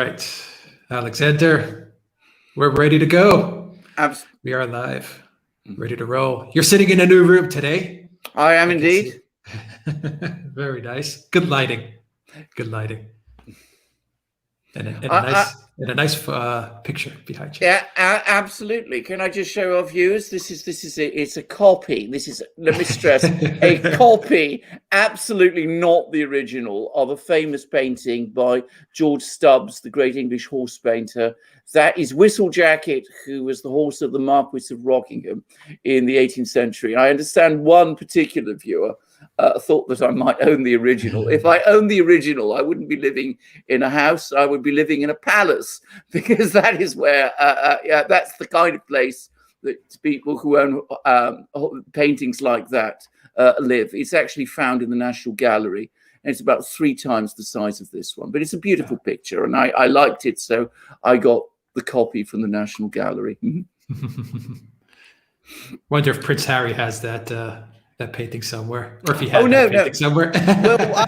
right, Alexander, we're ready to go. Abs- We are live, ready to roll. You're sitting in a new room today. I am I can indeed. see. Very nice. Good lighting. Good lighting. And a nice picture behind you. Yeah, absolutely. Can I just show our viewers? This is it's a copy. This is, let me stress, a copy, absolutely not the original, of a famous painting by George Stubbs, the great English horse painter. That is Whistlejacket, who was the horse of the Marquis of Rockingham in the 18th century. I understand one particular viewer thought that I might own the original. If I owned the original, I wouldn't be living in a house. I would be living in a palace, because that is where that's the kind of place that people who own paintings like that live. It's actually found in the National Gallery, and it's about 3 times the size of this one. But it's a beautiful picture, and I liked it, so I got the copy from the National Gallery. Wonder if Prince Harry has that painting somewhere, or if he had painting somewhere. Well,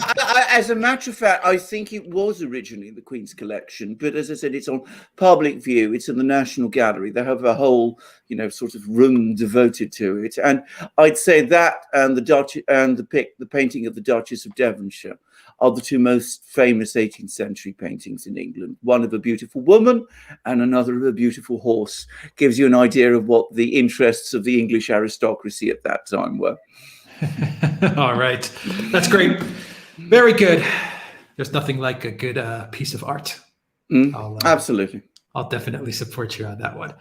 as a matter of fact, I think it was originally in the Queen's collection, but as I said, it's on public view. It's in the National Gallery. They have a whole, sort of room devoted to it. And I'd say that and the painting of the Duchess of Devonshire are the 2 most famous 18th century paintings in England. One of a beautiful woman and another of a beautiful horse. Gives you an idea of what the interests of the English aristocracy at that time were. All right. That's great. Very good. There's nothing like a good piece of art. Absolutely. I'll definitely support you on that one.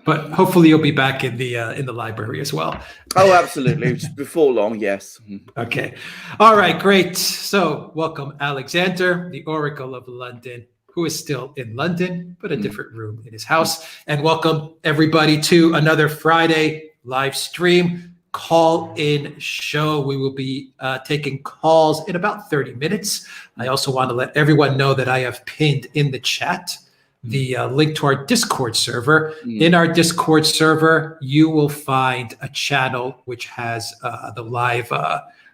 But hopefully you'll be back in the library as well. Oh, absolutely. Before long, yes. Okay. All right, great. So welcome Alexander, the Oracle of London, who is still in London, but a different room in his house. And welcome everybody to another Friday live stream call-in show. We will be taking calls in about 30 minutes. I also want to let everyone know that I have pinned in the chat the link to our Discord server. In our Discord server, you will find a channel which has the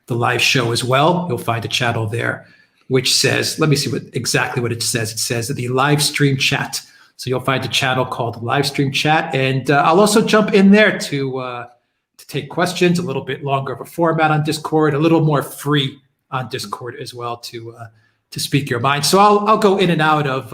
live show as well. You'll find a channel there which says, let me see exactly what it says. It says the live stream chat. So you'll find a channel called live stream chat, and I'll also jump in there to take questions. A little bit longer of a format on Discord, a little more free on Discord as well to speak your mind. So I'll go in and out of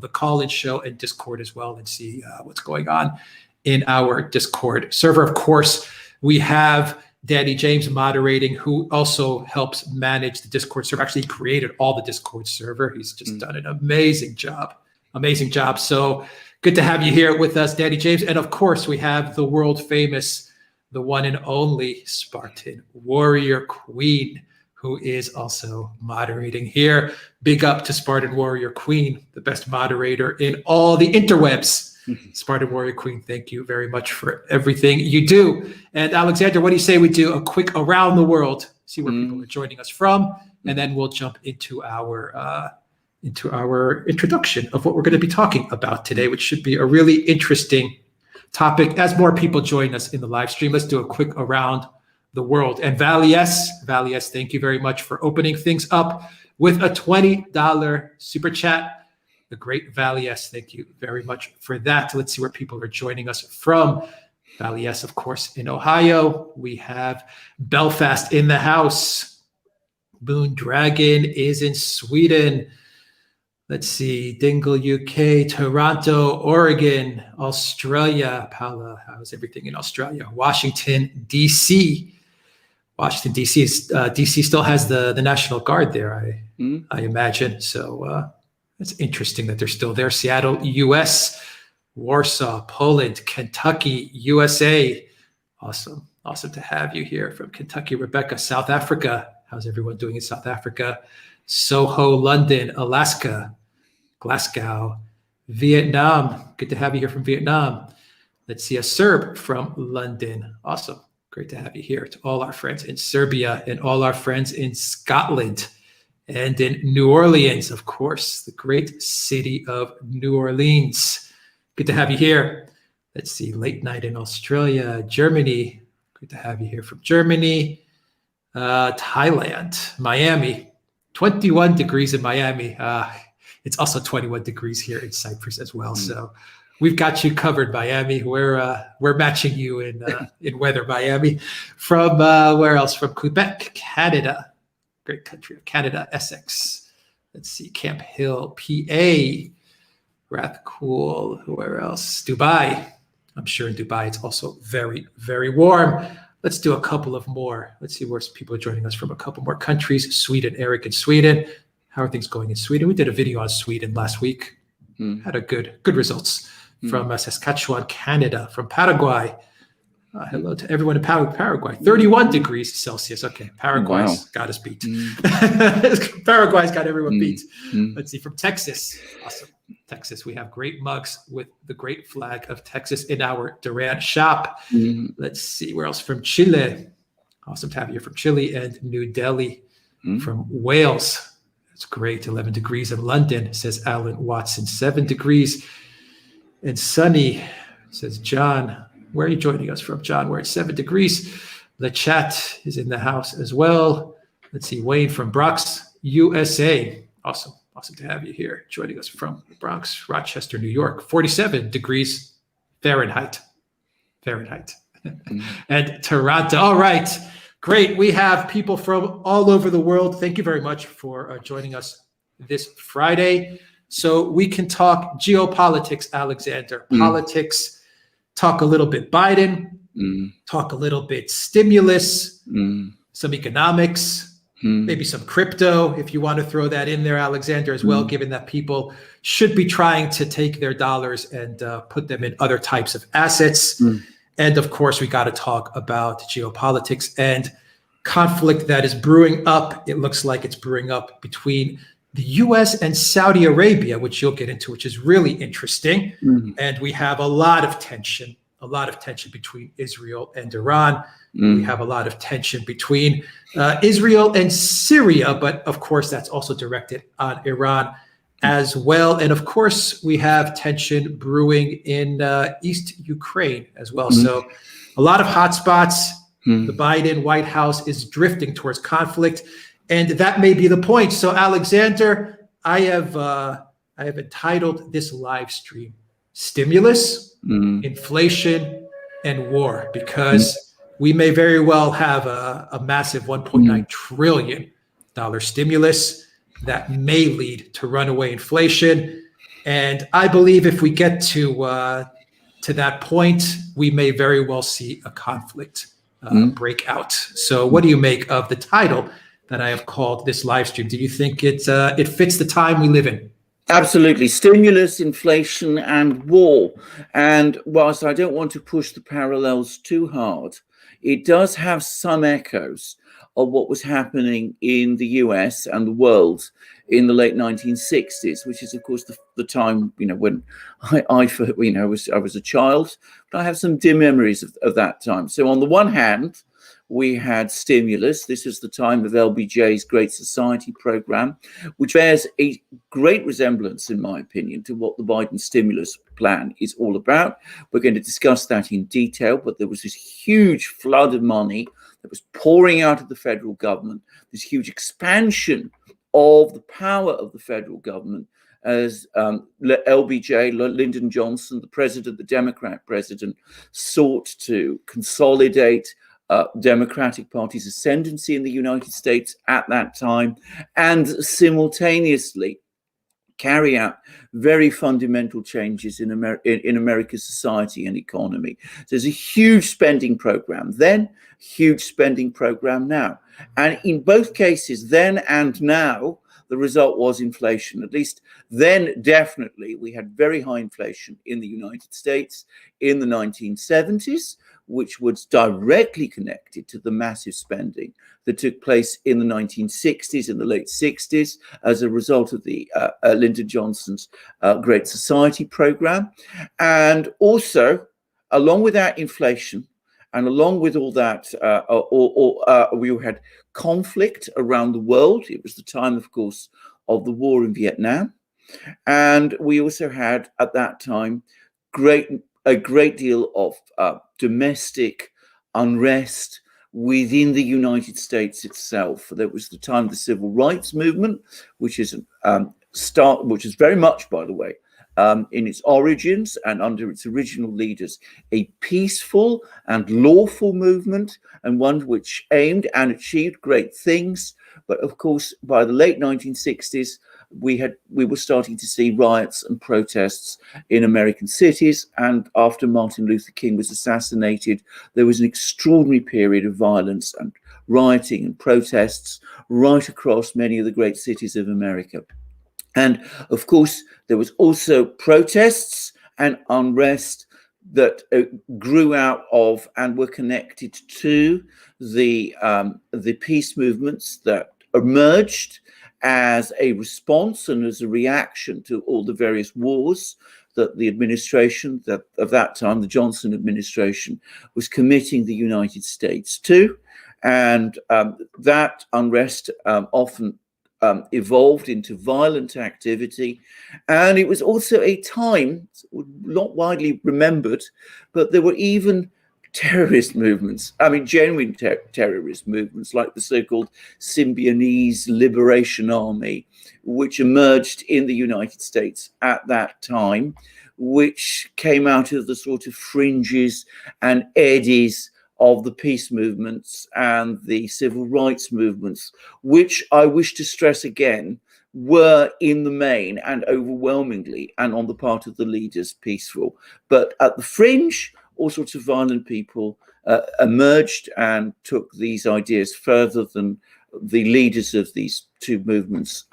the call-in show and Discord as well, and see what's going on in our Discord server. Of course, we have Danny James moderating, who also helps manage the Discord server. Actually, he created all the Discord server. He's just done an amazing job. Amazing job. So good to have you here with us, Danny James. And of course, we have the world famous, the one and only Spartan Warrior Queen, who is also moderating here. Big up to Spartan Warrior Queen, the best moderator in all the interwebs. Spartan Warrior Queen, thank you very much for everything you do. And Alexander, what do you say we do a quick around the world, see where people are joining us from, and then we'll jump into our introduction of what we're going to be talking about today, which should be a really interesting topic as more people join us in the live stream. Let's do a quick around the world. And Valies, thank you very much for opening things up with a $20 super chat. The great Valies, thank you very much for that. Let's see where people are joining us from. Valies, of course, in Ohio. We have Belfast in the house. Moon Dragon is in Sweden. Let's see, Dingle, UK, Toronto, Oregon, Australia. Paula, how's everything in Australia? Washington, D.C. Washington, D.C. D.C. still has the National Guard there, I imagine. So it's interesting that they're still there. Seattle, U.S., Warsaw, Poland, Kentucky, USA. Awesome to have you here from Kentucky. Rebecca, South Africa. How's everyone doing in South Africa? Soho, London, Alaska, Glasgow, Vietnam. Good to have you here from Vietnam. Let's see, a Serb from London. Awesome. Great to have you here. To all our friends in Serbia and all our friends in Scotland and in New Orleans, of course, the great city of New Orleans. Good to have you here. Let's see, late night in Australia, Germany. Good to have you here from Germany. Thailand, Miami. 21 degrees in Miami. It's also 21 degrees here in Cyprus as well. So we've got you covered, Miami. We're matching you in weather, Miami. From where else? From Quebec, Canada. Great country of Canada, Essex. Let's see, Camp Hill, PA. Rathcool. Where else? Dubai. I'm sure in Dubai it's also very, very warm. Let's do a couple of more. Let's see where people are joining us from a couple more countries. Sweden, Eric in Sweden. How are things going in Sweden? We did a video on Sweden last week. Had a good results. From Saskatchewan, Canada. From Paraguay. Hello to everyone in Paraguay. 31 degrees Celsius. Okay, Paraguay's got us beat. Paraguay's got everyone beat. Let's see, from Texas. Awesome. Texas, we have great mugs with the great flag of Texas in our Duran shop. Let's see, where else? From Chile. Awesome to have you from Chile. And New Delhi. From Wales. It's great. 11 degrees in London, says Alan Watson. 7 degrees and sunny, says John. Where are you joining us from, John? We're at 7 degrees. The chat is in the house as well. Let's see, Wayne from Bronx, USA. Awesome. Awesome to have you here, joining us from the Bronx, Rochester, New York. 47 degrees Fahrenheit. And Toronto. All right. Great. We have people from all over the world. Thank you very much for joining us this Friday. So we can talk geopolitics, Alexander. Politics. Talk a little bit Biden, talk a little bit stimulus, some economics, maybe some crypto, if you want to throw that in there, Alexander, as well, given that people should be trying to take their dollars and put them in other types of assets. And of course, we got to talk about geopolitics and conflict that is brewing up. It looks like it's brewing up between the U.S. and Saudi Arabia, which you'll get into, which is really interesting. And we have a lot of tension between Israel and Iran. We have a lot of tension between Israel and Syria, but of course, that's also directed on Iran as well. And of course, we have tension brewing in East Ukraine as well. So a lot of hotspots. The Biden White House is drifting towards conflict. And that may be the point. So, Alexander, I have entitled this live stream "Stimulus, Inflation, and War," because we may very well have a massive $1.9 trillion stimulus that may lead to runaway inflation. And I believe if we get to that point, we may very well see a conflict break out. So, what do you make of the title that I have called this live stream? Do you think it fits the time we live in? Absolutely. Stimulus, inflation, and war. And whilst I don't want to push the parallels too hard, it does have some echoes of what was happening in the US and the world in the late 1960s, which is, of course, the time, when I was a child. But I have some dim memories of that time. So on the one hand, we had stimulus. This is the time of LBJ's Great Society program, which bears a great resemblance, in my opinion, to what the Biden stimulus plan is all about. We're going to discuss that in detail, but there was this huge flood of money that was pouring out of the federal government, this huge expansion of the power of the federal government as LBJ, Lyndon Johnson, the Democrat president, sought to consolidate Democratic Party's ascendancy in the United States at that time, and simultaneously carry out very fundamental changes in America's society and economy. So there's a huge spending program then, huge spending program now. And in both cases, then and now, the result was inflation. At least then, definitely, we had very high inflation in the United States in the 1970s, which was directly connected to the massive spending that took place in the 1960s, in the late 60s, as a result of the Lyndon Johnson's Great Society program. And also, along with that inflation, and along with all that, we had conflict around the world. It was the time, of course, of the war in Vietnam. And we also had, at that time, a great deal of domestic unrest within the United States itself. That was the time of the Civil Rights Movement, which is which is very much, by the way, in its origins and under its original leaders, a peaceful and lawful movement, and one which aimed and achieved great things. But of course, by the late 1960s, we were starting to see riots and protests in American cities. And after Martin Luther King was assassinated, there was an extraordinary period of violence and rioting and protests right across many of the great cities of America. And of course, there was also protests and unrest that grew out of and were connected to the peace movements that emerged as a response and as a reaction to all the various wars that the administration of that time, the Johnson administration, was committing the United States to. And that unrest often evolved into violent activity. And it was also a time, not widely remembered, but there were even terrorist movements, I mean, genuine terrorist movements like the so-called Symbionese Liberation Army, which emerged in the United States at that time, which came out of the sort of fringes and eddies of the peace movements and the civil rights movements, which I wish to stress again, were in the main and overwhelmingly, and on the part of the leaders, peaceful. But at the fringe, all sorts of violent people emerged and took these ideas further than the leaders of these two movements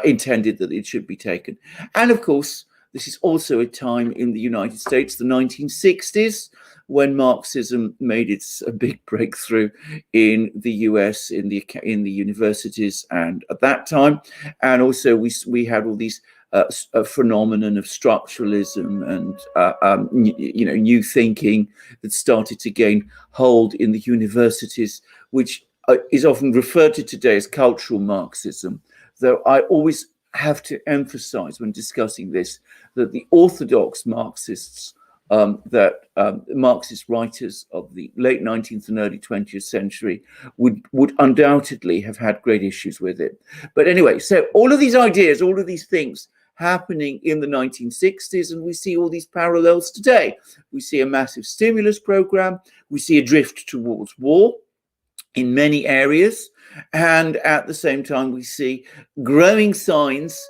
intended that it should be taken. And of course, this is also a time in the United States, the 1960s, when Marxism made its big breakthrough in the US, in the universities, and at that time, and also we had all these a phenomenon of structuralism and new thinking that started to gain hold in the universities, which is often referred to today as cultural Marxism. Though I always have to emphasize when discussing this that the orthodox Marxists, Marxist writers of the late 19th and early 20th century would undoubtedly have had great issues with it. But anyway, so all of these ideas, all of these things happening in the 1960s, and we see all these parallels today. We see a massive stimulus program, we see a drift towards war in many areas, and at the same time we see growing signs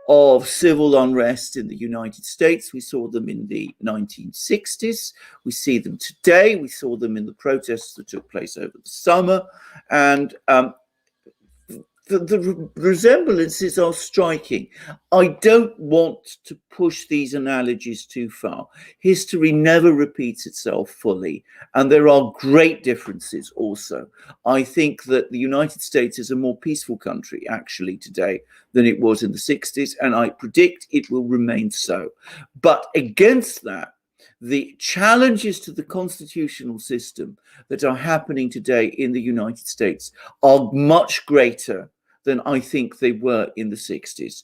of civil unrest in the United States. We saw them in the 1960s. We see them today. We saw them in the protests that took place over the summer. And the resemblances are striking. I don't want to push these analogies too far. History never repeats itself fully, and there are great differences also. I think that the United States is a more peaceful country actually today than it was in the 60s, and I predict it will remain so. But against that, the challenges to the constitutional system that are happening today in the United States are much greater than I think they were in the 60s.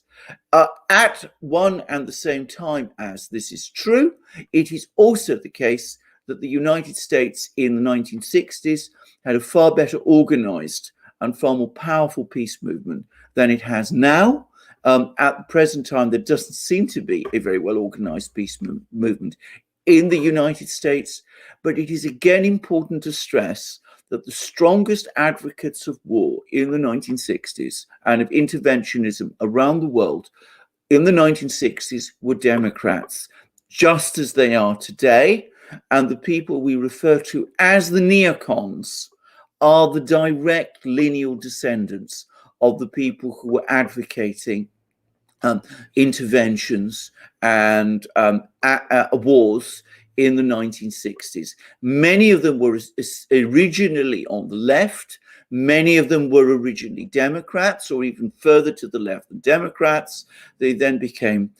At one and the same time as this is true, it is also the case that the United States in the 1960s had a far better organized and far more powerful peace movement than it has now. At the present time, there doesn't seem to be a very well organized peace movement in the United States, but it is again important to stress that the strongest advocates of war in the 1960s and of interventionism around the world in the 1960s were Democrats, just as they are today. And the people we refer to as the neocons are the direct lineal descendants of the people who were advocating interventions and wars in the 1960s. Many of them were originally on the left. Many of them were originally Democrats, or even further to the left than Democrats. They then became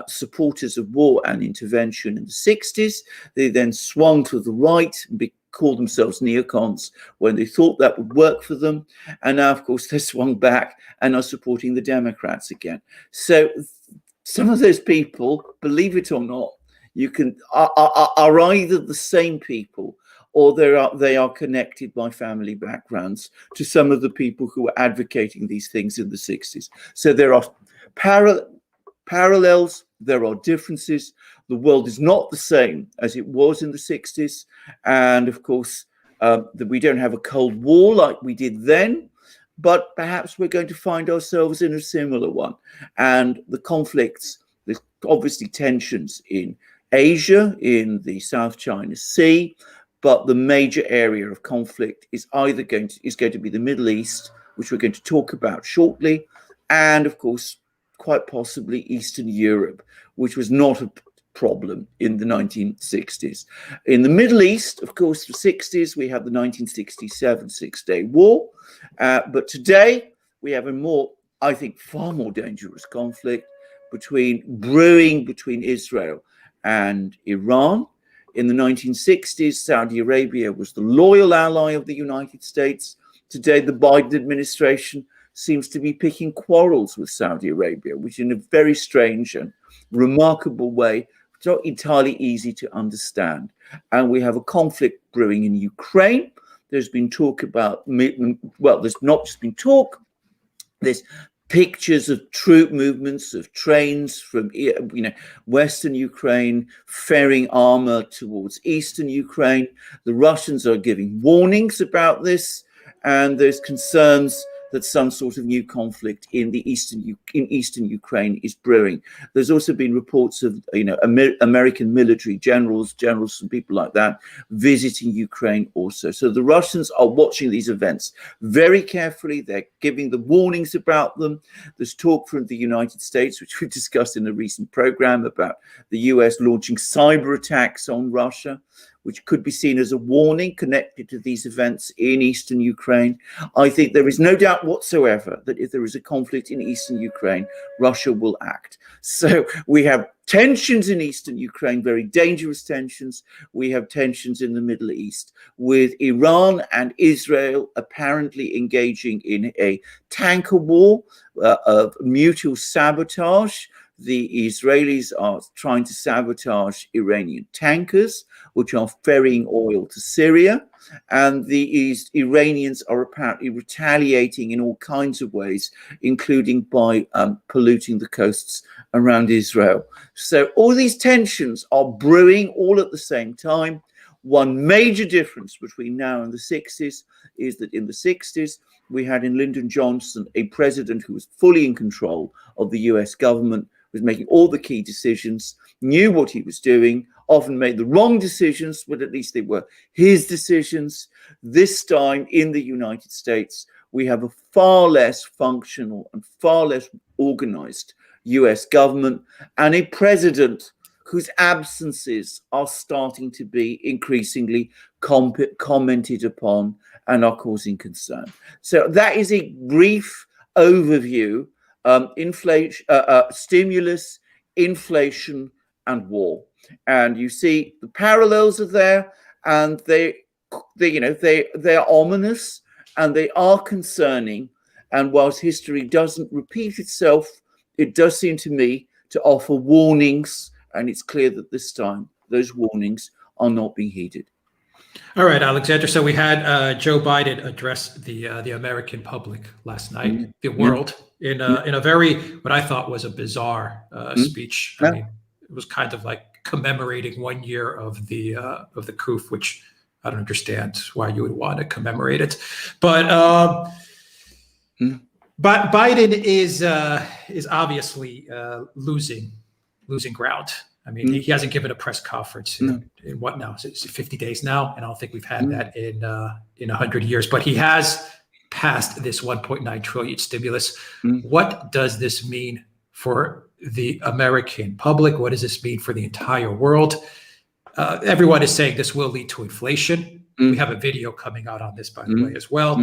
supporters of war and intervention in the 60s. They then swung to the right and called themselves neocons when they thought that would work for them. And now, of course, they swung back and are supporting the Democrats again. So some of those people, believe it or not, are either the same people or they are connected by family backgrounds to some of the people who were advocating these things in the 60s. So there are parallels, there are differences. The world is not the same as it was in the 60s. And of course, we don't have a Cold War like we did then, but perhaps we're going to find ourselves in a similar one. And the conflicts, there's obviously tensions in Asia, in the South China Sea, but the major area of conflict is either going to be the Middle East, which we're going to talk about shortly, and of course, quite possibly Eastern Europe, which was not a problem in the 1960s. In the Middle East, of course, the 60s, we have the 1967 Six-Day War, but today we have a more, I think, far more dangerous conflict brewing between Israel and Iran. In the 1960s, Saudi Arabia was the loyal ally of the United States. Today, the Biden administration seems to be picking quarrels with Saudi Arabia, which in a very strange and remarkable way, it's not entirely easy to understand. And we have a conflict brewing in Ukraine. There's been talk about, well, there's not just been talk, there's pictures of troop movements of trains from Western Ukraine ferrying armor towards Eastern Ukraine. The Russians are giving warnings about this, and there's concerns that some sort of new conflict in Eastern Ukraine is brewing. There's also been reports of American military generals and people like that visiting Ukraine also. So the Russians are watching these events very carefully. They're giving the warnings about them. There's talk from the United States, which we discussed in a recent program, about the US launching cyber attacks on Russia, which could be seen as a warning connected to these events in Eastern Ukraine. I think there is no doubt whatsoever that if there is a conflict in Eastern Ukraine, Russia will act. So we have tensions in Eastern Ukraine, very dangerous tensions. We have tensions in the Middle East, with Iran and Israel apparently engaging in a tanker war of mutual sabotage. The Israelis are trying to sabotage Iranian tankers, which are ferrying oil to Syria. And the Iranians are apparently retaliating in all kinds of ways, including by polluting the coasts around Israel. So all these tensions are brewing all at the same time. One major difference between now and the 60s is that in the 60s, we had in Lyndon Johnson a president who was fully in control of the US government, was making all the key decisions, knew what he was doing, often made the wrong decisions, but at least they were his decisions. This time in the United States, we have a far less functional and far less organized US government, and a president whose absences are starting to be increasingly commented upon and are causing concern. So that is a brief overview. Stimulus, inflation, and war, and you see the parallels are there, and they are ominous and they are concerning. And whilst history doesn't repeat itself, it does seem to me to offer warnings, and it's clear that this time those warnings are not being heeded. All right, Alexander. So we had Joe Biden address the American public last night, the world, in a very, what I thought was a bizarre speech. I mean, it was kind of like commemorating 1 year of the coup, which I don't understand why you would want to commemorate it. But Biden is obviously losing ground. I mean, he hasn't given a press conference in what now? Is it 50 days now? And I don't think we've had that in 100 years. But he has passed this 1.9 trillion stimulus. What does this mean for the American public? What does this mean for the entire world? Everyone is saying this will lead to inflation. We have a video coming out on this, by the way, as well.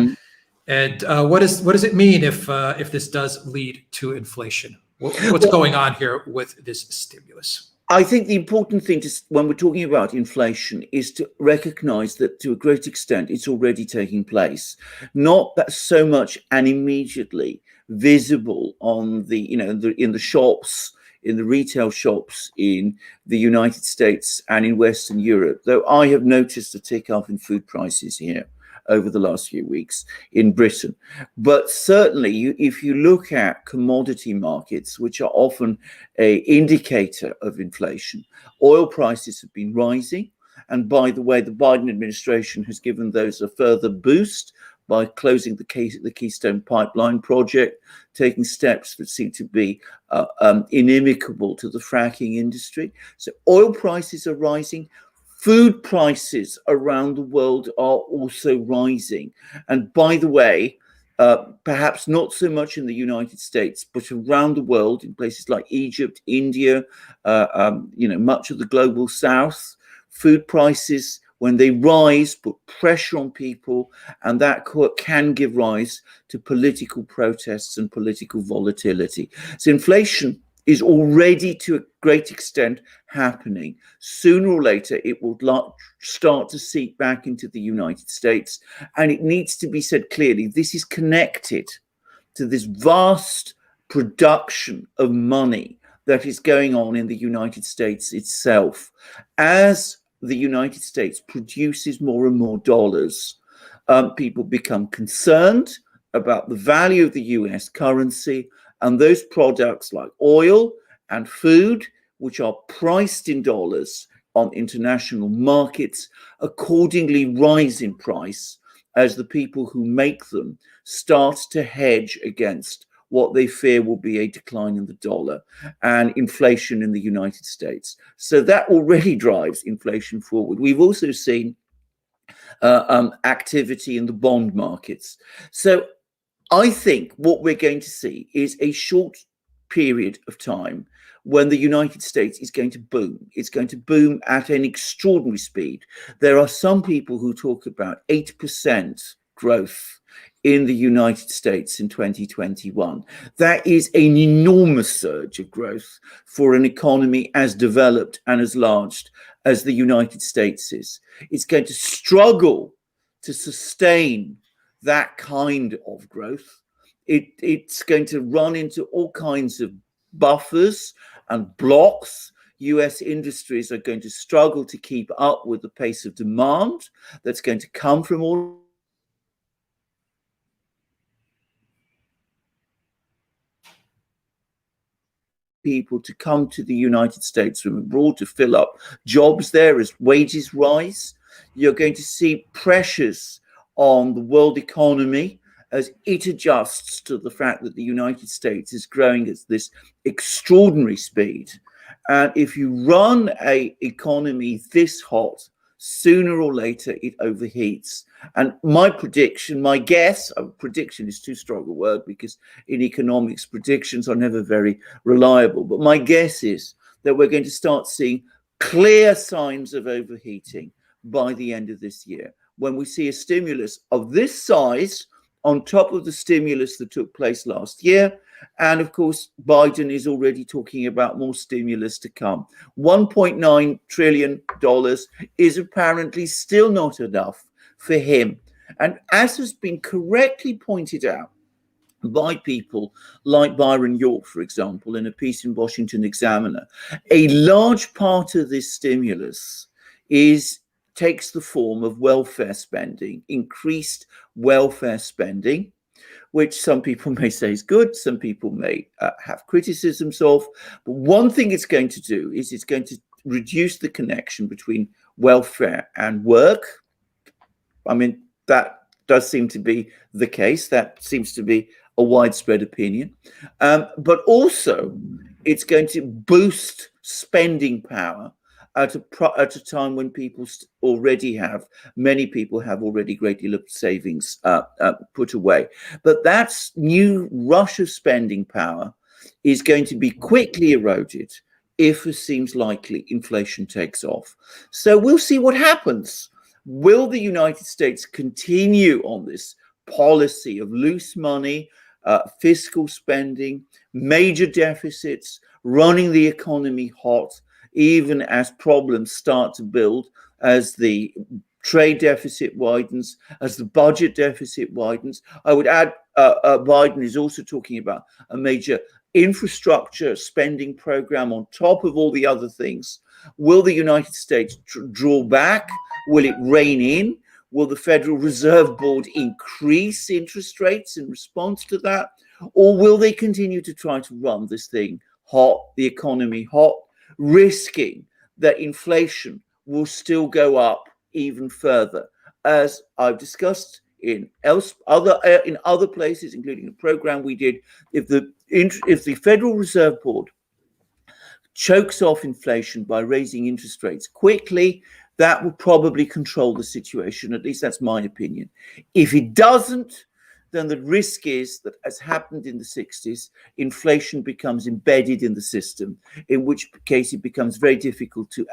And what does it mean if this does lead to inflation? What's going on here with this stimulus? I think the important thing when we're talking about inflation is to recognize that to a great extent it's already taking place, not that so much and immediately visible on in the shops, in the retail shops in the United States and in Western Europe, though I have noticed a tick up in food prices here over the last few weeks in Britain. But certainly, if you look at commodity markets, which are often an indicator of inflation, oil prices have been rising. And by the way, the Biden administration has given those a further boost by closing the Keystone Pipeline project, taking steps that seem to be inimical to the fracking industry. So oil prices are rising. Food prices around the world are also rising. And by the way, perhaps not so much in the United States, but around the world, in places like Egypt, India, much of the global south, food prices, when they rise, put pressure on people, and that can give rise to political protests and political volatility. So inflation is already to a great extent happening. Sooner or later, it will start to seep back into the United States. And it needs to be said clearly, this is connected to this vast production of money that is going on in the United States itself. As the United States produces more and more dollars, people become concerned about the value of the US currency, and those products like oil and food, which are priced in dollars on international markets, accordingly rise in price as the people who make them start to hedge against what they fear will be a decline in the dollar and inflation in the United States. So that already drives inflation forward. We've also seen activity in the bond markets. So I think what we're going to see is a short period of time when the United States is going to boom. It's going to boom at an extraordinary speed. There are some people who talk about 8% growth in the United States in 2021. That is an enormous surge of growth for an economy as developed and as large as the United States is. It's going to struggle to sustain that kind of growth. It's going to run into all kinds of buffers and blocks. US industries are going to struggle to keep up with the pace of demand that's going to come from all people to come to the United States from abroad to fill up jobs there as wages rise. You're going to see pressures on the world economy as it adjusts to the fact that the United States is growing at this extraordinary speed. And if you run an economy this hot, sooner or later it overheats. And my prediction, my guess, prediction is too strong a word because in economics, predictions are never very reliable. But my guess is that we're going to start seeing clear signs of overheating by the end of this year, when we see a stimulus of this size on top of the stimulus that took place last year. And of course, Biden is already talking about more stimulus to come. $1.9 trillion is apparently still not enough for him. And as has been correctly pointed out by people like Byron York, for example, in a piece in Washington Examiner, a large part of this stimulus takes the form of welfare spending, increased welfare spending, which some people may say is good, some people may have criticisms of. But one thing it's going to do is it's going to reduce the connection between welfare and work. I mean, that does seem to be the case. That seems to be a widespread opinion. But also, it's going to boost spending power at a time when many people have already a great deal of savings put away. But that new rush of spending power is going to be quickly eroded if it seems likely inflation takes off. So we'll see what happens. Will the United States continue on this policy of loose money, fiscal spending, major deficits, running the economy hot, even as problems start to build, as the trade deficit widens, as the budget deficit widens? I would add, Biden is also talking about a major infrastructure spending program on top of all the other things? Will the United States draw back? Will it rein in? Will the Federal Reserve Board increase interest rates in response to that? Or will they continue to try to run this thing hot, the economy hot, risking that inflation will still go up even further? As I've discussed in other places, including a program we did, if the Federal Reserve Board chokes off inflation by raising interest rates quickly, that will probably control the situation. At least that's my opinion. If it doesn't, then the risk is that, as happened in the 60s, inflation becomes embedded in the system, in which case it becomes very difficult to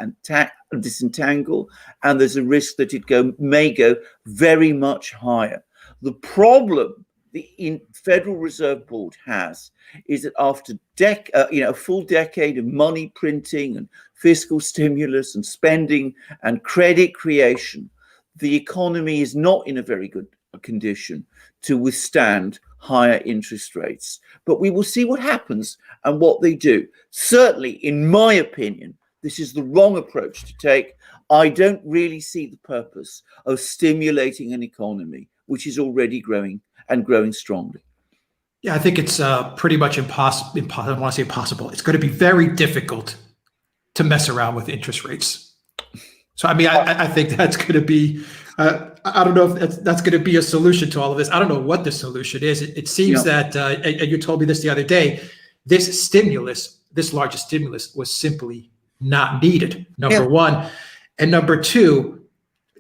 disentangle, and there's a risk that it may go very much higher. The problem the Federal Reserve Board has is that after a full decade of money printing and fiscal stimulus and spending and credit creation, the economy is not in a very good condition to withstand higher interest rates. But we will see what happens and what they do. Certainly, in my opinion, this is the wrong approach to take. I don't really see the purpose of stimulating an economy which is already growing and growing strongly. Yeah, I think it's pretty much impossible. I don't want to say impossible. It's going to be very difficult to mess around with interest rates. So, I mean, I think that's going to be, I don't know if that's going to be a solution to all of this. I don't know what the solution is. It seems that, and you told me this the other day, this largest stimulus was simply not needed, number one. And number two,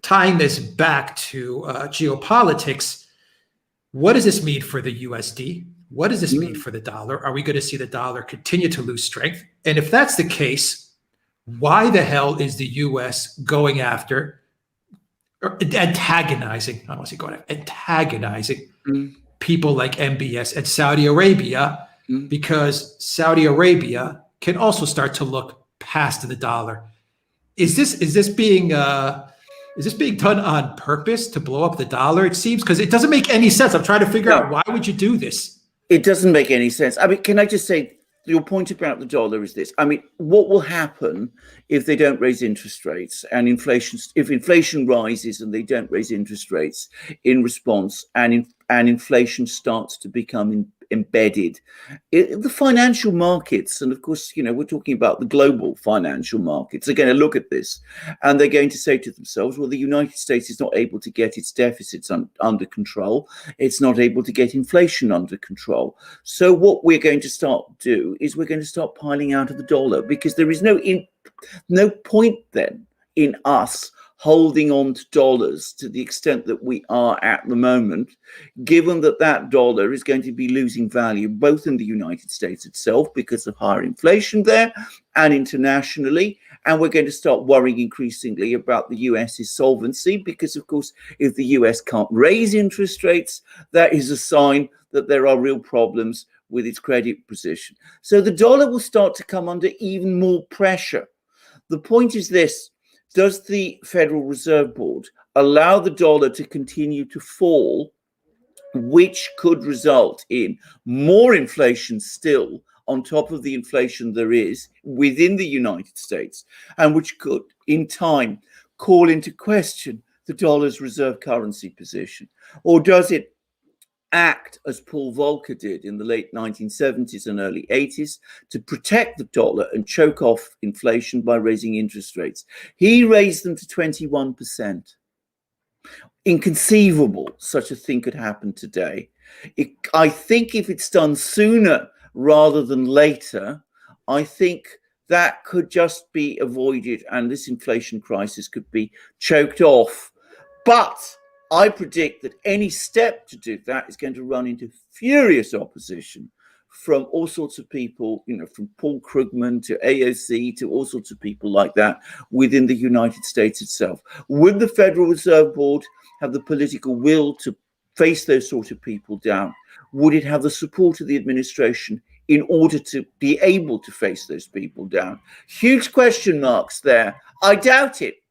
tying this back to geopolitics, what does this mean for the USD? What does this mean for the dollar? Are we going to see the dollar continue to lose strength? And if that's the case, why the hell is the US going after or antagonizing, I don't want to say going after, antagonizing people like MBS and Saudi Arabia, because Saudi Arabia can also start to look past the dollar. Is this being done on purpose to blow up the dollar? It seems, because it doesn't make any sense. I'm trying to figure out, why would you do this? It doesn't make any sense. I mean, can I just say, your point about the dollar is this. I mean, what will happen if they don't raise interest rates and if inflation rises and they don't raise interest rates in response, and inflation starts to become embedded? The financial markets, and of course, we're talking about the global financial markets, are going to look at this and they're going to say to themselves, well, the United States is not able to get its deficits under control. It's not able to get inflation under control. So what we're going to start do is we're going to start piling out of the dollar, because there is no point then in us holding on to dollars to the extent that we are at the moment, given that dollar is going to be losing value both in the United States itself because of higher inflation there and internationally. And we're going to start worrying increasingly about the US's solvency, because, of course, if the US can't raise interest rates, that is a sign that there are real problems with its credit position. So the dollar will start to come under even more pressure. The point is this: does the Federal Reserve Board allow the dollar to continue to fall, which could result in more inflation still on top of the inflation there is within the United States, and which could, in time, call into question the dollar's reserve currency position? Or does it act as Paul Volcker did in the late 1970s and early 80s to protect the dollar and choke off inflation by raising interest rates? He raised them to 21%. Inconceivable such a thing could happen today. I think if it's done sooner rather than later, I think that could just be avoided and this inflation crisis could be choked off. But I predict that any step to do that is going to run into furious opposition from all sorts of people, from Paul Krugman to AOC to all sorts of people like that within the United States itself. Would the Federal Reserve Board have the political will to face those sort of people down? Would it have the support of the administration in order to be able to face those people down? Huge question marks there. I doubt it.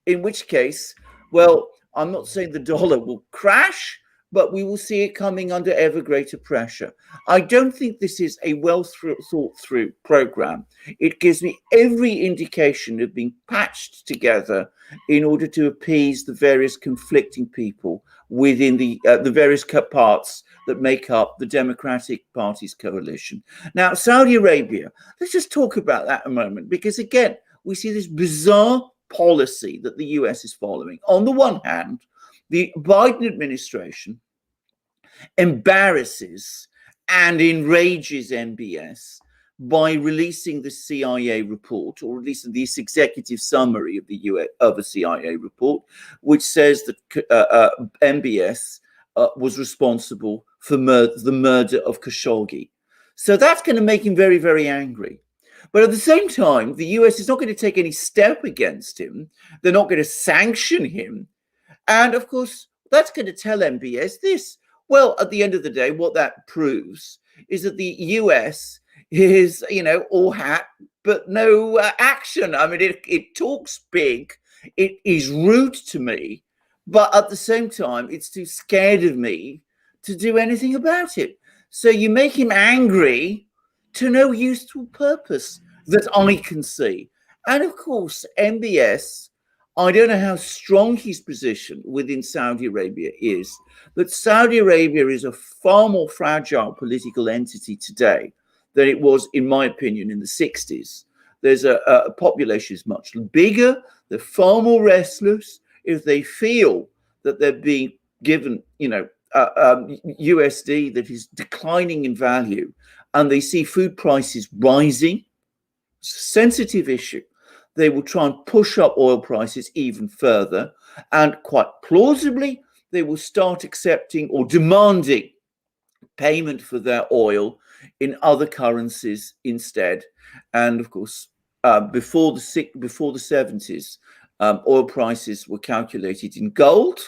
In which case, well, I'm not saying the dollar will crash, but we will see it coming under ever greater pressure. I don't think this is a well thought through program. It gives me every indication of being patched together in order to appease the various conflicting people within the various parts that make up the Democratic Party's coalition. Now, Saudi Arabia, let's just talk about that a moment, because again, we see this bizarre policy that the US is following. On the one hand, the Biden administration embarrasses and enrages MBS by releasing the CIA report, or at least this executive summary of a CIA report, which says that MBS was responsible for the murder of Khashoggi. So that's going to make him very, very angry. But at the same time, the US is not going to take any step against him. They're not going to sanction him. And of course, that's going to tell MBS this. Well, at the end of the day, what that proves is that the US is, all hat, but no action. I mean, it talks big. It is rude to me. But at the same time, it's too scared of me to do anything about it. So you make him angry to no useful purpose that I can see. And of course, MBS, I don't know how strong his position within Saudi Arabia is, but Saudi Arabia is a far more fragile political entity today than it was, in my opinion, in the 60s. There's a population is much bigger. They're far more restless. If they feel that they're being given, USD that is declining in value, and they see food prices rising, it's a sensitive issue. They will try and push up oil prices even further. And quite plausibly, they will start accepting or demanding payment for their oil in other currencies instead. And of course, before the 70s, oil prices were calculated in gold.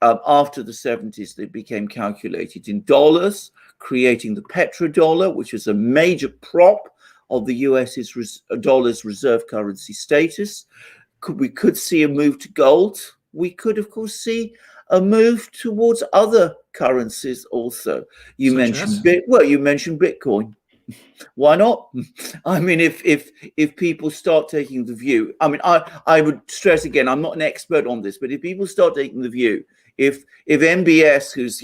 After the 70s, they became calculated in dollars, creating the petrodollar, which is a major prop of the US's dollar's reserve currency status. We could see a move to gold. We could, of course, see a move towards other currencies also. You mentioned Bitcoin. Why not? I mean, if people start taking the view, I mean, I would stress again, I'm not an expert on this, but if people start taking the view, if MBS, who's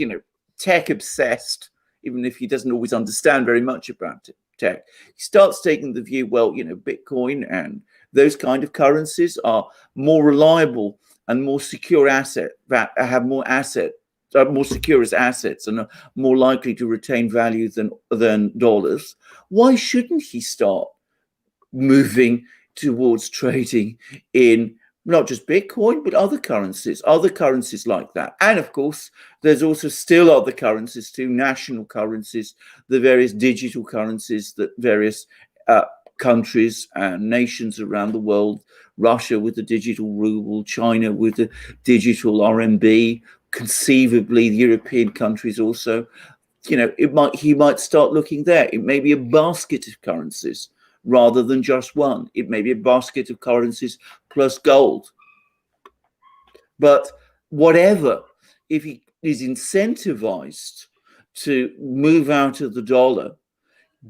tech obsessed, even if he doesn't always understand very much about tech, he starts taking the view, well, Bitcoin and those kind of currencies are more reliable and more secure asset that have more secure as assets and are more likely to retain value than dollars. Why shouldn't he start moving towards trading in not just Bitcoin, but other currencies like that? And of course, there's also still other currencies too, national currencies, the various digital currencies that various countries and nations around the world, Russia with the digital ruble, China with the digital RMB, conceivably the European countries also, he might start looking there. It may be a basket of currencies rather than just one. It may be a basket of currencies plus gold. But whatever, if he is incentivized to move out of the dollar,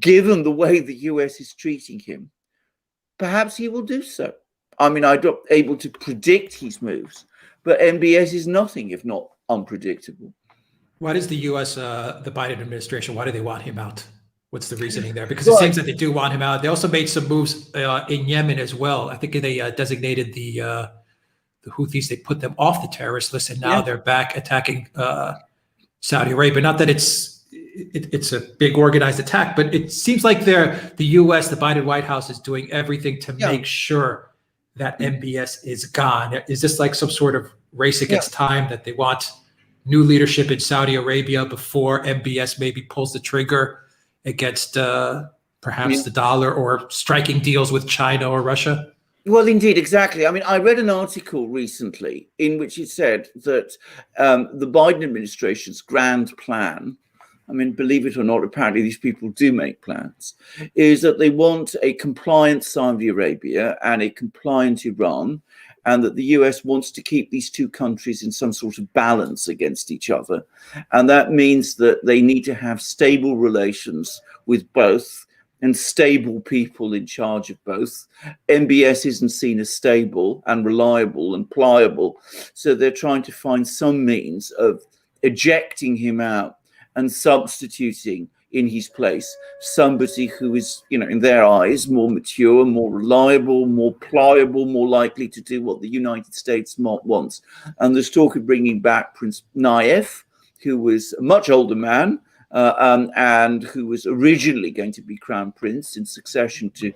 given the way the US is treating him, perhaps he will do so. I mean, I'm not able to predict his moves, but MBS is nothing if not unpredictable. Why does the US, the Biden administration, why do they want him out? What's the reasoning there? Because it seems that they do want him out. They also made some moves in Yemen as well. I think they designated the Houthis, they put them off the terrorist list, and now they're back attacking Saudi Arabia. Not that it's a big organized attack, but it seems like the US, the Biden White House, is doing everything to make sure that MBS is gone. Is this like some sort of race against time, that they want new leadership in Saudi Arabia before MBS maybe pulls the trigger against perhaps the dollar or striking deals with China or Russia? Well, indeed, exactly. I mean, I read an article recently in which it said that the Biden administration's grand plan, I mean, believe it or not, apparently these people do make plans, is that they want a compliant Saudi Arabia and a compliant Iran, and that the US wants to keep these two countries in some sort of balance against each other. And that means that they need to have stable relations with both and stable people in charge of both. MBS isn't seen as stable and reliable and pliable, so they're trying to find some means of ejecting him out and substituting in his place somebody who is, in their eyes, more mature, more reliable, more pliable, more likely to do what the United States wants. And there's talk of bringing back Prince Naif, who was a much older man, and who was originally going to be crown prince in succession to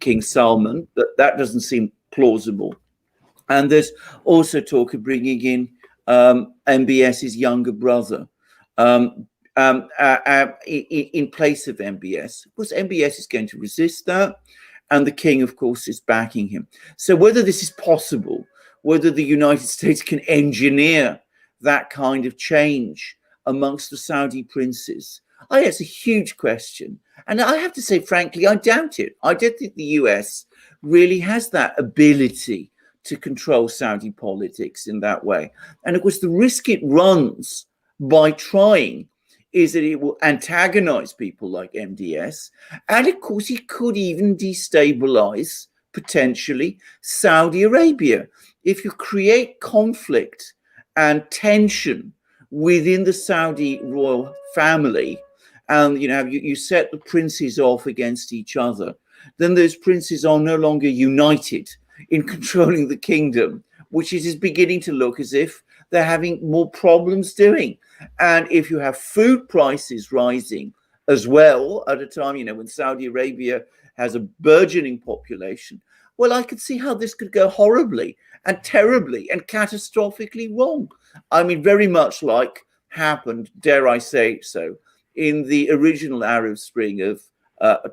King Salman, but that doesn't seem plausible. And there's also talk of bringing in MBS's younger brother in place of MBS. Of course, MBS is going to resist that, and the king, of course, is backing him. So whether this is possible, whether the United States can engineer that kind of change amongst the Saudi princes, it's a huge question. And I have to say, frankly, I doubt it. I don't think the US really has that ability to control Saudi politics in that way. And of course, the risk it runs by trying is that it will antagonize people like MDS. And of course, it could even destabilize, potentially, Saudi Arabia. If you create conflict and tension within the Saudi royal family, and you set the princes off against each other, then those princes are no longer united in controlling the kingdom, which is beginning to look as if they're having more problems doing. And if you have food prices rising as well at a time, when Saudi Arabia has a burgeoning population, well, I could see how this could go horribly and terribly and catastrophically wrong. I mean, very much like happened, dare I say so, in the original Arab Spring of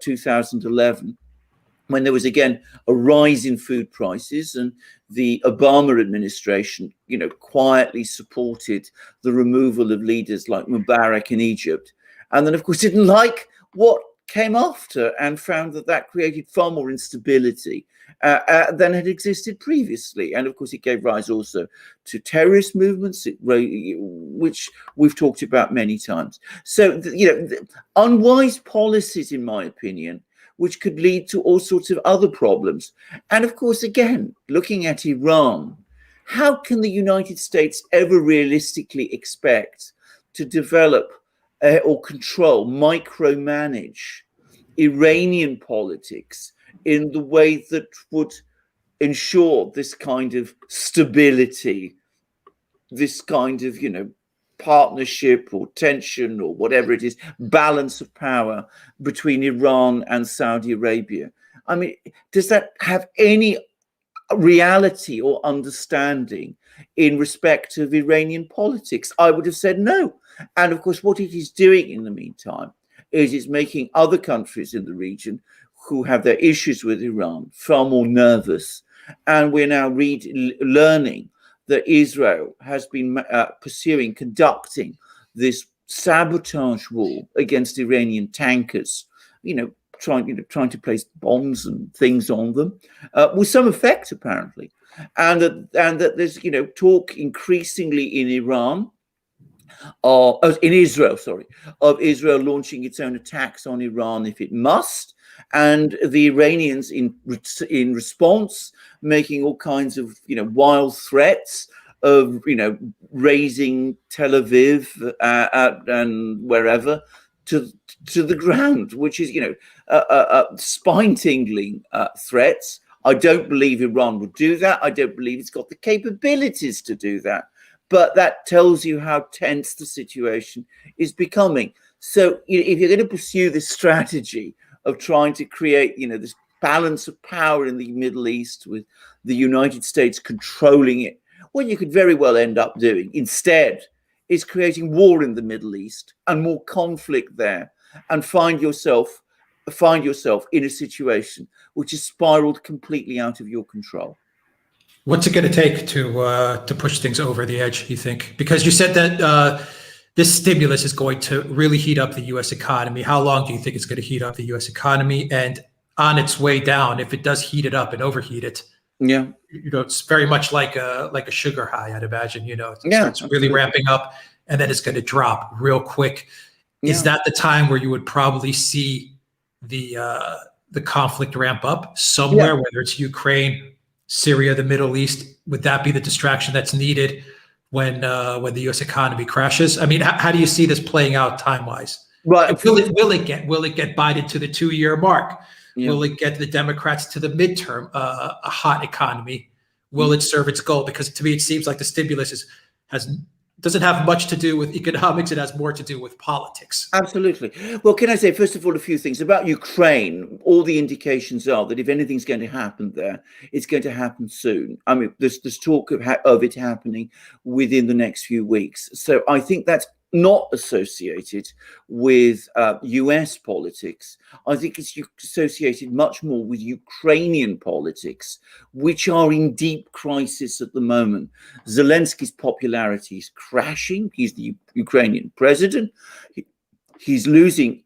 2011, when there was again a rise in food prices, and the Obama administration, quietly supported the removal of leaders like Mubarak in Egypt, and then of course didn't like what came after and found that created far more instability than had existed previously. And of course it gave rise also to terrorist movements, which we've talked about many times. So unwise policies, in my opinion, which could lead to all sorts of other problems. And of course, again, looking at Iran, how can the United States ever realistically expect to develop or control, micromanage Iranian politics in the way that would ensure this kind of stability, this kind of, partnership or tension or whatever it is, balance of power between Iran and Saudi Arabia? I mean, does that have any reality or understanding in respect of Iranian politics? I would have said no. And of course, what it is doing in the meantime is it's making other countries in the region who have their issues with Iran far more nervous. And we're now learning that Israel has been conducting this sabotage war against Iranian tankers, trying to place bombs and things on them, with some effect apparently, and that there's talk increasingly in Israel, of Israel launching its own attacks on Iran if it must, and the Iranians in response making all kinds of wild threats of raising Tel Aviv and wherever to the ground, which is spine-tingling threats. I don't believe Iran would do that. I don't believe it's got the capabilities to do that. But that tells you how tense the situation is becoming. So if you're going to pursue this strategy of trying to create, this balance of power in the Middle East with the United States controlling it, what you could very well end up doing instead is creating war in the Middle East and more conflict there, and find yourself in a situation which is spiraled completely out of your control. What's it going to take to push things over the edge, you think? Because you said that this stimulus is going to really heat up the U.S. economy. How long do you think it's going to heat up the U.S. economy? And on its way down, if it does heat it up and overheat it, Yeah. It's very much like a sugar high, I'd imagine. It Yeah, starts really absolutely. ramping up, and then it's going to drop real quick. Is Yeah. that the time where you would probably see the conflict ramp up somewhere, whether it's Ukraine, Syria, the Middle East? Would that be the distraction that's needed when the U.S. economy crashes? I mean, how do you see this playing out time-wise? Right. Will it get Biden to the 2-year mark? Yeah. Will it get the Democrats to the midterm, a hot economy? Will it serve its goal? Because to me, it seems like the stimulus doesn't have much to do with economics. It has more to do with politics. Absolutely. Well, can I say, first of all, a few things about Ukraine? All the indications are that if anything's going to happen there, it's going to happen soon. I mean, there's talk of it happening within the next few weeks. So I think that's not associated with US politics. I think it's associated much more with Ukrainian politics, which are in deep crisis at the moment. Zelensky's popularity is crashing. He's the Ukrainian president. He's losing,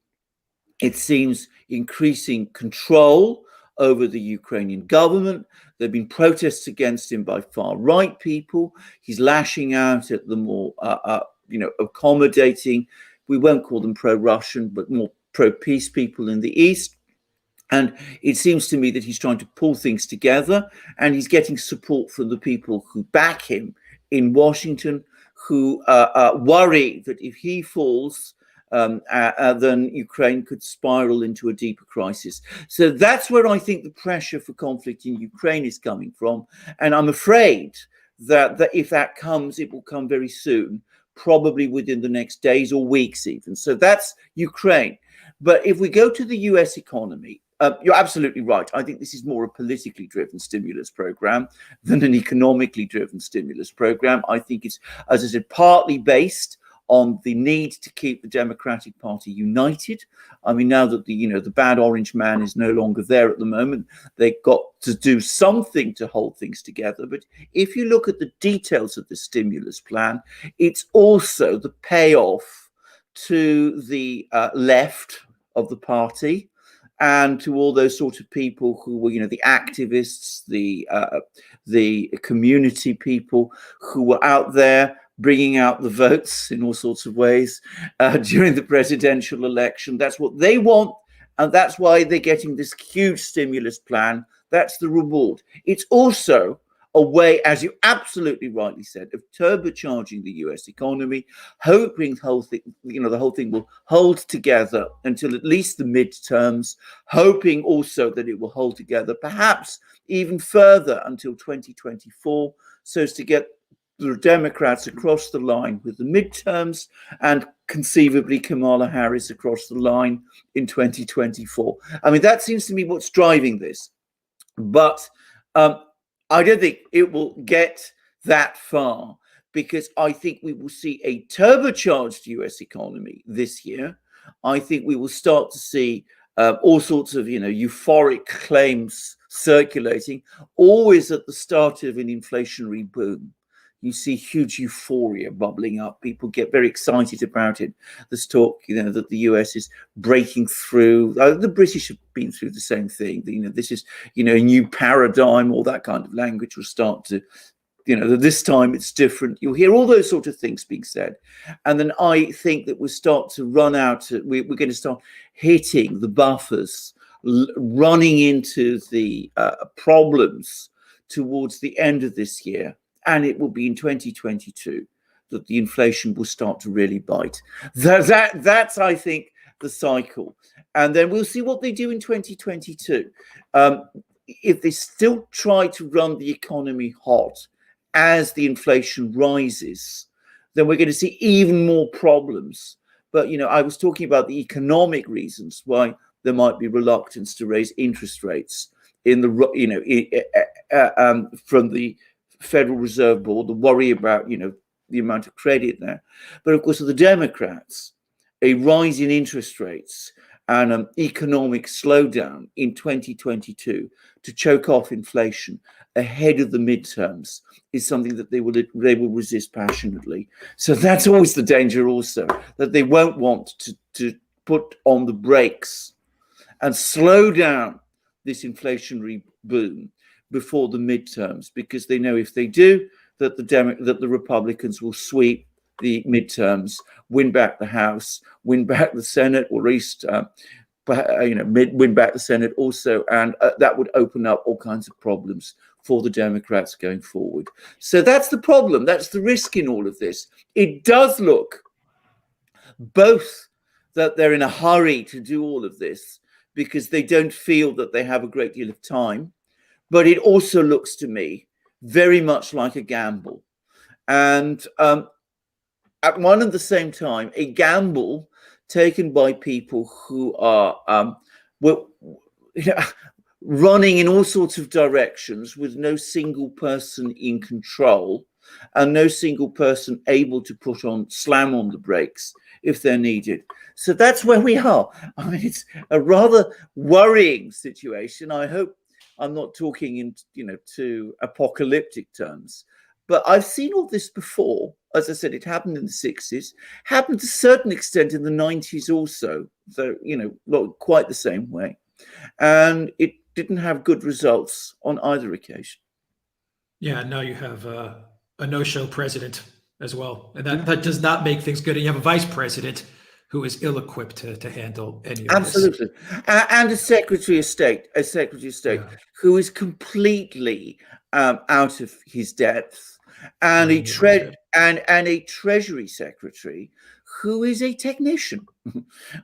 it seems, increasing control over the Ukrainian government. There have been protests against him by far-right people. He's lashing out at the more, accommodating, we won't call them pro-Russian, but more pro-peace people in the East. And it seems to me that he's trying to pull things together, and he's getting support from the people who back him in Washington, who worry that if he falls, then Ukraine could spiral into a deeper crisis. So that's where I think the pressure for conflict in Ukraine is coming from. And I'm afraid that if that comes, it will come very soon, probably within the next days or weeks even. So that's Ukraine. But if we go to the US economy, you're absolutely right. I think this is more a politically driven stimulus program than an economically driven stimulus program. I think it's, as I said, partly based on the need to keep the Democratic Party united. I mean, now that the bad orange man is no longer there at the moment, they've got to do something to hold things together. But if you look at the details of the stimulus plan, it's also the payoff to the left of the party and to all those sort of people who were, the activists, the community people who were out there bringing out the votes in all sorts of ways during the presidential election. That's what they want, and that's why they're getting this huge stimulus plan. That's the reward. It's also a way, as you absolutely rightly said, of turbocharging the US economy, hoping the whole thing will hold together until at least the midterms, hoping also that it will hold together perhaps even further until 2024, so as to get the Democrats across the line with the midterms and conceivably Kamala Harris across the line in 2024. I mean, that seems to me what's driving this. But I don't think it will get that far, because I think we will see a turbocharged US economy this year. I think we will start to see all sorts of, euphoric claims circulating, always at the start of an inflationary boom. You see huge euphoria bubbling up. People get very excited about it. There's talk, that the US is breaking through. The British have been through the same thing. This is, a new paradigm. All that kind of language will start to, this time it's different. You'll hear all those sort of things being said. And then I think that we'll start to run out. We're going to start hitting the buffers, running into the problems towards the end of this year. And it will be in 2022 that the inflation will start to really bite. That's, I think, the cycle. And then we'll see what they do in 2022. If they still try to run the economy hot as the inflation rises, then we're going to see even more problems. But, I was talking about the economic reasons why there might be reluctance to raise interest rates in the, from the Federal Reserve Board, the worry about, the amount of credit there. But of course, for the Democrats, a rise in interest rates and an economic slowdown in 2022 to choke off inflation ahead of the midterms is something that they will resist passionately. So that's always the danger also, that they won't want to put on the brakes and slow down this inflationary boom, before the midterms, because they know if they do, that the Republicans will sweep the midterms, win back the House, win back the Senate, or at least win back the Senate also, and that would open up all kinds of problems for the Democrats going forward. So that's the problem. That's the risk in all of this. It does look both that they're in a hurry to do all of this because they don't feel that they have a great deal of time, but it also looks to me very much like a gamble. And at one and the same time, a gamble taken by people who are running in all sorts of directions with no single person in control and no single person able to slam on the brakes if they're needed. So that's where we are. I mean, it's a rather worrying situation. I hope I'm not talking in, to apocalyptic terms, but I've seen all this before. As I said, it happened in the 60s, happened to a certain extent in the 90s also, so, not quite the same way. And it didn't have good results on either occasion. Yeah, now you have a no-show president as well. And that does not make things good. And you have a vice president who is ill-equipped to handle any of Absolutely. this. And a Secretary of State, who is completely out of his depth, and a Treasury Secretary who is a technician.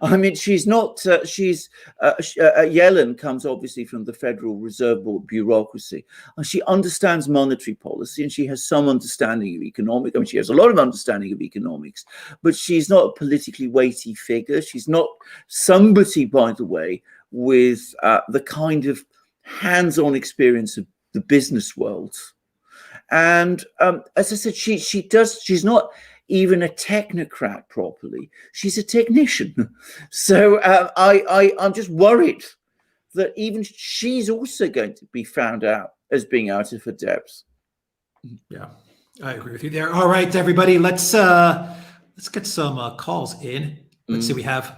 I mean, she's not, Yellen comes obviously from the Federal Reserve Board bureaucracy. And she understands monetary policy and she has some understanding of economics. I mean, she has a lot of understanding of economics, but she's not a politically weighty figure. She's not somebody, by the way, with the kind of hands-on experience of the business world. And as I said, she's not even a technocrat properly. She's a technician. So I'm just worried that even she's also going to be found out as being out of her depth. Yeah, I agree with you there. All right, everybody, let's get some calls in. Let's see, we have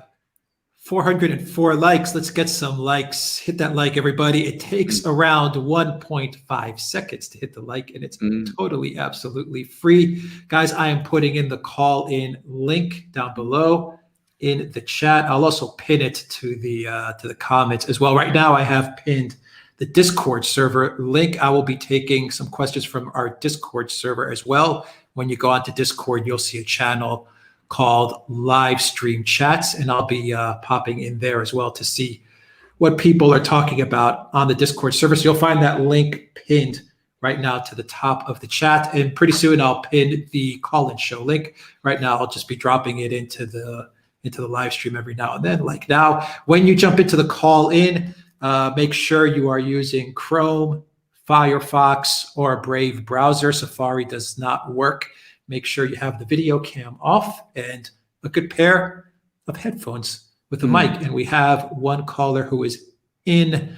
404 likes. Let's get some likes. Hit that like, everybody. It takes around 1.5 seconds to hit the like, and it's totally, absolutely free. Guys, I am putting in the call-in link down below in the chat. I'll also pin it to the comments as well. Right now, I have pinned the Discord server link. I will be taking some questions from our Discord server as well. When you go onto Discord, you'll see a channel called Live Stream Chats, and I'll be popping in there as well to see what people are talking about on the Discord server. So you'll find that link pinned right now to the top of the chat, and pretty soon I'll pin the call-in show link. Right now, I'll just be dropping it into the live stream every now and then. Like now, when you jump into the call-in, make sure you are using Chrome, Firefox, or a Brave browser. Safari does not work. Make sure you have the video cam off and a good pair of headphones with a mic. And we have one caller who is in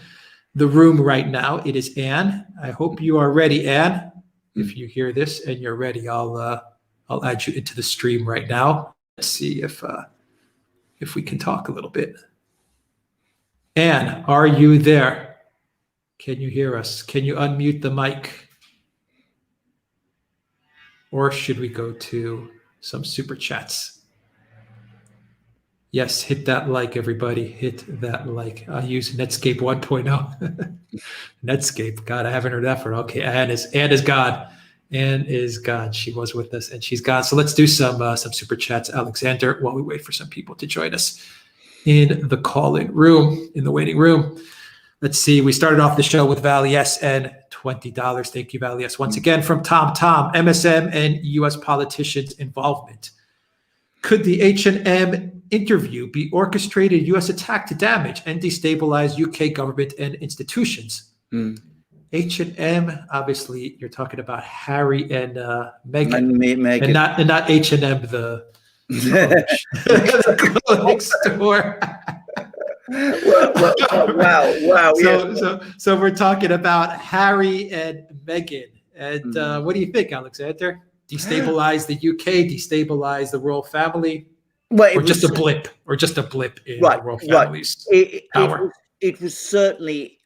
the room right now. It is Anne. I hope you are ready, Anne. If you hear this and you're ready, I'll add you into the stream right now. Let's see if we can talk a little bit. Anne, are you there? Can you hear us? Can you unmute the mic? Or should we go to some super chats? Yes, hit that like, everybody. Hit that like. I use Netscape 1.0. Netscape. God, I haven't heard that for. Okay, Anne is gone. Anne is gone. She was with us and she's gone. So let's do some super chats, Alexander, while we wait for some people to join us in the call-in room, in the waiting room. Let's see. We started off the show with Valley S and $20. Thank you, Valley S. Once again from Tom. MSM and U.S. politicians' involvement. Could the H&M interview be orchestrated U.S. attack to damage and destabilize UK government and institutions? H&M, obviously, you're talking about Harry and Meghan, and not H&M the clothing store. Wow. So we're talking about Harry and Meghan. And what do you think, Alexander? Destabilize the UK, destabilize the royal family, or just a blip in the royal family's power? It was certainly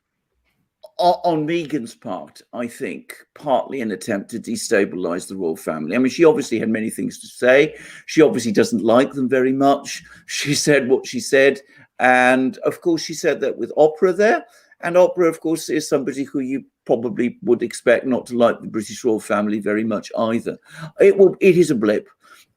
on Meghan's part, I think, partly an attempt to destabilize the royal family. I mean, she obviously had many things to say. She obviously doesn't like them very much. She said what she said. And of course, she said that with Oprah there. And Oprah, of course, is somebody who you probably would expect not to like the British royal family very much either. It is a blip.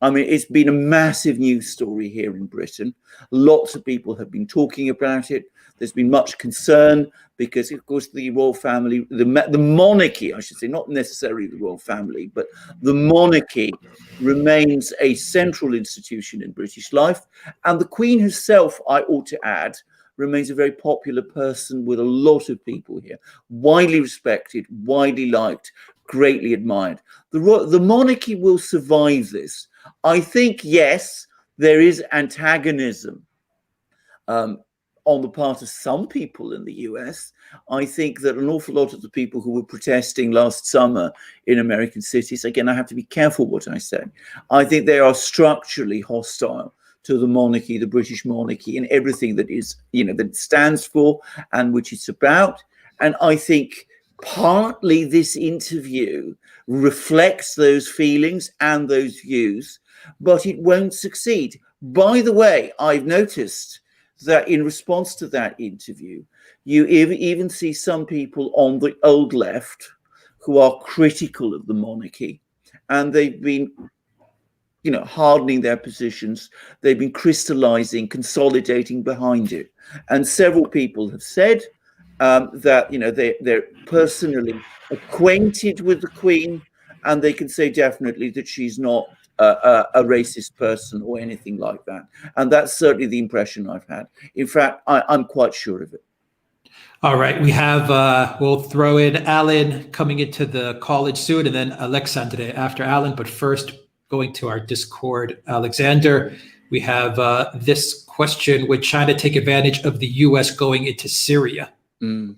I mean, it's been a massive news story here in Britain. Lots of people have been talking about it. There's been much concern because, of course, the royal family, the monarchy, I should say, not necessarily the royal family, but the monarchy remains a central institution in British life. And the Queen herself, I ought to add, remains a very popular person with a lot of people here, widely respected, widely liked, greatly admired. The monarchy will survive this. I think, yes, there is antagonism on the part of some people in the US. I think that an awful lot of the people who were protesting last summer in American cities, again, I have to be careful what I say. I think they are structurally hostile to the monarchy, the British monarchy, and everything that is, that it stands for and which it's about. And I think partly this interview reflects those feelings and those views, but it won't succeed. By the way, I've noticed that in response to that interview, you even see some people on the old left who are critical of the monarchy, and they've been hardening their positions. They've been crystallizing, consolidating behind it. And several people have said that they're personally acquainted with the Queen, and they can say definitely that she's not a racist person or anything like that. And that's certainly the impression I've had. In fact, I'm quite sure of it. All right, we have, we'll throw in Alan coming into the college soon, and then Alexandre after Alan. But first, going to our Discord, Alexander, we have this question: would China take advantage of the US going into Syria? Yeah.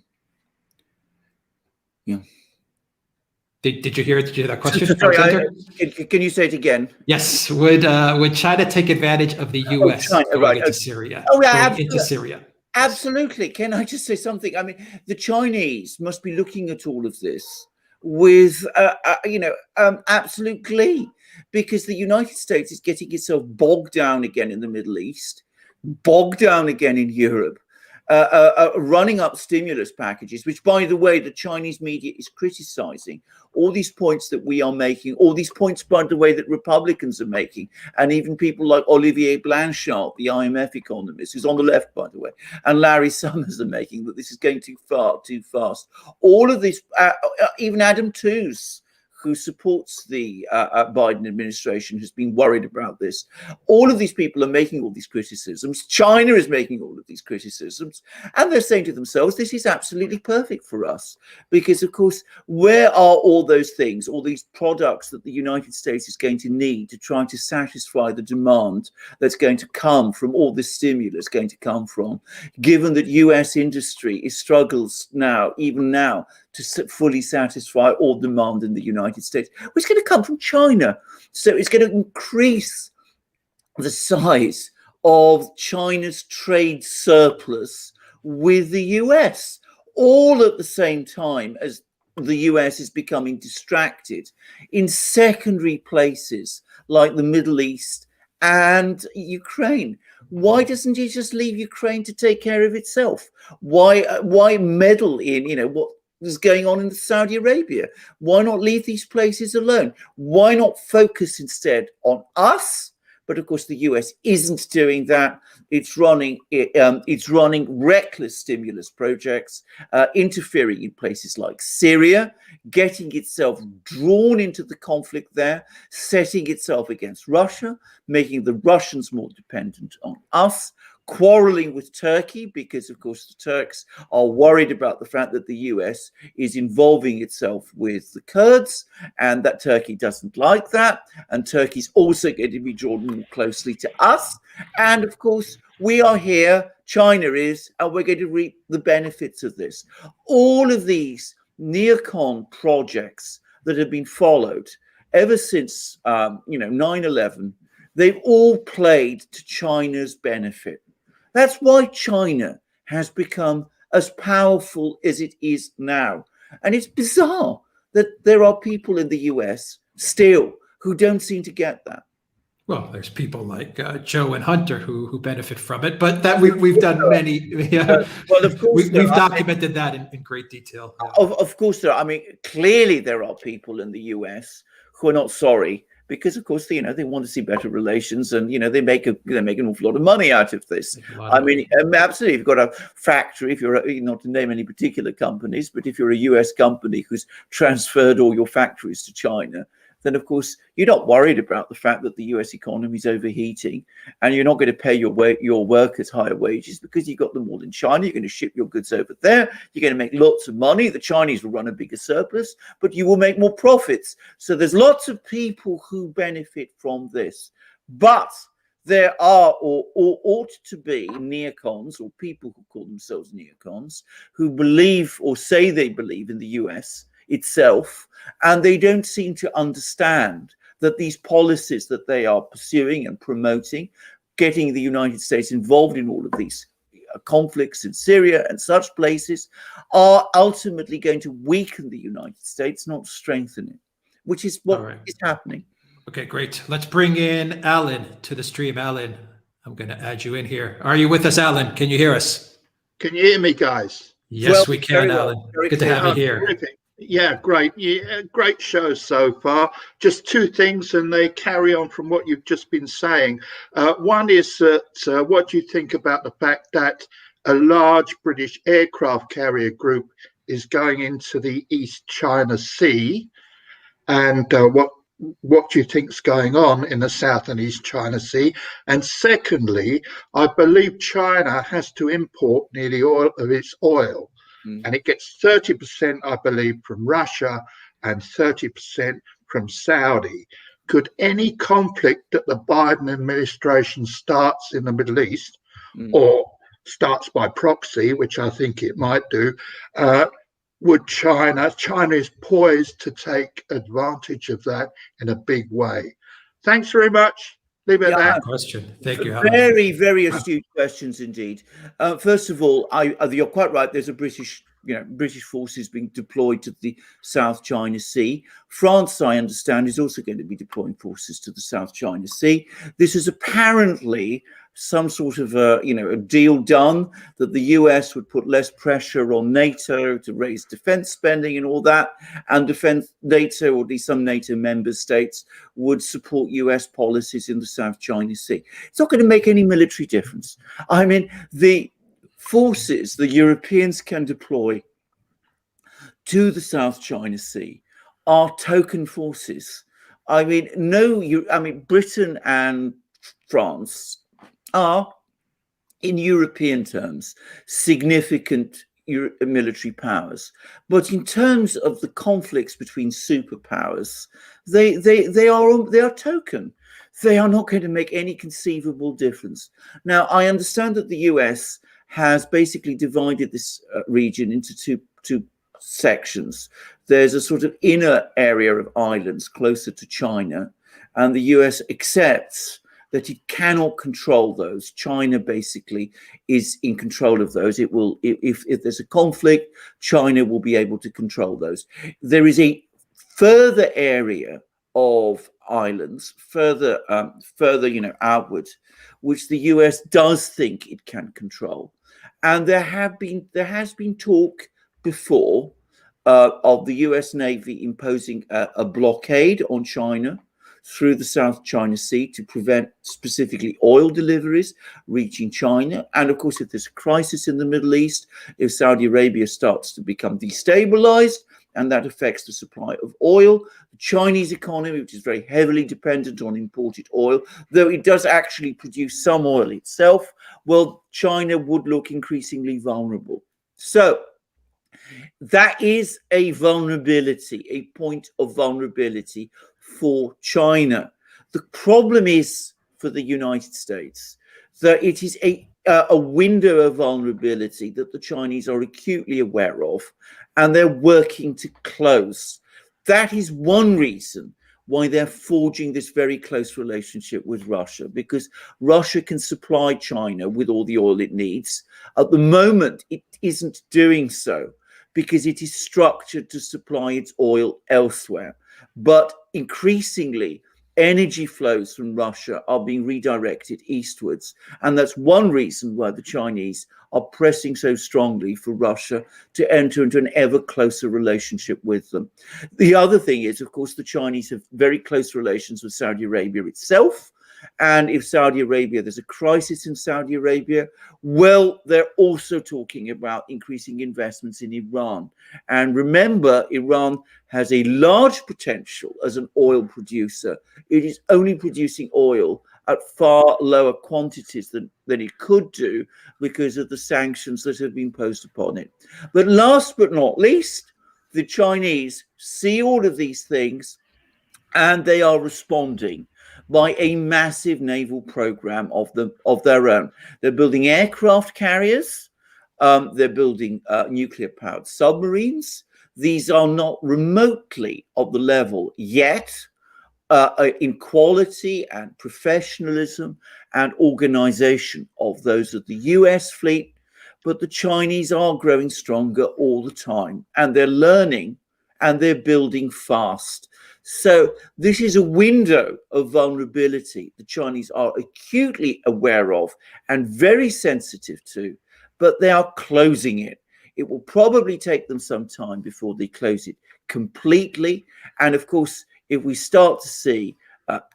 Did you hear that question? Sorry, can you say it again? Yes. Would China take advantage of the US going into Syria? Oh, yeah, going into Syria. Absolutely. Can I just say something? I mean, the Chinese must be looking at all of this with, absolute glee, because the United States is getting itself bogged down again in the Middle East, bogged down again in Europe, running up stimulus packages, which, by the way, the Chinese media is criticizing. All these points that we are making, all these points, by the way, that Republicans are making, and even people like Olivier Blanchard, the IMF economist, who's on the left, by the way, and Larry Summers are making, that this is going too far, too fast. All of this, even Adam Tooze, who supports the Biden administration, has been worried about this. All of these people are making all these criticisms. China is making all of these criticisms. And they're saying to themselves, this is absolutely perfect for us. Because, of course, where are all those things, all these products that the United States is going to need to try to satisfy the demand that's going to come from all this stimulus going to come from, given that US industry struggles now, even now, to fully satisfy all demand in the United States, which is going to come from China. So it's going to increase the size of China's trade surplus with the US, all at the same time as the US is becoming distracted in secondary places like the Middle East and Ukraine. Why doesn't he just leave Ukraine to take care of itself? Why meddle in, what is going on in Saudi Arabia? Why not leave these places alone? Why not focus instead on us? But of course, the US isn't doing that. It's running reckless stimulus projects, interfering in places like Syria, getting itself drawn into the conflict there, setting itself against Russia, making the Russians more dependent on us, quarreling with Turkey because, of course, the Turks are worried about the fact that the US is involving itself with the Kurds, and that Turkey doesn't like that. And Turkey's also going to be drawn more closely to us. And, of course, we are here, China is, and we're going to reap the benefits of this. All of these neocon projects that have been followed ever since, 9/11, they've all played to China's benefit. That's why China has become as powerful as it is now. And it's bizarre that there are people in the US still who don't seem to get that. Well, there's people like Joe and Hunter who benefit from it, but that we've done many. Yeah, Well, of course, we've documented that in great detail. Yeah. Of course, there are. I mean, clearly there are people in the US who are not sorry because, of course, they want to see better relations, and they make an awful lot of money out of this. I mean, absolutely, if you've got a factory, if you're not to name any particular companies, but if you're a US company who's transferred all your factories to China, then of course you're not worried about the fact that the US economy is overheating, and you're not going to pay your workers higher wages because you got them all in China. You're going to ship your goods over there. You're going to make lots of money. The Chinese will run a bigger surplus, but you will make more profits. So there's lots of people who benefit from this. But there are, or ought to be, neocons, or people who call themselves neocons, who believe or say they believe in the US itself, and they don't seem to understand that these policies that they are pursuing and promoting, getting the United States involved in all of these conflicts in Syria and such places, are ultimately going to weaken the United States, not strengthen it, which is what is happening. Okay, great. Let's bring in Alan to the stream. Alan, I'm going to add you in here. Are you with us, Alan? Can you hear us? Can you hear me, guys? Yes, we can, Alan. Good to have you here. Terrific. Yeah, great. Yeah, great show so far. Just two things, and they carry on from what you've just been saying. One is that what do you think about the fact that a large British aircraft carrier group is going into the East China Sea, and what do you think's going on in the South and East China Sea? And secondly, I believe China has to import nearly all of its oil. And it gets 30%, I believe, from Russia and 30% from Saudi. Could any conflict that the Biden administration starts in the Middle East, or starts by proxy, which I think it might do, would China is poised to take advantage of that in a big way. Thanks very much. Leave it at that. Question. Thank you, Alan. Very, very astute questions indeed. First of all, you're quite right. There's a British forces being deployed to the South China Sea. France, I understand, is also going to be deploying forces to the South China Sea. This is apparently some sort of a deal done that the US would put less pressure on NATO to raise defense spending and all that, and NATO, or at least some NATO member states, would support US policies in the South China Sea. It's not going to make any military difference. I mean, the forces the Europeans can deploy to the South China Sea are token forces. I mean, Britain and France are, in European terms, significant military powers. But in terms of the conflicts between superpowers, they are token. They are not going to make any conceivable difference. Now, I understand that the US has basically divided this region into two sections. There's a sort of inner area of islands closer to China, and the US accepts that it cannot control those. China basically is in control of those. It will, if there's a conflict, China will be able to control those. There is a further area of islands, further outward, which the US does think it can control. And there has been talk before of the US Navy imposing a blockade on China through the South China Sea to prevent specifically oil deliveries reaching China. And of course, if there's a crisis in the Middle East, if Saudi Arabia starts to become destabilized, and that affects the supply of oil, the Chinese economy, which is very heavily dependent on imported oil, though it does actually produce some oil itself, well, China would look increasingly vulnerable. So that is a vulnerability, a point of vulnerability for China. The problem is for the United States that it is a window of vulnerability that the Chinese are acutely aware of, and they're working to close. That is one reason why they're forging this very close relationship with Russia, because Russia can supply China with all the oil it needs. At the moment, it isn't doing so because it is structured to supply its oil elsewhere. But increasingly, energy flows from Russia are being redirected eastwards. And that's one reason why the Chinese are pressing so strongly for Russia to enter into an ever closer relationship with them. The other thing is, of course, the Chinese have very close relations with Saudi Arabia itself. And if Saudi Arabia, there's a crisis in Saudi Arabia, well, they're also talking about increasing investments in Iran. And remember, Iran has a large potential as an oil producer. It is only producing oil at far lower quantities than it could do because of the sanctions that have been imposed upon it. But last but not least, the Chinese see all of these things and they are responding by a massive naval program of their own. They're building aircraft carriers. They're building nuclear-powered submarines. These are not remotely of the level yet in quality and professionalism and organization of those of the US fleet, but the Chinese are growing stronger all the time, and they're learning and they're building fast. So this is a window of vulnerability the Chinese are acutely aware of and very sensitive to, but they are closing it. It will probably take them some time before they close it completely. And of course, if we start to see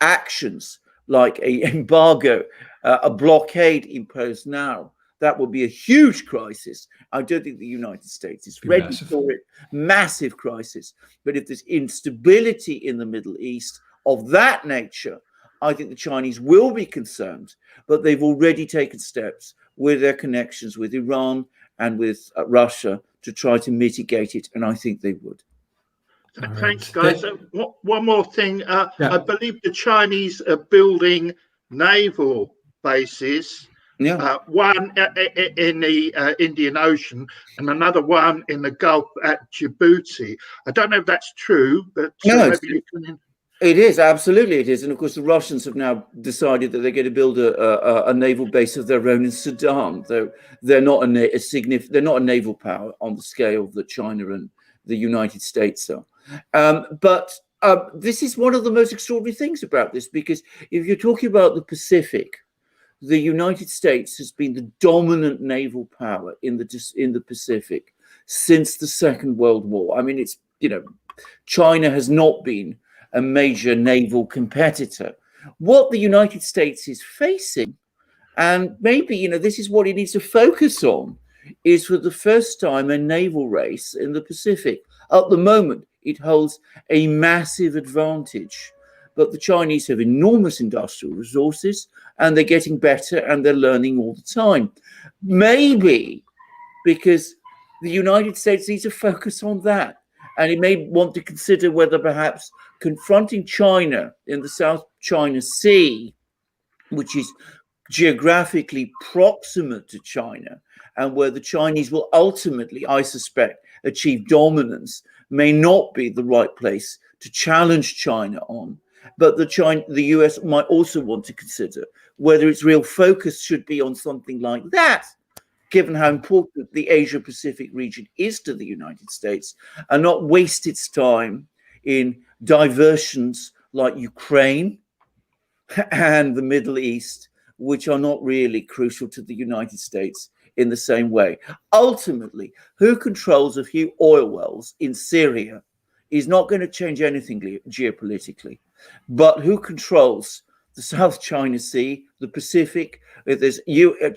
actions like an embargo, a blockade imposed now, that will be a huge crisis. I don't think the United States is ready for it. Massive crisis. But if there's instability in the Middle East of that nature, I think the Chinese will be concerned. But they've already taken steps with their connections with Iran and with Russia to try to mitigate it. And I think they would. Thanks, guys. One more thing. I believe the Chinese are building naval bases. One in the Indian Ocean and another one in the Gulf at Djibouti. I don't know if that's true, but maybe you can... It is, absolutely it is. And of course, the Russians have now decided that they're going to build a naval base of their own in Sudan. They're not they're not a naval power on the scale that China and the United States are. But this is one of the most extraordinary things about this, because if you're talking about the Pacific, the United States has been the dominant naval power in the Pacific since the Second World War. I mean, China has not been a major naval competitor. What the United States is facing, and maybe, this is what it needs to focus on, is for the first time a naval race in the Pacific. At the moment, it holds a massive advantage. But the Chinese have enormous industrial resources, and they're getting better and they're learning all the time. Maybe because the United States needs to focus on that. And it may want to consider whether perhaps confronting China in the South China Sea, which is geographically proximate to China, and where the Chinese will ultimately, I suspect, achieve dominance, may not be the right place to challenge China on. But the US might also want to consider whether its real focus should be on something like that, given how important the Asia-Pacific region is to the United States, and not waste its time in diversions like Ukraine and the Middle East, which are not really crucial to the United States in the same way. Ultimately, who controls a few oil wells in Syria is not going to change anything geopolitically. But who controls the South China Sea, the Pacific? If there's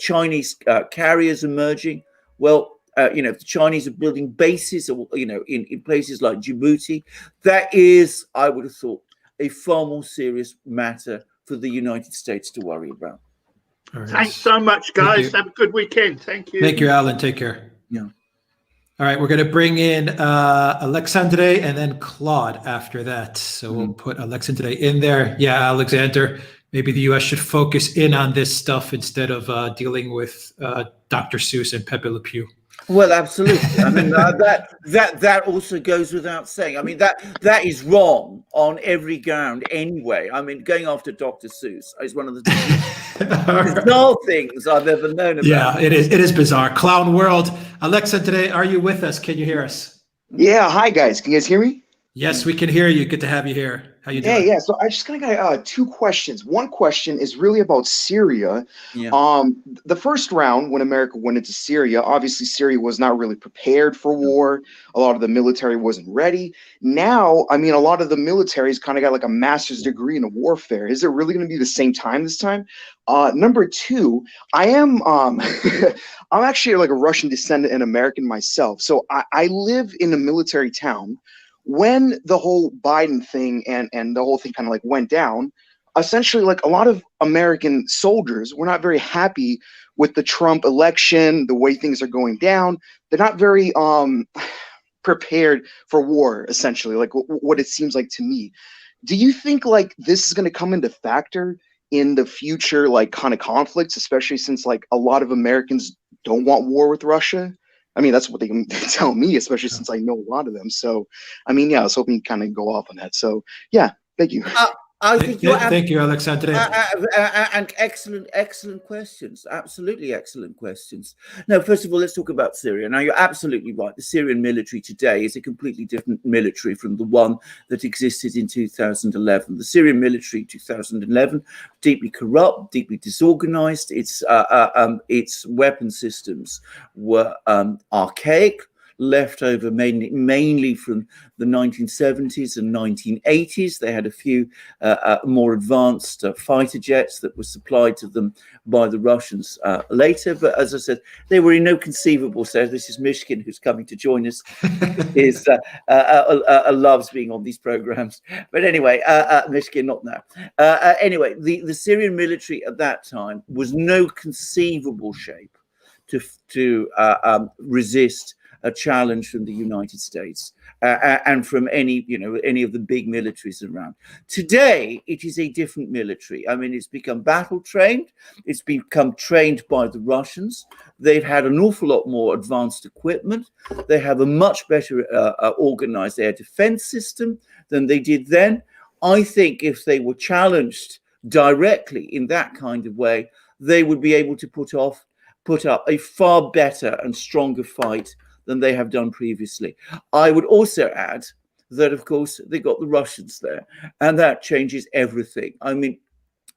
Chinese carriers emerging, well, if the Chinese are building bases, or in places like Djibouti, that is, I would have thought, a far more serious matter for the United States to worry about. Right. Thanks so much, guys. Have a good weekend. Thank you. Thank you, Alan. Take care. Yeah. All right, we're going to bring in Alexandre and then Claude after that. So we'll put Alexandre in there. Yeah, Alexander, maybe the U.S. should focus in on this stuff instead of dealing with Dr. Seuss and Pepe Le Pew. Well, absolutely. I mean, that also goes without saying. I mean, that is wrong on every ground anyway. I mean, going after Dr. Seuss is one of the bizarre things I've ever known about. Yeah, it is. It is bizarre. Clown world. Alexa, today, are you with us? Can you hear us? Yeah, hi guys. Can you guys hear me? Yes, we can hear you. Good to have you here. How you doing? Yeah. So I just kind of got two questions. One question is really about Syria. Yeah. The first round when America went into Syria, obviously Syria was not really prepared for war. A lot of the military wasn't ready. Now, I mean, a lot of the military's kind of got like a master's degree in warfare. Is it really going to be the same time this time? Number two, I am I'm actually like a Russian descendant and American myself. So I live in a military town. When the whole Biden thing and the whole thing kind of like went down, essentially like a lot of American soldiers were not very happy with the Trump election, the way things are going down. They're not very prepared for war, essentially, like what it seems like to me. Do you think like this is going to come into factor in the future, like kind of conflicts, especially since like a lot of Americans don't want war with Russia? I mean, that's what they can tell me, especially since I know a lot of them. So, I mean, yeah, I was hoping you kind of go off on that. So, yeah, thank you. I think you're Thank you, Alexandre. and excellent questions. Absolutely excellent questions. Now, first of all, let's talk about Syria. Now, you're absolutely right. The Syrian military today is a completely different military from the one that existed in 2011. The Syrian military 2011, deeply corrupt, deeply disorganized. Its weapon systems were archaic, left over mainly from the 1970s and 1980s. They had a few more advanced fighter jets that were supplied to them by the Russians later. But as I said, they were in no conceivable sense. This is Mishkin, who's coming to join us, loves being on these programs. But anyway, Mishkin, not now. Anyway, the Syrian military at that time was no conceivable shape to resist a challenge from the United States and from any of the big militaries around. Today, it is a different military. I mean, it's become battle trained. It's become trained by the Russians. They've had an awful lot more advanced equipment. They have a much better organized air defense system than they did then. I think if they were challenged directly in that kind of way, they would be able to put up a far better and stronger fight than they have done previously. I would also add that, of course, they got the Russians there, and that changes everything. I mean,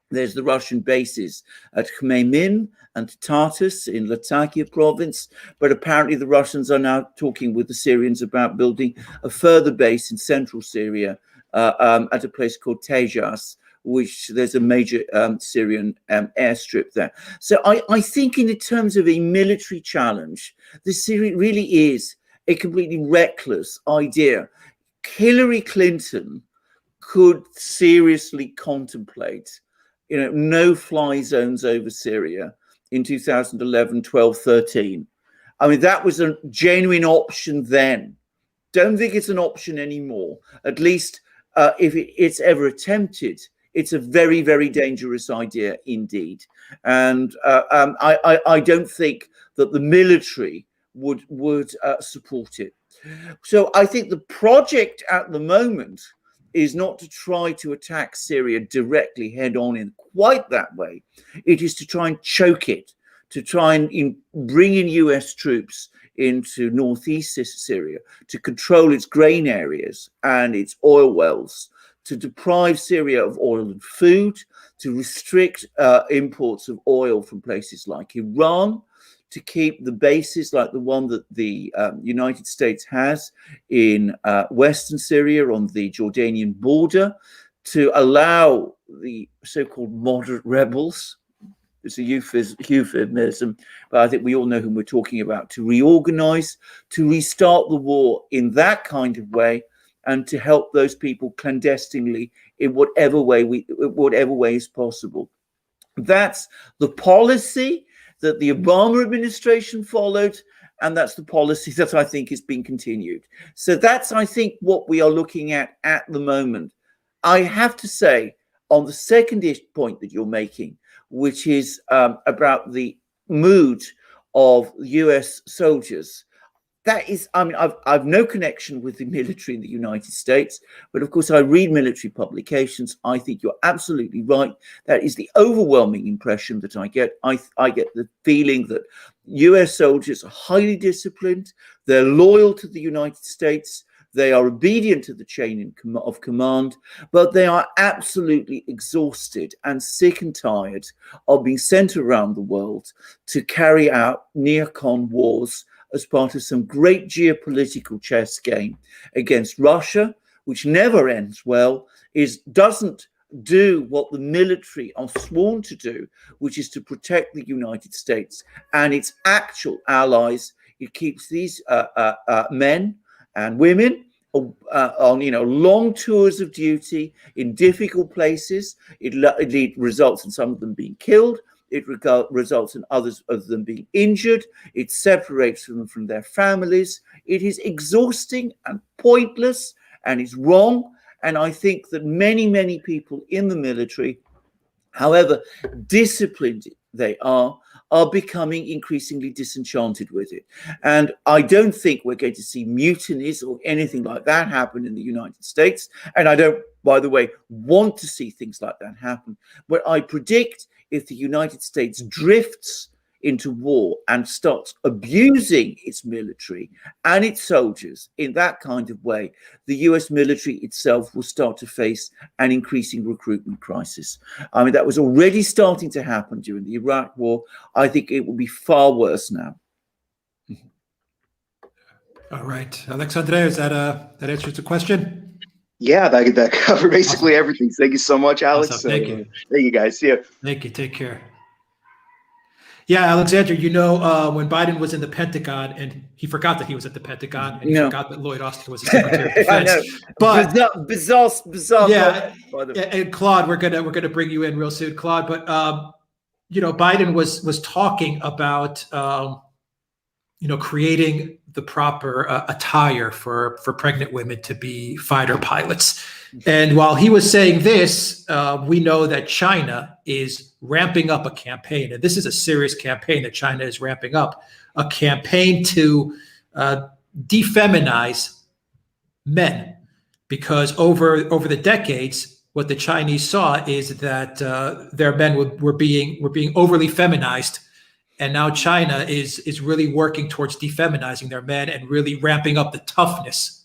there's the Russian bases at Khmeimim and Tartus in Latakia province, but apparently the Russians are now talking with the Syrians about building a further base in central Syria at a place called Tejas, which there's a major Syrian airstrip there. So I think in terms of a military challenge, this really is a completely reckless idea. Hillary Clinton could seriously contemplate, no-fly zones over Syria in 2011, 12, 13. I mean, that was a genuine option then. Don't think it's an option anymore. At least if it's ever attempted, it's a very, very dangerous idea indeed. And I don't think that the military would support it. So I think the project at the moment is not to try to attack Syria directly head on in quite that way. It is to try and choke it, to try and bring in US troops into northeast Syria, to control its grain areas and its oil wells, to deprive Syria of oil and food, to restrict imports of oil from places like Iran, to keep the bases like the one that the United States has in Western Syria on the Jordanian border, to allow the so-called moderate rebels, it's a euphemism, but I think we all know whom we're talking about, to reorganize, to restart the war in that kind of way, and to help those people clandestinely in whatever way is possible. That's the policy that the Obama administration followed, and that's the policy that I think is being continued. So that's, I think, what we are looking at the moment. I have to say, on the second point that you're making, which is about the mood of US soldiers. That is, I mean, I've no connection with the military in the United States, but of course I read military publications. I think you're absolutely right. That is the overwhelming impression that I get. I get the feeling that US soldiers are highly disciplined. They're loyal to the United States. They are obedient to the chain of command, but they are absolutely exhausted and sick and tired of being sent around the world to carry out neocon wars as part of some great geopolitical chess game against Russia, which never ends well, doesn't do what the military are sworn to do, which is to protect the United States and its actual allies. It keeps these men and women on long tours of duty in difficult places. It results in some of them being killed. It results in others of them being injured. It separates them from their families. It is exhausting and pointless, and it's wrong. And I think that many, many people in the military, however disciplined they are becoming increasingly disenchanted with it. And I don't think we're going to see mutinies or anything like that happen in the United States. And I don't, by the way, want to see things like that happen. But I predict if the United States drifts into war and starts abusing its military and its soldiers in that kind of way, the US military itself will start to face an increasing recruitment crisis. I mean, that was already starting to happen during the Iraq War. I think it will be far worse now. All right. Alexandre, is that answers the question? Yeah, that covered basically everything. Thank you so much, Alex. Awesome. Thank you. Thank you, guys. See ya. Thank you. Take care. Yeah, Alexander, when Biden was in the Pentagon, and he forgot that he was at the Pentagon, and he forgot that Lloyd Austin was the Secretary of Defense. I know. But bizarre. Yeah, and Claude, we're gonna bring you in real soon, Claude. But Biden was talking about creating the proper attire for pregnant women to be fighter pilots. And while he was saying this, we know that China is ramping up a campaign, and this is a serious campaign that China is ramping up, a campaign to defeminize men, because over the decades, what the Chinese saw is that their men were being overly feminized. And now China is really working towards defeminizing their men and really ramping up the toughness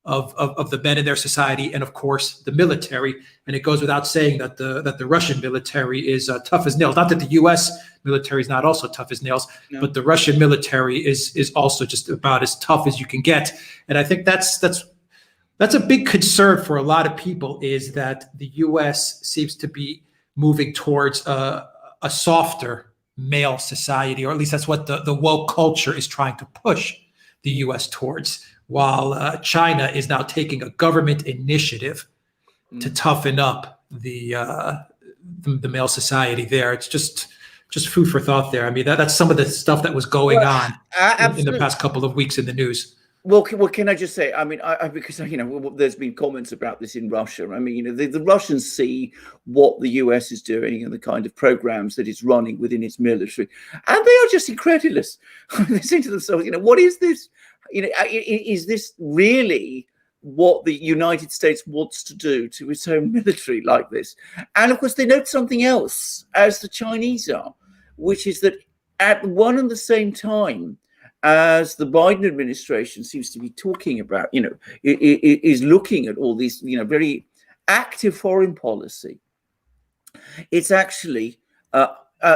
of the men in their society, and of course the military. And it goes without saying that the Russian military is tough as nails. Not that the U.S. military is not also tough as nails, no. But the Russian military is also just about as tough as you can get. And I think that's a big concern for a lot of people, is that the U.S. seems to be moving towards a softer male society, or at least that's what the woke culture is trying to push the U.S. towards, while China is now taking a government initiative to toughen up the male society there. It's just food for thought there. I mean, that's some of the stuff that was going on in the past couple of weeks in the news. Well, can I just say? I mean, because there's been comments about this in Russia. I mean, the Russians see what the US is doing and the kind of programs that it's running within its military, and they are just incredulous. They say to themselves, what is this? Is this really what the United States wants to do to its own military like this? And of course, they note something else, as the Chinese are, which is that at one and the same time as the Biden administration seems to be talking about, is looking at all these, very active foreign policy, it's actually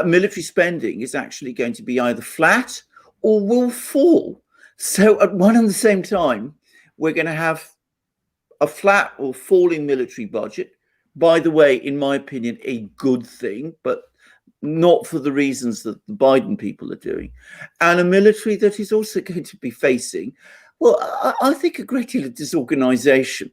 military spending is actually going to be either flat or will fall. So at one and the same time, we're going to have a flat or falling military budget. By the way, in my opinion, a good thing, but not for the reasons that the Biden people are doing, and a military that is also going to be facing, well, I think a great deal of disorganization.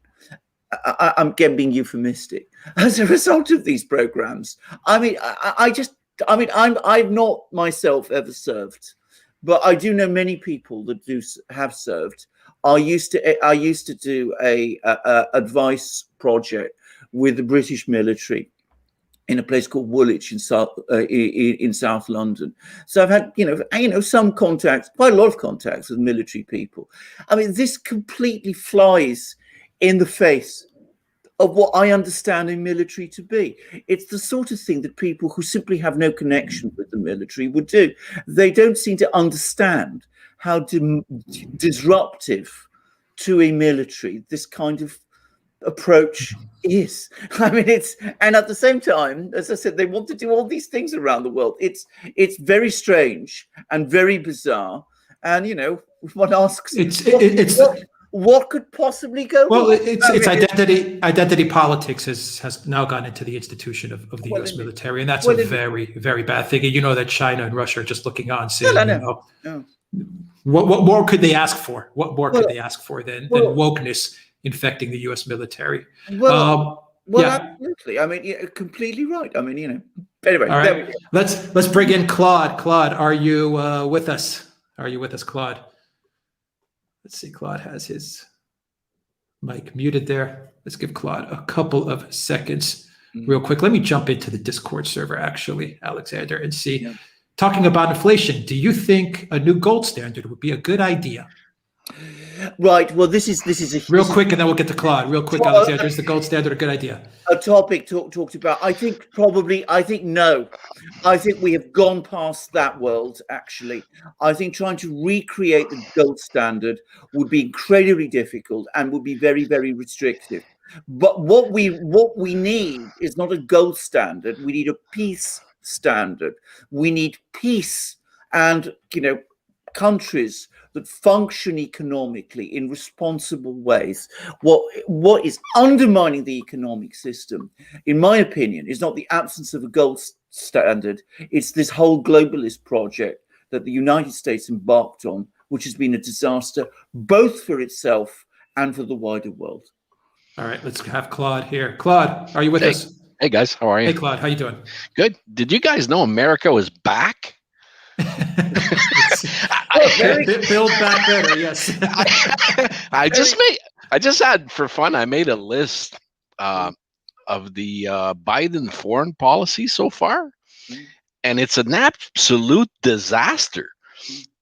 I'm again being euphemistic as a result of these programs. I mean, I've not myself ever served, but I do know many people that have served. I used to do a advice project with the British military in a place called Woolwich in South London. So I've had, some contacts, quite a lot of contacts with military people. I mean, this completely flies in the face of what I understand in military to be. It's the sort of thing that people who simply have no connection with the military would do. They don't seem to understand how disruptive to a military this kind of approach is. I mean, and at the same time, as I said, they want to do all these things around the world. It's very strange and very bizarre. And one asks, what could possibly go wrong? Well, it's identity politics has now gone into the institution of the U.S. military, and that's a very, very bad thing. And you know that China and Russia are just looking on, saying, what more could they ask for? What more could they ask for than wokeness infecting the U.S. military? Absolutely. I mean, completely right. I mean, anyway. All right. Let's bring in Claude. Claude, are you with us? Are you with us, Claude? Let's see. Claude has his mic muted there. Let's give Claude a couple of seconds real quick. Let me jump into the Discord server, actually, Alexander, and see. Yeah. Talking about inflation, do you think a new gold standard would be a good idea? Right. Well, this is real quick, and then we'll get to Claude. Real quick, Alexander, is the gold standard a good idea? A topic talked about. I think no. I think we have gone past that world. Actually, I think trying to recreate the gold standard would be incredibly difficult and would be very, very restrictive. But what we need is not a gold standard. We need a peace standard. We need peace and countries that function economically in responsible ways. What is undermining the economic system, in my opinion, is not the absence of a gold standard. It's this whole globalist project that the United States embarked on, which has been a disaster both for itself and for the wider world. All right, let's have Claude here. Claude, are you with us? Hey guys, how are you? Hey Claude, how you doing? Good. Did you guys know America was back? Build back better, yes. I just had for fun. I made a list of the Biden foreign policy so far, and it's an absolute disaster.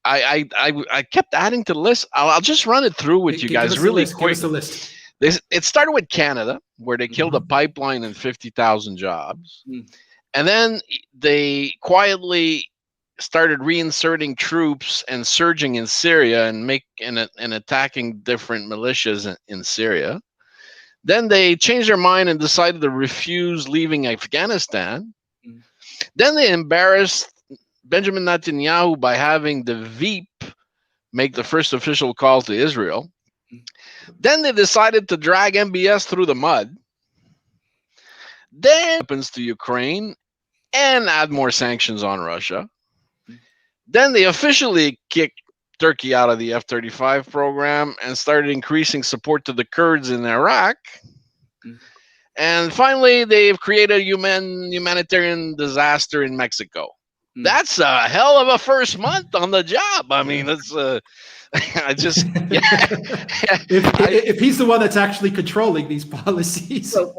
I kept adding to the list. I'll just run it through with you guys really quick. Give us the list. It started with Canada, where they killed a pipeline and 50,000 jobs, and then they quietly started reinserting troops and surging in Syria and attacking different militias in Syria. Then they changed their mind and decided to refuse leaving Afghanistan. Then they embarrassed Benjamin Netanyahu by having the Veep make the first official call to Israel. Then they decided to drag MBS through the mud. Then happens to Ukraine and add more sanctions on Russia. Then they officially kicked Turkey out of the F-35 program and started increasing support to the Kurds in Iraq. And finally, they've created a humanitarian disaster in Mexico. That's a hell of a first month on the job. I mean, it's if he's the one that's actually controlling these policies, you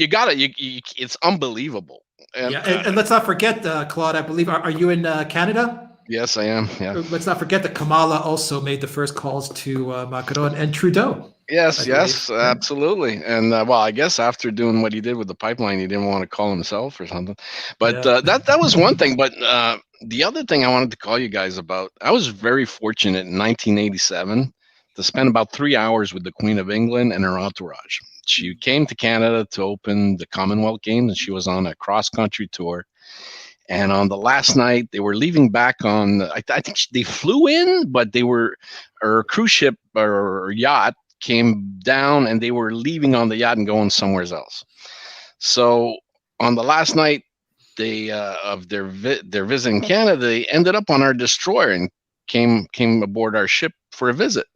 got it. It's unbelievable. And let's not forget, Claude, I believe, are you in Canada? Yes, I am. Yeah. Let's not forget that Kamala also made the first calls to Macron and Trudeau. Yes, absolutely. And I guess after doing what he did with the pipeline, he didn't want to call himself or something. But that was one thing. But the other thing I wanted to call you guys about, I was very fortunate in 1987 to spend about 3 hours with the Queen of England and her entourage. She came to Canada to open the Commonwealth Games, and she was on a cross-country tour. And on the last night, they were leaving back on, I think they flew in, but her cruise ship or yacht came down, and they were leaving on the yacht and going somewhere else. So on the last night of their visit in Canada, they ended up on our destroyer and came aboard our ship for a visit.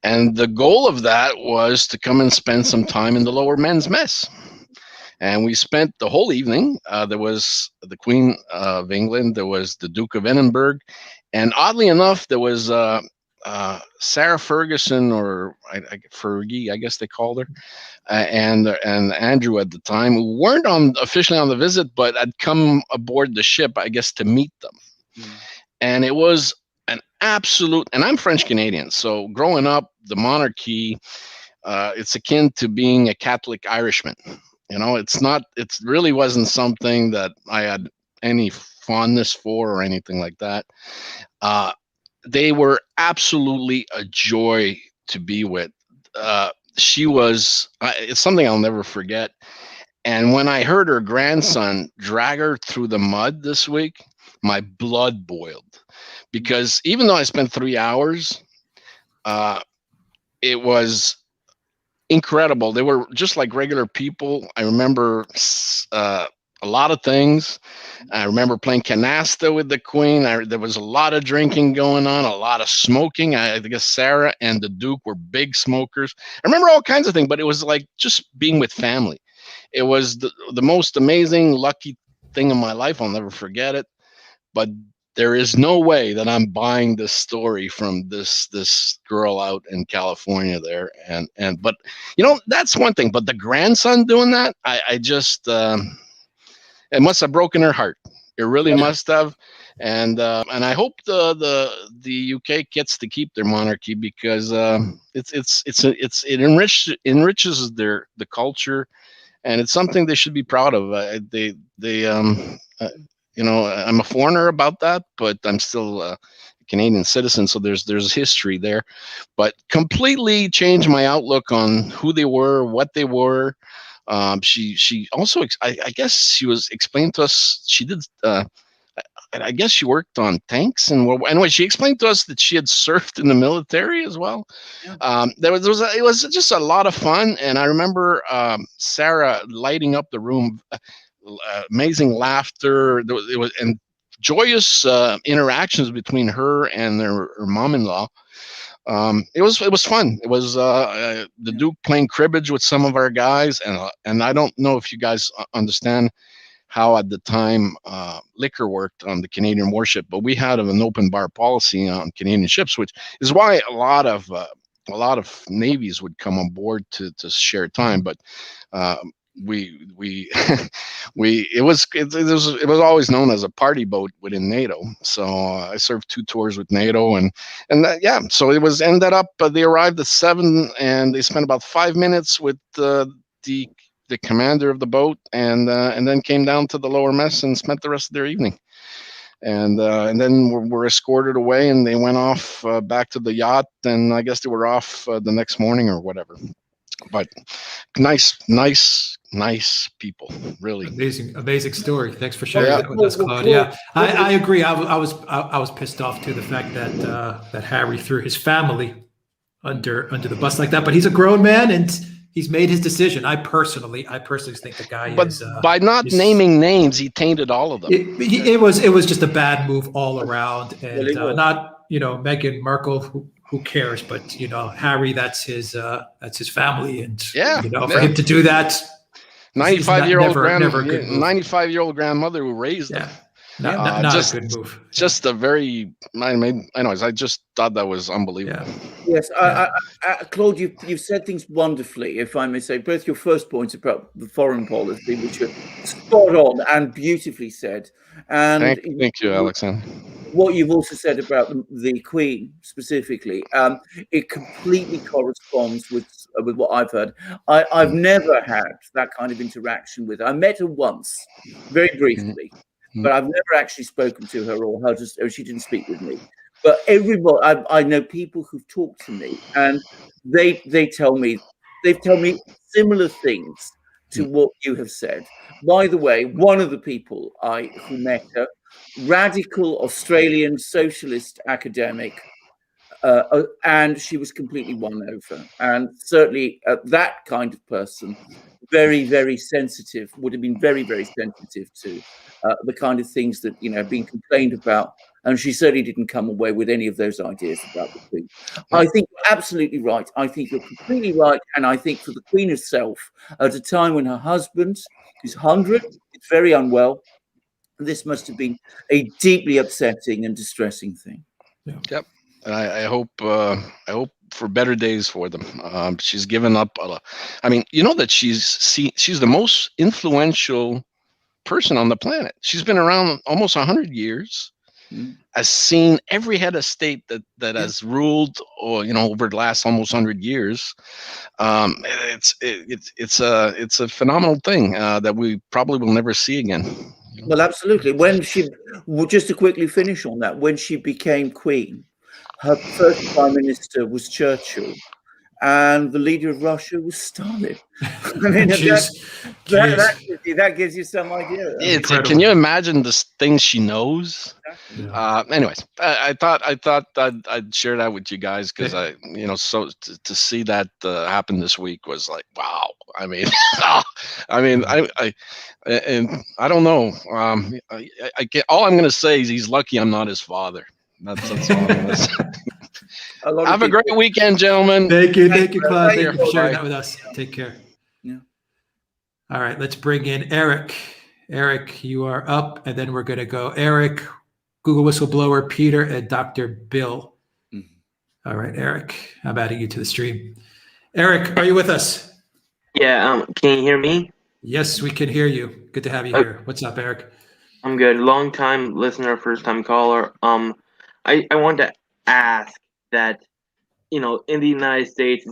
And the goal of that was to come and spend some time in the lower men's mess. And we spent the whole evening. There was the Queen of England, there was the Duke of Edinburgh, and oddly enough, there was Sarah Ferguson, or Fergie, I guess they called her, and Andrew at the time, who weren't officially on the visit, but had come aboard the ship, I guess, to meet them. And it was an absolute, and I'm French Canadian, so growing up, the monarchy, it's akin to being a Catholic Irishman. It really wasn't something that I had any fondness for or anything like that. They were absolutely a joy to be with. She was, it's something I'll never forget. And when I heard her grandson drag her through the mud this week, my blood boiled, because even though I spent 3 hours, it was incredible. They were just like regular people. I remember a lot of things. I remember playing canasta with the Queen. There was a lot of drinking going on, a lot of smoking. I guess Sarah and the Duke were big smokers. I remember all kinds of things, but it was like just being with family. It was the most amazing, lucky thing in my life. I'll never forget it. But there is no way that I'm buying this story from this girl out in California there. But that's one thing. But the grandson doing that, I just it must have broken her heart. It really must have. And I hope the UK gets to keep their monarchy, because it enriches the culture, and it's something they should be proud of. I'm a foreigner about that, but I'm still a Canadian citizen, so there's history there. But completely changed my outlook on who they were, what they were. She also, I guess she was explained to us, she did, I guess she worked on tanks, and anyway, she explained to us that she had served in the military as well. Yeah. It was just a lot of fun, and I remember Sarah lighting up the room, amazing laughter. It was and joyous interactions between her and her mom-in-law. It was fun. It was the Duke playing cribbage with some of our guys, and I don't know if you guys understand how at the time liquor worked on the Canadian warship, but we had an open bar policy on Canadian ships, which is why a lot of navies would come on board to share time. But it was always known as a party boat within NATO. So I served 2 tours with NATO, so it was ended up. They arrived at 7, and they spent about 5 minutes with the commander of the boat, and then came down to the lower mess and spent the rest of their evening. And then were escorted away, and they went off back to the yacht, and I guess they were off the next morning or whatever. But nice people, really. Amazing story. Thanks for sharing that with us, Claude. Yeah, I agree. I was pissed off too, the fact that Harry threw his family under the bus like that. But he's a grown man, and he's made his decision. I personally think the guy by not naming names, he tainted all of them. It was just a bad move all around, and not Meghan Markle. Who cares? But Harry, that's his family, and for him to do that, 95-year-old 95-year-old grandmother who raised him. Not a good move. Just a very. Anyways, I just thought that was unbelievable. Yeah. Yes, Claude, you've said things wonderfully, if I may say. Both your first points about the foreign policy, which are spot on and beautifully said, and thank you, Alexander. What you've also said about the Queen specifically, it completely corresponds with what I've heard. I've never had that kind of interaction with her. I met her once, very briefly. But I've never actually spoken to her or she didn't speak with me. But everybody, I know people who've talked to me, and they tell me similar things to what you have said. By the way, one of the people who met her, radical Australian socialist academic, and she was completely won over. And certainly that kind of person, very, very sensitive, would have been very, very sensitive to the kind of things that have been complained about. And she certainly didn't come away with any of those ideas about the Queen. I think you're absolutely right. I think you're completely right. And I think for the Queen herself, at a time when her husband, who's 100, is very unwell, this must have been a deeply upsetting and distressing thing. Yep. And I hope for better days for them. She's given up. I mean, you know that she's the most influential person on the planet. She's been around almost 100 years. Mm. Has seen every head of state that Yeah. has ruled, or over the last almost 100 years. It's a phenomenal thing that we probably will never see again. Well, absolutely. Just to quickly finish on that, when she became queen, her first prime minister was Churchill, and the leader of Russia was Stalin. I mean, Jeez. that gives you some idea. Can you imagine the things she knows? Yeah. Anyways, I thought I'd share that with you guys because so to see that happen this week was like, wow. I mean, I don't know. I get, all I'm going to say is he's lucky I'm not his father. That's all I'm going to say. Have a great weekend, gentlemen. Thank you, Claude. Thank you for sharing Bye. that with us. Take care. Yeah. All right, let's bring in Eric. Eric, you are up, and then we're going to go Eric, Google whistleblower, Peter, and Dr. Bill. Mm-hmm. All right, Eric, I'm adding you to the stream. Eric, are you with us? Yeah, can you hear me? Yes, we can hear you. Good to have you here. What's up, Eric? I'm good. Long time listener, first time caller. I want to ask that, in the United States,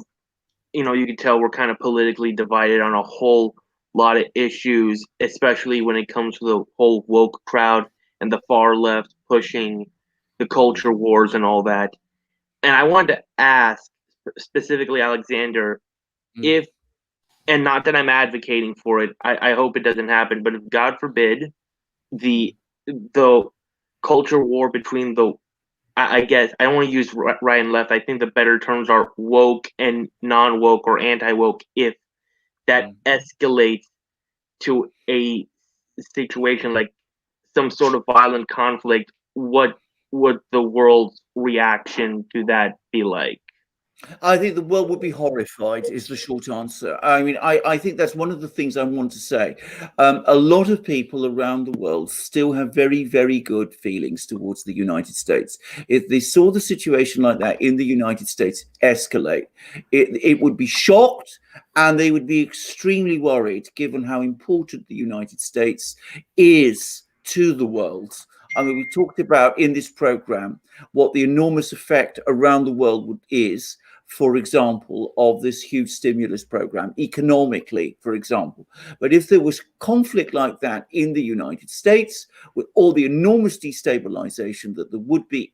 you can tell we're kind of politically divided on a whole lot of issues, especially when it comes to the whole woke crowd and the far left pushing the culture wars and all that. And I wanted to ask specifically, Alexander, if, and not that I'm advocating for it, I hope it doesn't happen, but if God forbid the culture war between I guess I don't want to use right and left. I think the better terms are woke and non-woke or anti-woke. If that escalates to a situation like some sort of violent conflict, what would the world's reaction to that be like? I think the world would be horrified is the short answer. I mean, I think that's one of the things I want to say. A lot of people around the world still have very, very good feelings towards the United States. If they saw the situation like that in the United States escalate, it would be shocked, and they would be extremely worried given how important the United States is to the world. I mean, we talked about in this program what the enormous effect around the world is, for example, of this huge stimulus program, economically, for example. But if there was conflict like that in the United States, with all the enormous destabilization that there would be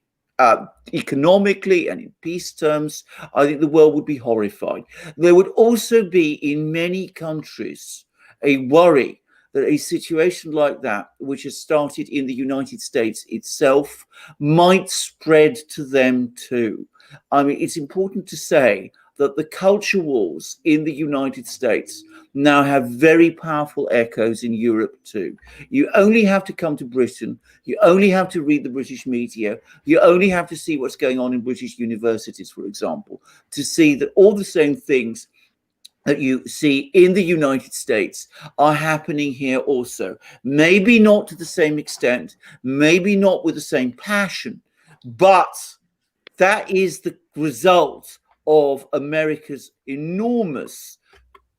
economically and in peace terms, I think the world would be horrified. There would also be in many countries a worry that a situation like that, which has started in the United States itself, might spread to them too. I mean, it's important to say that the culture wars in the United States now have very powerful echoes in Europe too. You only have to come to Britain. You only have to read the British media. You only have to see what's going on in British universities, for example, to see that all the same things that you see in the United States are happening here also. Maybe not to the same extent, maybe not with the same passion, but that is the result of America's enormous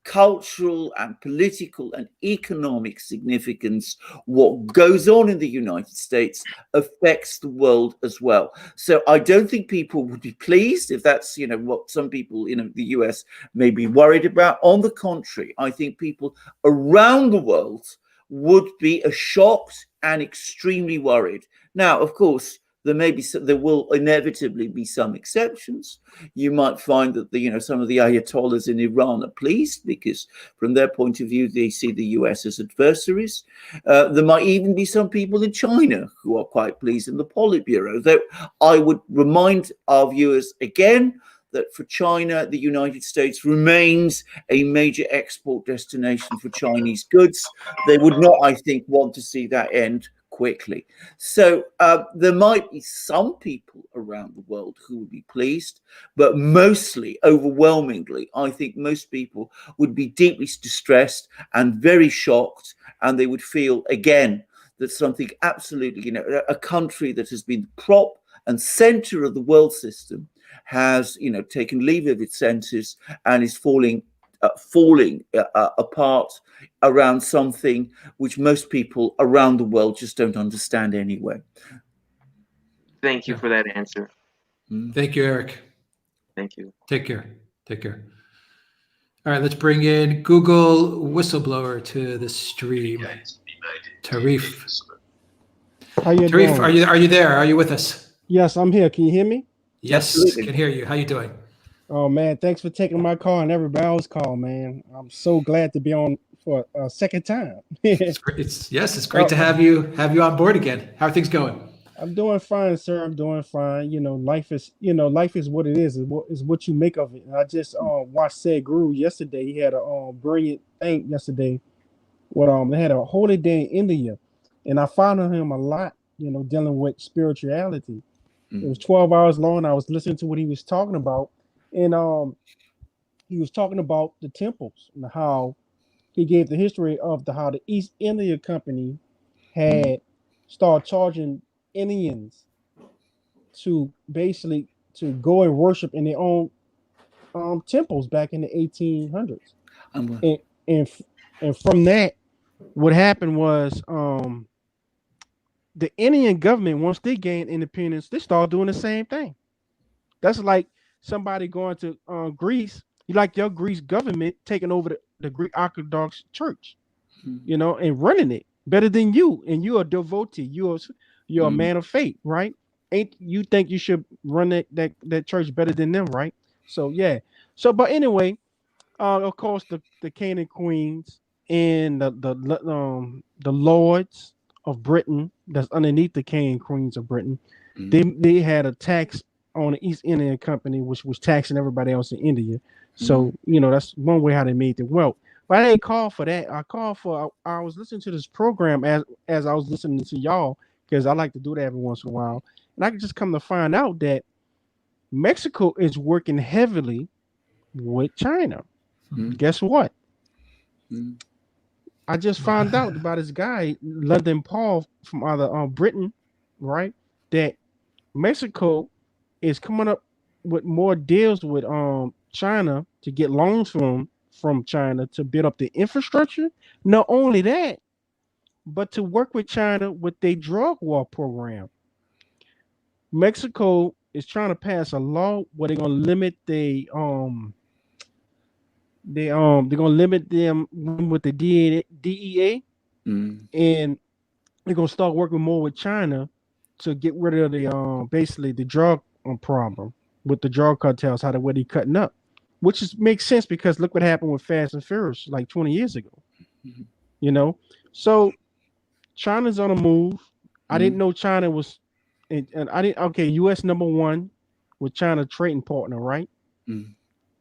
cultural and political and economic significance. What goes on in the United States affects the world as well. So I don't think people would be pleased if that's, what some people in the US may be worried about. On the contrary, I think people around the world would be shocked and extremely worried. Now, of course, there will inevitably be some exceptions. You might find that some of the Ayatollahs in Iran are pleased because from their point of view, they see the US as adversaries. There might even be some people in China who are quite pleased in the Politburo. Though I would remind our viewers again that for China, the United States remains a major export destination for Chinese goods. They would not, I think, want to see that end quickly. So there might be some people around the world who would be pleased, but mostly, overwhelmingly, I think most people would be deeply distressed and very shocked, and they would feel again that something absolutely, a country that has been the prop and center of the world system has, taken leave of its senses and is falling apart around something which most people around the world just don't understand anyway. Thank you for that answer. Thank you, Eric. Thank you. Take care. Take care. All right, let's bring in Google whistleblower to the stream. Tarif. How you Tarif, doing? are you there? Are you with us? Yes, I'm here. Can you hear me? Yes, Absolutely. can hear you. How you doing? Oh man, thanks for taking my call and everybody else's call, man. I'm so glad to be on for a second time. It's great to have you on board again. How are things going? I'm doing fine, sir. I'm doing fine. Life is what it is. Is what you make of it. And I just watched Said Guru yesterday. He had a brilliant thing yesterday. They had a holy day in India, and I followed him a lot. Dealing with spirituality. It was 12 hours long. I was listening to what he was talking about, and he was talking about the temples and how he gave the history of how the East India Company had started charging Indians to basically to go and worship in their own temples back in the 1800s. And from that, what happened was the Indian government, once they gained independence, they started doing the same thing. That's like somebody going to Greece. You like your Greece government taking over the Greek Orthodox Church, and running it better than you. And you're a devotee. You're a man of faith, right? Ain't you think you should run that church better than them, right? So yeah. So but anyway, of course the king and queens and the lords of Britain that's underneath the king and queens of Britain, they had a tax on the East India Company, which was taxing everybody else in India. So that's one way how they made the wealth. But I didn't call for that. I was listening to this program as I was listening to y'all, because I like to do that every once in a while, and I could just come to find out that Mexico is working heavily with China. Guess what? I just found out about this guy, London Paul from Britain, right? That Mexico is coming up with more deals with China to get loans from China to build up the infrastructure. Not only that, but to work with China with their drug war program. Mexico is trying to pass a law where they're gonna limit they're gonna limit them with the DEA, and they're gonna start working more with China to get rid of the basically the drug problem with the drug cartels, how they're cutting up, which makes sense because look what happened with Fast and Furious like 20 years ago. So China's on a move. I didn't know China was, and I didn't. Okay, U.S. #1 with China trading partner, right? And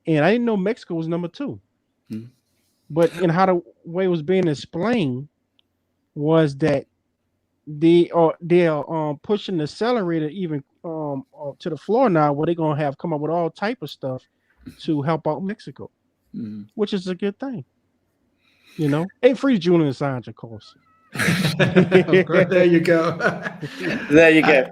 I didn't know Mexico was #2. But in how the way it was being explained was that they are pushing the accelerator even to the floor now, where they're gonna have come up with all type of stuff to help out Mexico, which is a good thing. Hey, free Julian Assange, of course. Of course, there you go. There you go.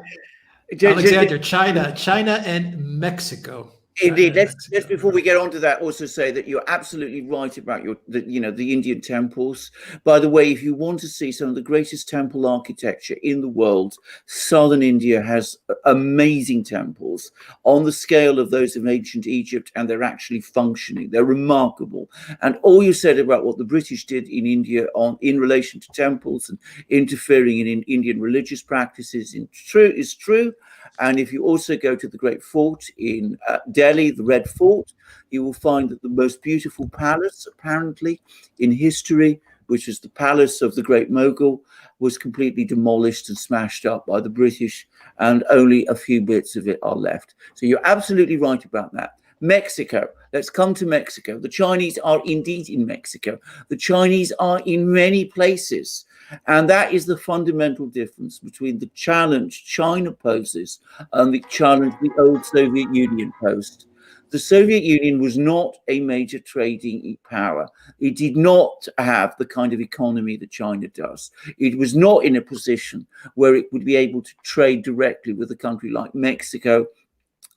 Alexander, China and Mexico. Indeed. Let's before we get on to that, also say that you're absolutely right about the Indian temples. By the way, if you want to see some of the greatest temple architecture in the world, southern India has amazing temples on the scale of those of ancient Egypt, and they're actually functioning. They're remarkable. And all you said about what the British did in India in relation to temples and interfering in Indian religious practices is true. And if you also go to the Great Fort in Delhi, the Red Fort, you will find that the most beautiful palace, apparently, in history, which was the palace of the Great Mogul, was completely demolished and smashed up by the British, and only a few bits of it are left. So you're absolutely right about that. Mexico. Let's come to Mexico. The Chinese are indeed in Mexico. The Chinese are in many places. And that is the fundamental difference between the challenge China poses and the challenge the old Soviet Union posed. The Soviet Union was not a major trading power. It did not have the kind of economy that China does. It was not in a position where it would be able to trade directly with a country like Mexico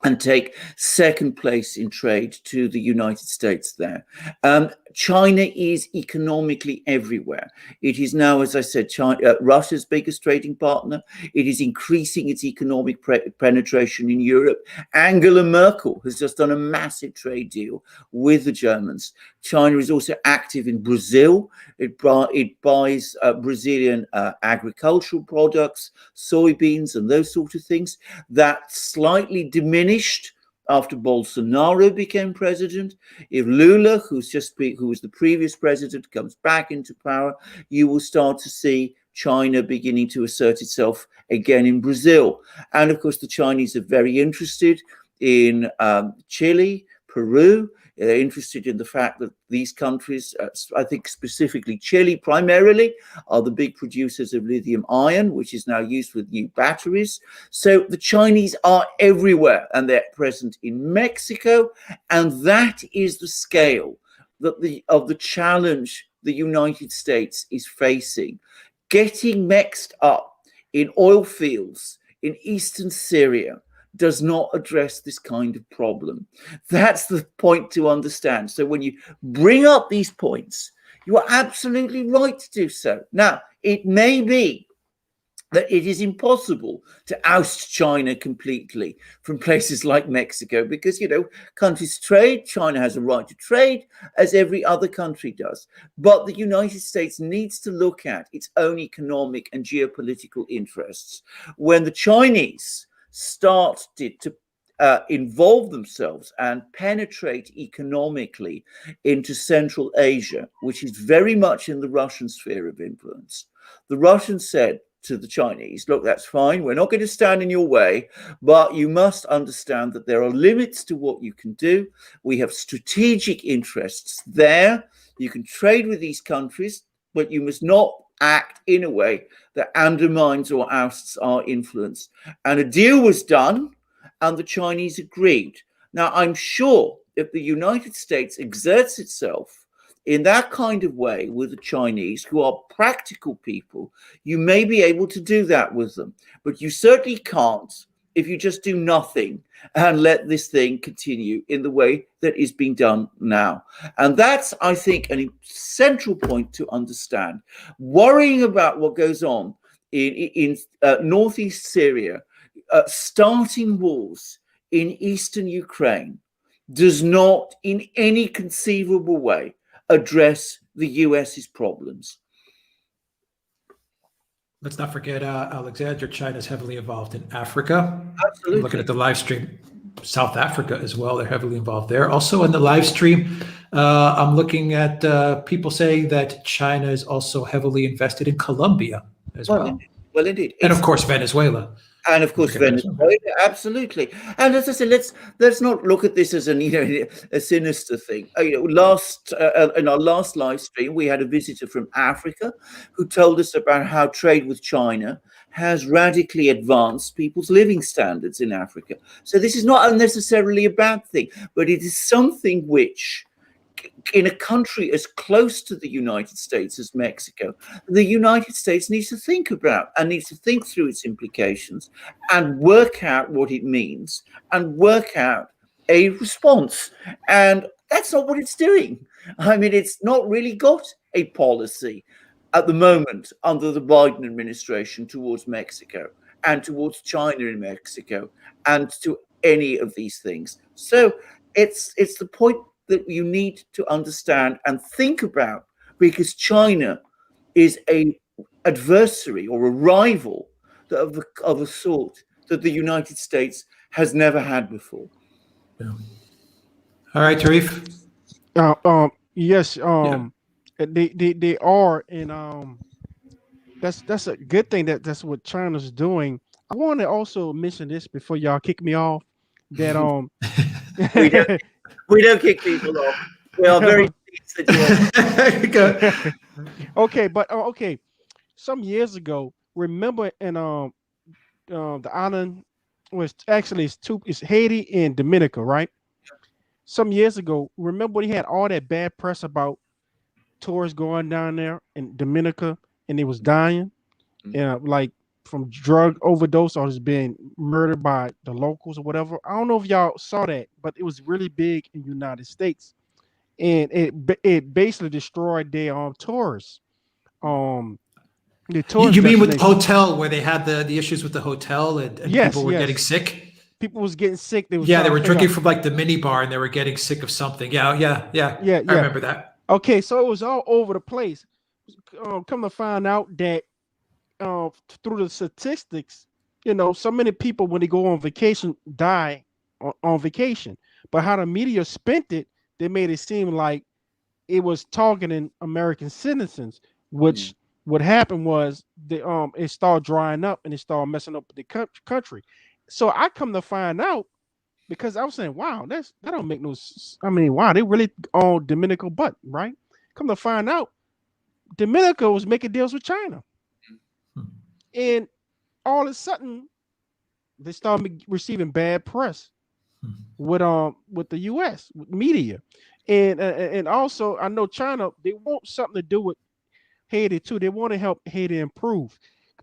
and take second place in trade to the United States there. China is economically everywhere. It is now, as I said, Russia's biggest trading partner. It is increasing its economic penetration in Europe. Angela Merkel has just done a massive trade deal with the Germans. China is also active in Brazil. It buys Brazilian agricultural products, soybeans, and those sort of things. That slightly diminished after Bolsonaro became president. If Lula, who was the previous president, comes back into power, you will start to see China beginning to assert itself again in Brazil. And of course, the Chinese are very interested in Chile, Peru. They're interested in the fact that these countries, I think specifically Chile primarily, are the big producers of lithium ion, which is now used with new batteries. So the Chinese are everywhere, and they're present in Mexico. And that is the scale of the challenge the United States is facing. Getting mixed up in oil fields in eastern Syria does not address this kind of problem. That's the point to understand. So when you bring up these points, you are absolutely right to do so. Now, it may be that it is impossible to oust China completely from places like Mexico because, countries trade. China has a right to trade as every other country does. But the United States needs to look at its own economic and geopolitical interests. When the Chinese started to involve themselves and penetrate economically into Central Asia, which is very much in the Russian sphere of influence, the Russians said to the Chinese, look, that's fine. We're not going to stand in your way, but you must understand that there are limits to what you can do. We have strategic interests there. You can trade with these countries, but you must not act in a way that undermines or ousts our influence. And a deal was done, and the Chinese agreed. Now, I'm sure if the United States exerts itself in that kind of way with the Chinese, who are practical people, you may be able to do that with them. But you certainly can't if you just do nothing and let this thing continue in the way that is being done now. And that's, I think, an central point to understand. Worrying about what goes on in northeast Syria, starting wars in eastern Ukraine, does not in any conceivable way address the US's problems. Let's not forget, Alexander, China's heavily involved in Africa. Absolutely. Looking at the live stream, South Africa as well, they're heavily involved there. Also in the live stream, I'm looking at people saying that China is also heavily invested in Colombia as well. Well, indeed. And of course, Venezuela. And of course, Venezuela, absolutely. And as I said, let's not look at this as a sinister thing. In our last live stream, we had a visitor from Africa who told us about how trade with China has radically advanced people's living standards in Africa. So this is not unnecessarily a bad thing, but it is something which, in a country as close to the United States as Mexico, the United States needs to think about and needs to think through its implications and work out what it means and work out a response. And that's not what it's doing. I mean, it's not really got a policy at the moment under the Biden administration towards Mexico and towards China in Mexico and to any of these things. So it's the point that you need to understand and think about, because China is a adversary or a rival of a sort that the United States has never had before. Yeah. All right, Tarif. Yes. They are, and that's a good thing that's what China's doing. I want to also mention this before y'all kick me off. That we don't kick people off. We are very pleased that okay, but okay. Some years ago, remember in the island was actually it's Haiti and Dominica, right? some years ago, remember when he had all that bad press about tourists going down there in Dominica and they was dying, like from drug overdose or just being murdered by the locals or whatever. I don't know if y'all saw that, but it was really big in the United States, and it basically destroyed their tourists. The tourist You mean with the destination. hotel where they had the issues with the hotel and Yes, people were yes. getting sick? People was getting sick. They was Yeah, they trying were to figure drinking out- from like the mini bar and they were getting sick of something. Yeah. Yeah, I yeah. remember that. Okay, so it was all over the place. Come to find out that through the statistics, so many people when they go on vacation die on vacation. But how the media spent it, they made it seem like it was targeting American citizens, which what happened was it started drying up and it started messing up the country. So I come to find out because I was saying, wow, that don't make no. I mean, wow, they really on Dominican butt, right? Come to find out, Dominica was making deals with China, and all of a sudden they started receiving bad press with the U.S. media, and also I know China they want something to do with Haiti too. They want to help Haiti improve.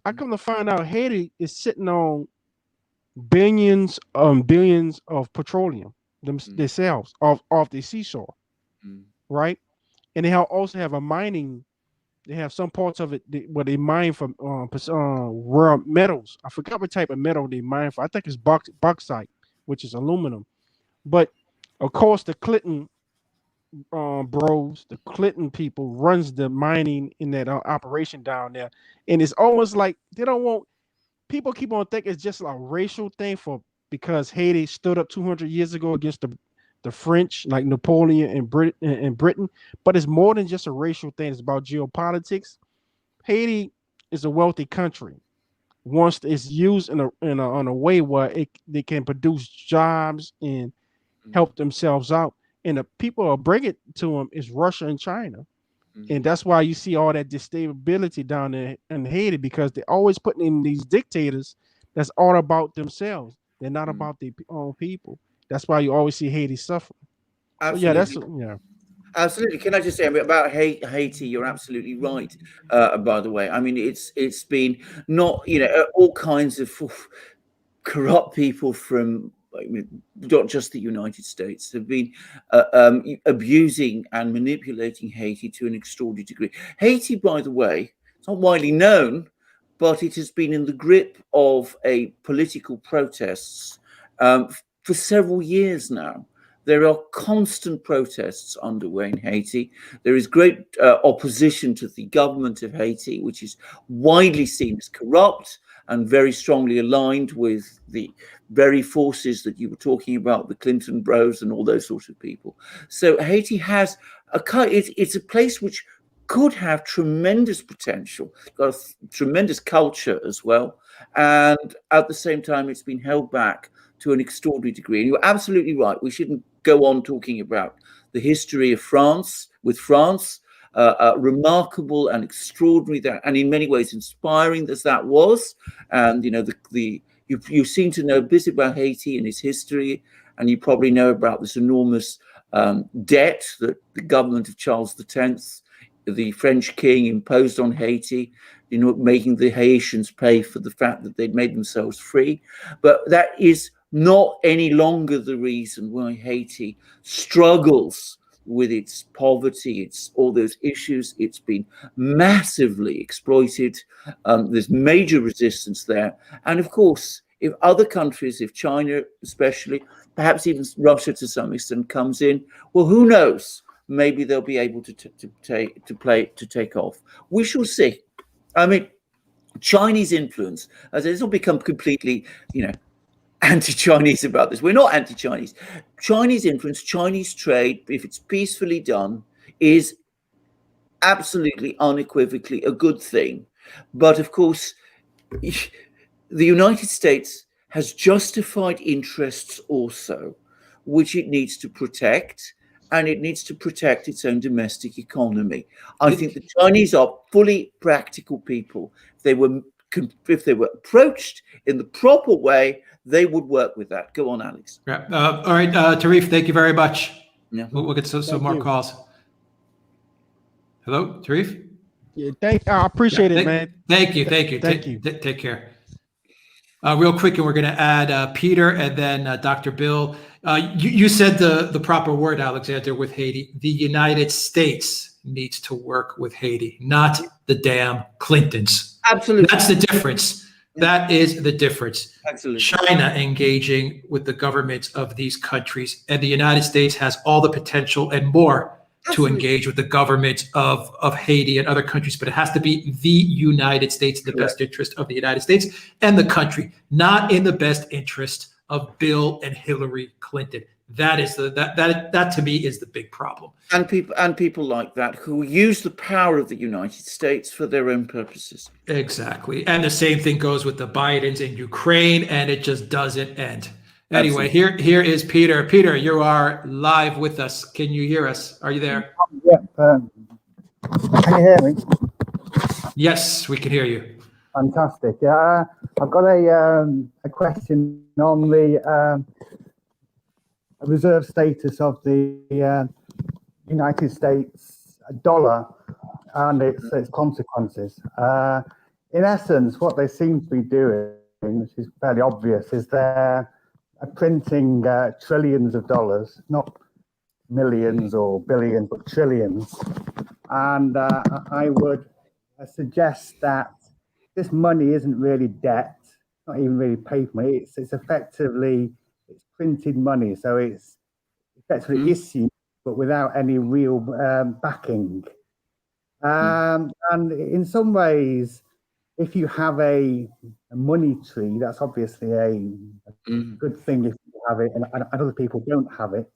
I come to find out Haiti is sitting on billions of petroleum themselves off the seashore, right? And they also have a mining. They have some parts of it where they mine from rare metals. I forgot what type of metal they mine for. I think it's bauxite, which is aluminum. But of course, the Clinton bros, the Clinton people runs the mining in that operation down there, and it's almost like they don't want people keep on thinking it's just a racial thing because Haiti stood up 200 years ago against the French, like Napoleon and Britain, but it's more than just a racial thing. It's about geopolitics. Haiti is a wealthy country. Once it's used in a way where they can produce jobs and help themselves out, and the people who bring it to them is Russia and China. And that's why you see all that destability down there in Haiti because they're always putting in these dictators that's all about themselves. They're not about their own people. That's why you always see Haiti suffering. So yeah, Absolutely. Absolutely. Can I just say about Haiti? You're absolutely right. By the way, I mean it's been not all kinds of corrupt people from not just the United States have been abusing and manipulating Haiti to an extraordinary degree. Haiti, by the way, it's not widely known, but it has been in the grip of a political protests for several years now. There are constant protests underway in Haiti. There is great opposition to the government of Haiti, which is widely seen as corrupt and very strongly aligned with the very forces that you were talking about, the Clinton bros and all those sorts of people. So Haiti has it's a place which could have tremendous potential, got a tremendous culture as well. And at the same time, it's been held back to an extraordinary degree. And you're absolutely right. We shouldn't go on talking about the history of France with France, remarkable and extraordinary that, and in many ways inspiring as that was. And you seem to know a bit about Haiti and its history, and you probably know about this enormous debt that the government of Charles X, the French king, imposed on Haiti, making the Haitians pay for the fact that they'd made themselves free. But that is not any longer the reason why Haiti struggles with its poverty, its all those issues. It's been massively exploited. There's major resistance there. And of course, if other countries, if China especially, perhaps even Russia to some extent comes in, well, who knows? Maybe they'll be able to take off. We shall see. I mean, Chinese influence, as it's all become completely, anti-Chinese about this. We're not anti-Chinese. Chinese influence, Chinese trade, if it's peacefully done, is absolutely unequivocally a good thing. But of course, the United States has justified interests also, which it needs to protect, and it needs to protect its own domestic economy. I think the Chinese are fully practical people. If they were approached in the proper way, they would work with that. Go on, Alex. Yeah. All right, Tarif, thank you very much. Yeah. We'll get some Thank more you. calls. Hello, Tarif? Yeah, I appreciate it, man. Thank you. Thank you. Take care. Real quick, and we're going to add Peter and then Dr. Bill. You said the proper word, Alexander, with Haiti. The United States needs to work with Haiti, not the damn Clintons. Absolutely. That's the difference. That is the difference. Absolutely. China engaging with the governments of these countries, and the United States has all the potential and more to engage with the government of Haiti and other countries, but it has to be the United States, the best interest of the United States and the country, not in the best interest of Bill and Hillary Clinton. That is that to me is the big problem. And people like that who use the power of the United States for their own purposes. Exactly. And the same thing goes with the Bidens in Ukraine, and it just doesn't end. Anyway, Absolutely. here is Peter. Peter, you are live with us. Can you hear us? Are you there? Yeah. Can you hear me? Yes, we can hear you. Fantastic. I've got a question on the reserve status of the United States dollar and its consequences. In essence, what they seem to be doing, which is fairly obvious, is they're printing trillions of dollars, not millions or billions, but trillions. And I would suggest that this money isn't really debt, not even really paper money. It's effectively printed money, so it's effectively issued, but without any real backing. And in some ways, if you have a money tree, that's obviously a good thing if you have it, and other people don't have it.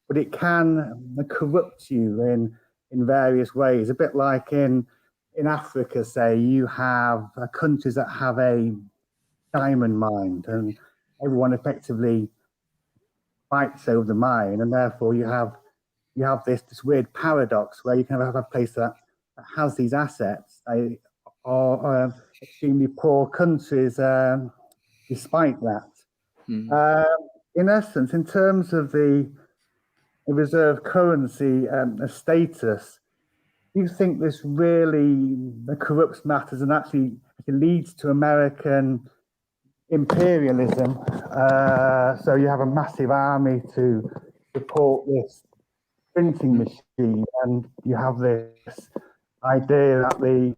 But it can corrupt you in various ways. A bit like in Africa, say, you have countries that have a diamond mine, and everyone effectively fights over the mine, and therefore you have this weird paradox where you can have a place that has these assets. They are extremely poor countries, despite that. In essence, in terms of the reserve currency status, do you think this really corrupts matters and actually leads to American imperialism? So you have a massive army to support this printing machine, and you have this idea that the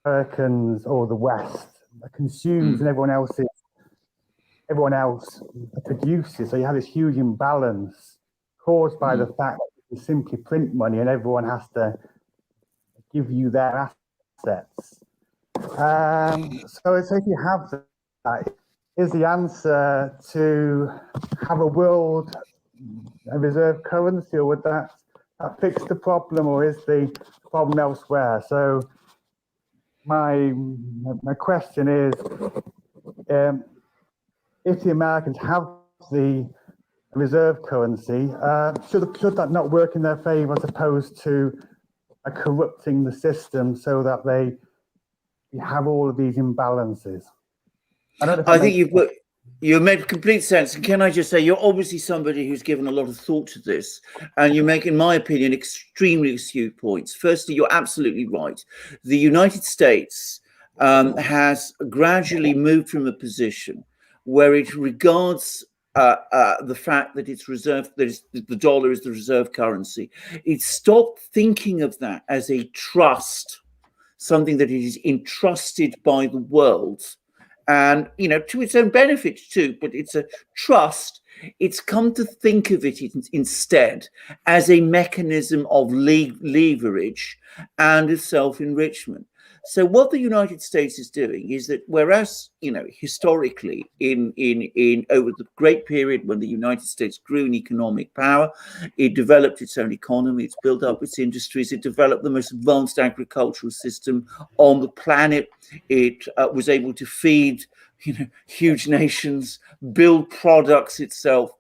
Americans or the West consumes and everyone else produces. So you have this huge imbalance caused by the fact that you simply print money and everyone has to give you their assets. So if you have that, is the answer to have a world reserve currency, or would that fix the problem, or is the problem elsewhere? So my question is, if the Americans have the reserve currency, should that not work in their favor as opposed to corrupting the system so that they have all of these imbalances? I think you've made complete sense. And can I just say, you're obviously somebody who's given a lot of thought to this, and you make, in my opinion, extremely astute points. Firstly, you're absolutely right. The United States has gradually moved from a position where it regards the fact that the dollar is the reserve currency. It stopped thinking of that as a trust, something that it is entrusted by the world, and to its own benefit too, but it's a trust. It's come to think of it instead as a mechanism of leverage and of self-enrichment. So what the United States is doing is that, whereas historically in over the great period when the United States grew in economic power, it developed its own economy, it's built up its industries, it developed the most advanced agricultural system on the planet, it was able to feed huge nations, build products itself,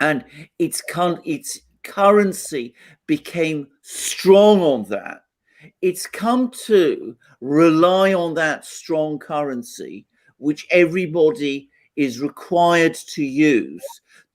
and its currency became strong on that. It's come to rely on that strong currency, which everybody is required to use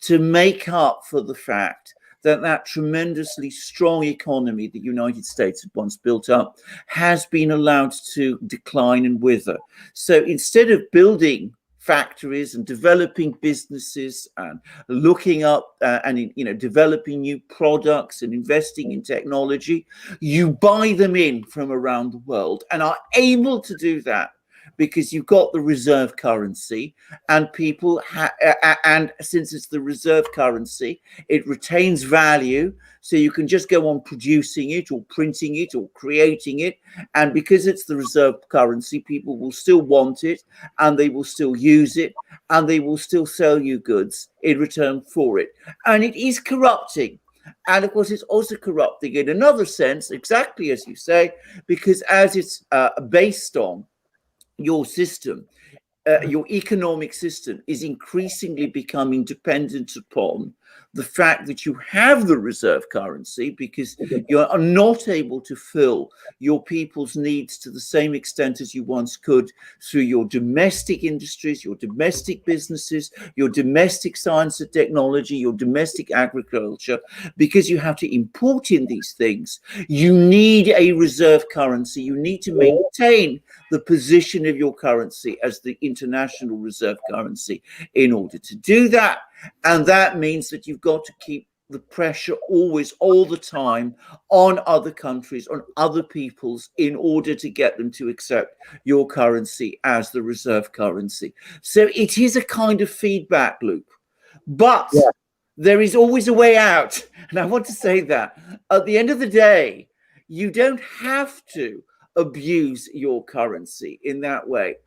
to make up for the fact that that tremendously strong economy the United States had once built up has been allowed to decline and wither. So instead of building factories and developing businesses and looking up and developing new products and investing in technology, you buy them in from around the world and are able to do that because you've got the reserve currency, and people and since it's the reserve currency, it retains value, so you can just go on producing it or printing it or creating it, and because it's the reserve currency, people will still want it, and they will still use it, and they will still sell you goods in return for it. And it is corrupting. And of course, it's also corrupting in another sense, exactly as you say, because as it's based on your system, your economic system is increasingly becoming dependent upon the fact that you have the reserve currency, because you are not able to fill your people's needs to the same extent as you once could through your domestic industries, your domestic businesses, your domestic science and technology, your domestic agriculture, because you have to import in these things. You need a reserve currency. You need to maintain the position of your currency as the international reserve currency in order to do that. And that means that you've got to keep the pressure always, all the time, on other countries, on other peoples, in order to get them to accept your currency as the reserve currency. So it is a kind of feedback loop. But there is always a way out. And I want to say that at the end of the day, you don't have to abuse your currency in that way.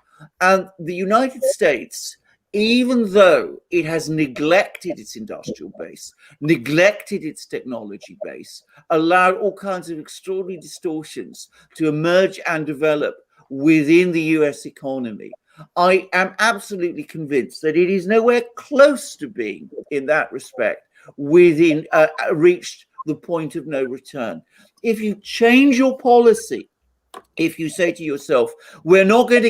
And the United States, even though it has neglected its industrial base, neglected its technology base, allowed all kinds of extraordinary distortions to emerge and develop within the US economy, I am absolutely convinced that it is nowhere close to being, in that respect, within reached the point of no return. If you change your policy, if you say to yourself, we're not going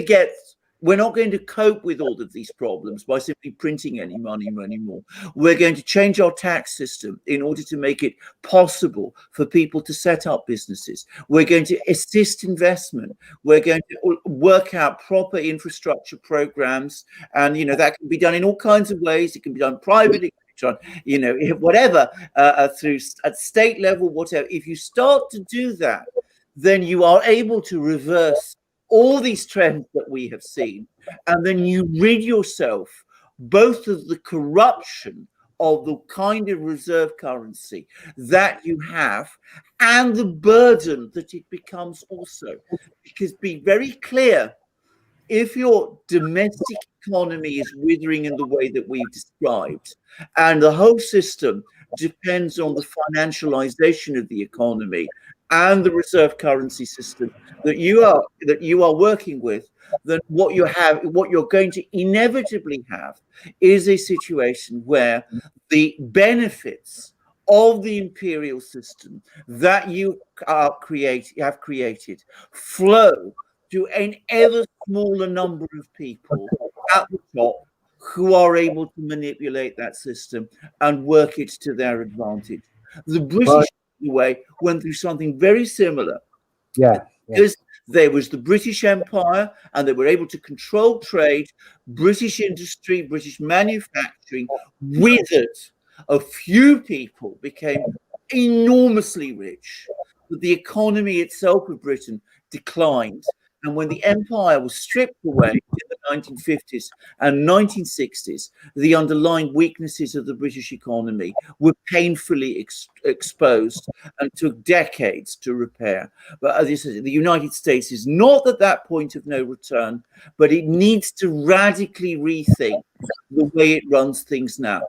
to cope with all of these problems by simply printing any money anymore. We're going to change our tax system in order to make it possible for people to set up businesses. We're going to assist investment. We're going to work out proper infrastructure programs. And, that can be done in all kinds of ways. It can be done privately, whatever, through at state level, whatever. If you start to do that, then you are able to reverse all these trends that we have seen, and then you rid yourself both of the corruption of the kind of reserve currency that you have and the burden that it becomes also. Because be very clear, if your domestic economy is withering in the way that we've described, and the whole system depends on the financialization of the economy and the reserve currency system that you are working with, then what you're going to inevitably have is a situation where the benefits of the imperial system that you have created flow to an ever smaller number of people at the top who are able to manipulate that system and work it to their advantage. The British way went through something very similar. Because there was the British Empire and they were able to control trade. British industry, British manufacturing withered. A few people became enormously rich, but the economy itself of Britain declined. And when the empire was stripped away in the 1950s and 1960s, the underlying weaknesses of the British economy were painfully exposed and took decades to repair. But as I said, the United States is not at that point of no return, but it needs to radically rethink the way it runs things now.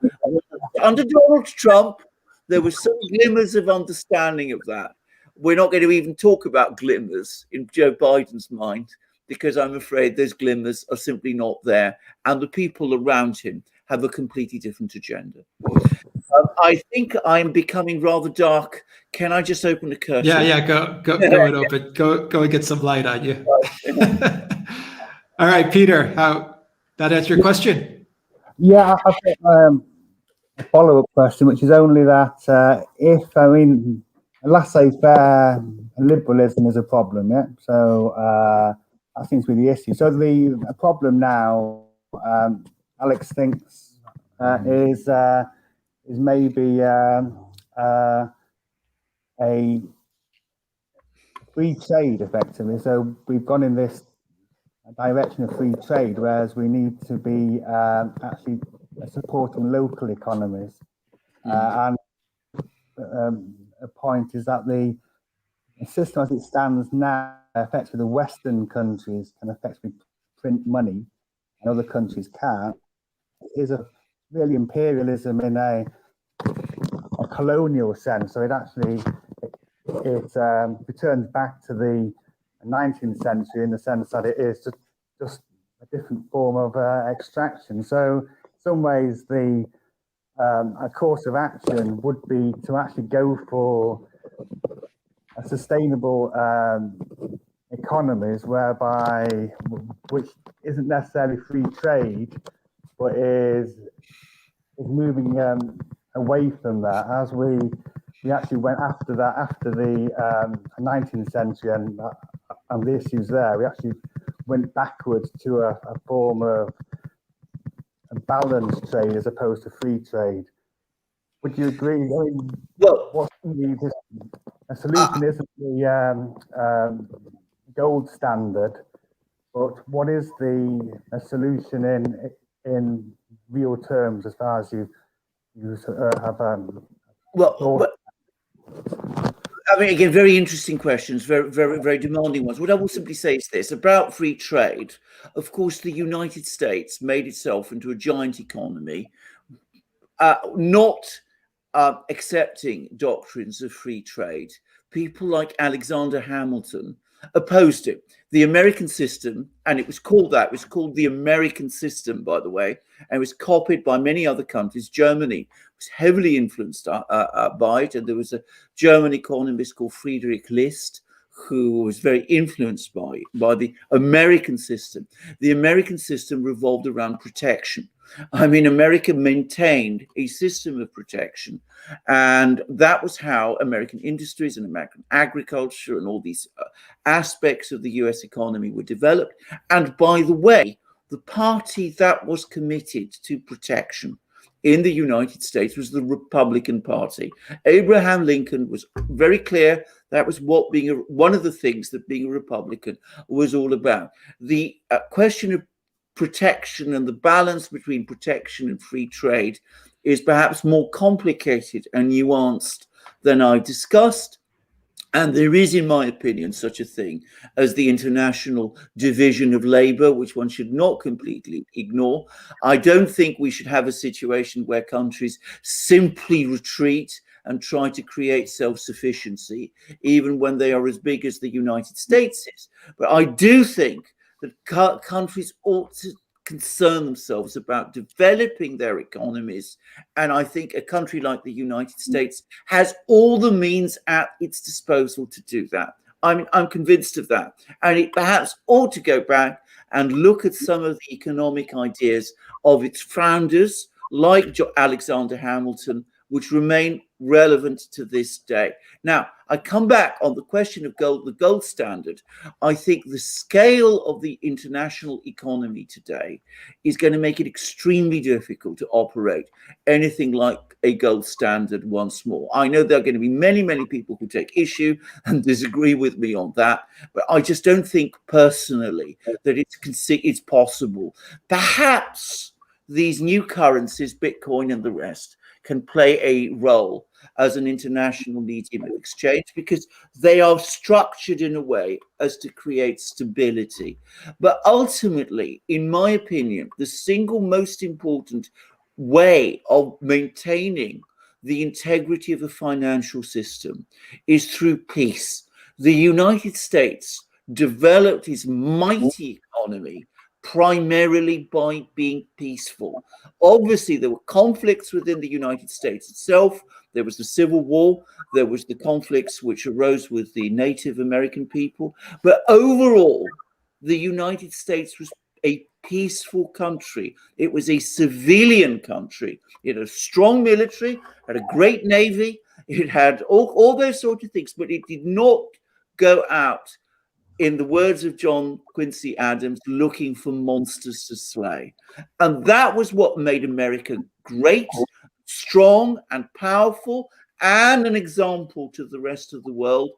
Under Donald Trump, there were some glimmers of understanding of that. We're not going to even talk about glimmers in Joe Biden's mind, because I'm afraid those glimmers are simply not there. And the people around him have a completely different agenda. I think I'm becoming rather dark. Can I just open the curtain? Yeah, go and open. Go and get some light on you. All right, Peter, how that answer your question? Yeah, I've got a follow-up question, which is only that if, I mean, laissez-faire liberalism is a problem, yeah? So that seems to be the issue. So the problem now, Alex thinks, is maybe a free trade, effectively. So we've gone in this direction of free trade, whereas we need to be actually supporting local economies. And a point is that the system as it stands now, effectively the Western countries can effectively print money and other countries can't, is a really imperialism in a colonial sense. So it actually returns back to the 19th century in the sense that it is just a different form of extraction. So in some ways the a course of action would be to actually go for a sustainable economies which isn't necessarily free trade, but is moving away from that as we actually went after the 19th century and the issues there. We actually went backwards to a form of a balanced trade as opposed to free trade. Would you agree? I mean, Well, a solution isn't the gold standard, but what is a solution in real terms as far as you have well, I mean, again, very interesting questions, very, very, very demanding ones. What I will simply say is this about free trade. Of course, the United States made itself into a giant economy, not accepting doctrines of free trade. People like Alexander Hamilton opposed it. The American system, and it was called the American system, by the way, and it was copied by many other countries. Germany was heavily influenced by it, and there was a German economist called Friedrich List who was very influenced by the American system. The American system revolved around protection. I mean, America maintained a system of protection, and that was how American industries and American agriculture and all these aspects of the US economy were developed. And by the way, the party that was committed to protection in the United States was the Republican Party. Abraham Lincoln was very clear that was what one of the things that being a Republican was all about. The question of protection and the balance between protection and free trade is perhaps more complicated and nuanced than I discussed. And there is, in my opinion, such a thing as the international division of labor, which one should not completely ignore. I don't think we should have a situation where countries simply retreat and try to create self-sufficiency, even when they are as big as the United States is. But I do think that countries ought to concern themselves about developing their economies. And I think a country like the United States has all the means at its disposal to do that. I'm convinced of that. And it perhaps ought to go back and look at some of the economic ideas of its founders, like Alexander Hamilton, which remain relevant to this day. Now, I come back on the question of gold, the gold standard. I think the scale of the international economy today is going to make it extremely difficult to operate anything like a gold standard once more. I know there are going to be many, many people who take issue and disagree with me on that, but I just don't think personally that it's possible. Perhaps these new currencies, Bitcoin and the rest, can play a role as an international medium of exchange because they are structured in a way as to create stability. But ultimately, in my opinion, the single most important way of maintaining the integrity of a financial system is through peace. The United States developed its mighty economy primarily by being peaceful. Obviously, there were conflicts within the United States itself. There was the Civil War. There was the conflicts which arose with the Native American people. But overall, the United States was a peaceful country. It was a civilian country. It had a strong military, had a great navy. It had all those sort of things, but it did not go out, in the words of John Quincy Adams, looking for monsters to slay. And that was what made America great, strong, and powerful, and an example to the rest of the world.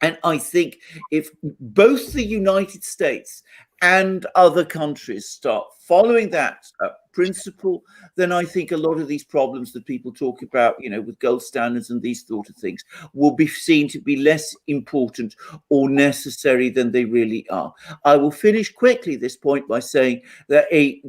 And I think if both the United States and other countries start following that principle, then I think a lot of these problems that people talk about, with gold standards and these sort of things, will be seen to be less important or necessary than they really are. I will finish quickly this point by saying that a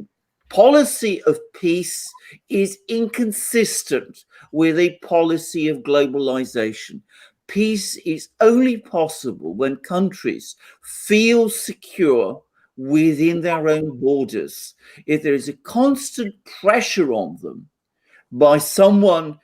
policy of peace is inconsistent with a policy of globalization. Peace is only possible when countries feel secure within their own borders. If there is a constant pressure on them by someone,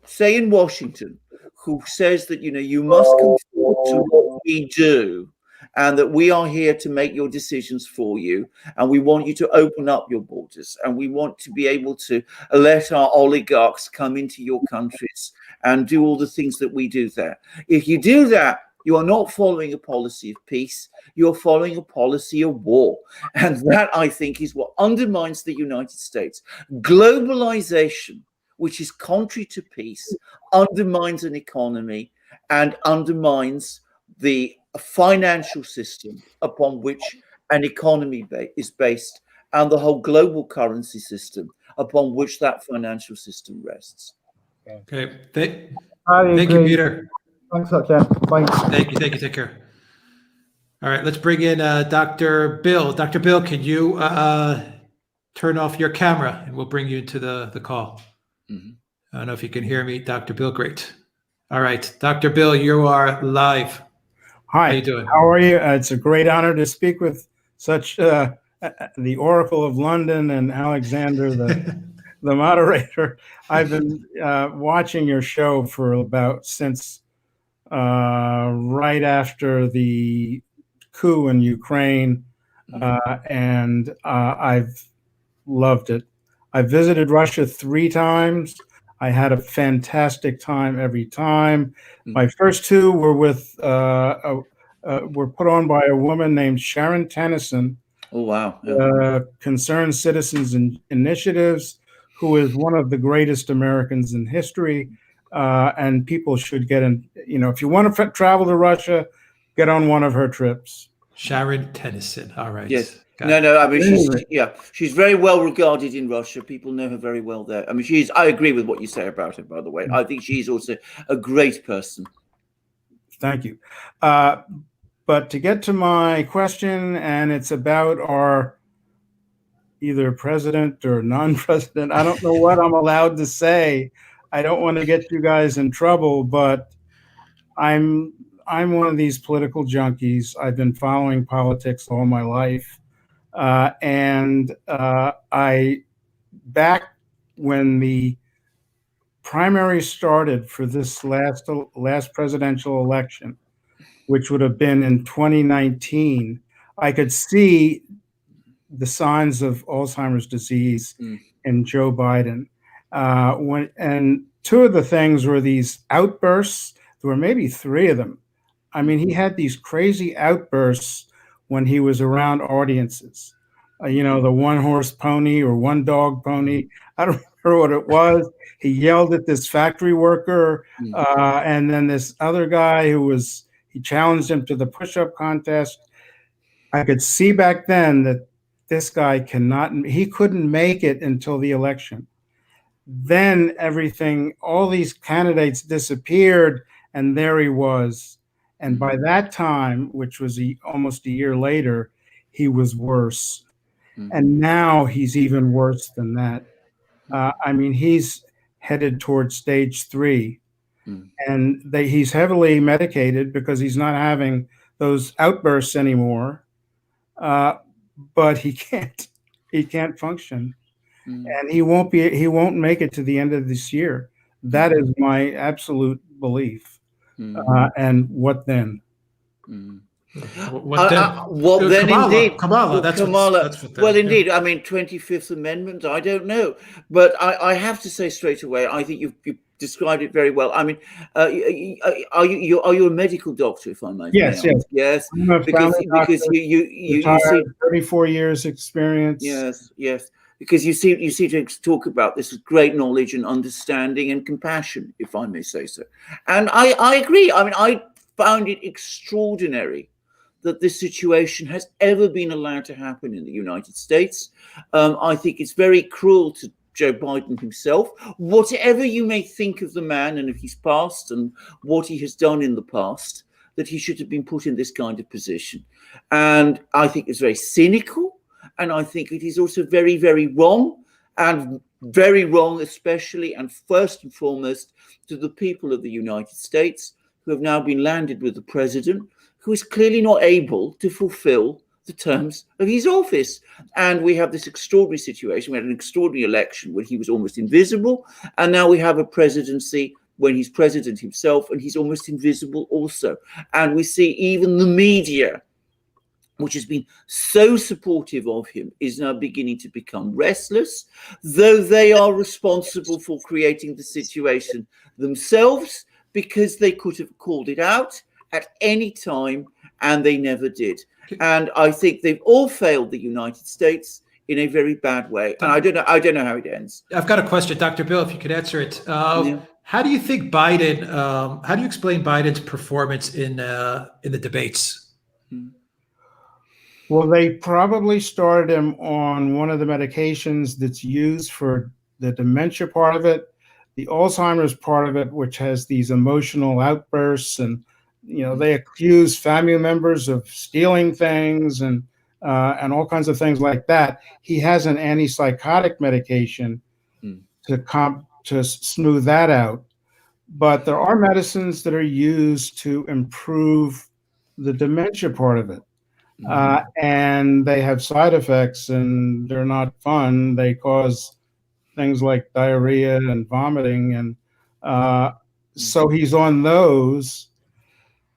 say in Washington, who says that, you must conform to what we do, and that we are here to make your decisions for you, and we want you to open up your borders, and we want to be able to let our oligarchs come into your countries and do all the things that we do there. If you do that, you are not following a policy of peace, you're following a policy of war. And that, I think, is what undermines the United States. Globalization, which is contrary to peace, undermines an economy and undermines the financial system upon which an economy is based, and the whole global currency system upon which that financial system rests. Okay. Thank you, Peter. Thanks a lot, Jen. Bye. Thank you. Take care. All right, let's bring in Dr. Bill. Dr. Bill, can you turn off your camera and we'll bring you into the call? Mm-hmm. I don't know if you can hear me, Dr. Bill. Great. All right, Dr. Bill, you are live. Hi. How you doing? How are you? It's a great honor to speak with such the Oracle of London and Alexander, the moderator. I've been watching your show for since right after the coup in Ukraine, and I've loved it. I visited Russia 3 times. I had a fantastic time every time. My first 2 were were put on by a woman named Sharon Tennyson. Oh, wow. Concerned Citizens Initiatives, who is one of the greatest Americans in history. And people should get in, if you want to travel to Russia, get on one of her trips. Sharon Tennyson. All right. Yes. No. I mean, she's very well regarded in Russia. People know her very well there. I mean, I agree with what you say about her, by the way. I think she's also a great person. Thank you. But to get to my question, and it's about our either president or non-president, I don't know what I'm allowed to say. I don't want to get you guys in trouble, but I'm one of these political junkies. I've been following politics all my life. And back when the primary started for this last presidential election, which would have been in 2019, I could see the signs of Alzheimer's disease in Joe Biden. And 2 of the things were these outbursts. There were maybe 3 of them. I mean, he had these crazy outbursts when he was around audiences. The 1-horse pony or 1-dog pony. I don't remember what it was. He yelled at this factory worker, and then this other guy he challenged him to the push-up contest. I could see back then that this guy he couldn't make it until the election. Then all these candidates disappeared, and there he was. And by that time, which was almost a year later, he was worse. And now he's even worse than that. I mean, he's headed towards stage 3. And he's heavily medicated because he's not having those outbursts anymore. But he can't function. And he won't make it to the end of this year. That is my absolute belief. And what then? What then? What then, Kamala, indeed? Kamala, Well, that's Kamala. that's what. Well, indeed. I mean, 25th Amendment. I don't know, but I have to say straight away, I think you've described it very well. I mean, are you a medical doctor, if I may? Yes, yes. Yes. I'm a Because family doctor, you see. 34 years experience. Yes, yes. Because you seem to talk about this with great knowledge and understanding and compassion, if I may say so. And I agree. I mean, I found it extraordinary that this situation has ever been allowed to happen in the United States. I think it's very cruel to Joe Biden himself. Whatever you may think of the man and of his past and what he has done in the past, that he should have been put in this kind of position. And I think it's very cynical. And I think it is also very, very wrong, and very wrong, especially and first and foremost, to the people of the United States who have now been landed with the president who is clearly not able to fulfill the terms of his office. And we have this extraordinary situation. We had an extraordinary election when he was almost invisible. And now we have a presidency when he's president himself and he's almost invisible also. And we see even the media, which has been so supportive of him, is now beginning to become restless, though they are responsible for creating the situation themselves, because they could have called it out at any time, and they never did. And I think they've all failed the United States in a very bad way. And I don't know how it ends. I've got a question, Dr. Bill, if you could answer it. How do you think Biden, how do you explain Biden's performance in the debates? Well, they probably started him on one of the medications that's used for the dementia part of it, the Alzheimer's part of it, which has these emotional outbursts, and they accuse family members of stealing things and all kinds of things like that. He has an antipsychotic medication to smooth that out, but there are medicines that are used to improve the dementia part of it. And they have side effects, and they're not fun. They cause things like diarrhea and vomiting, and so he's on those.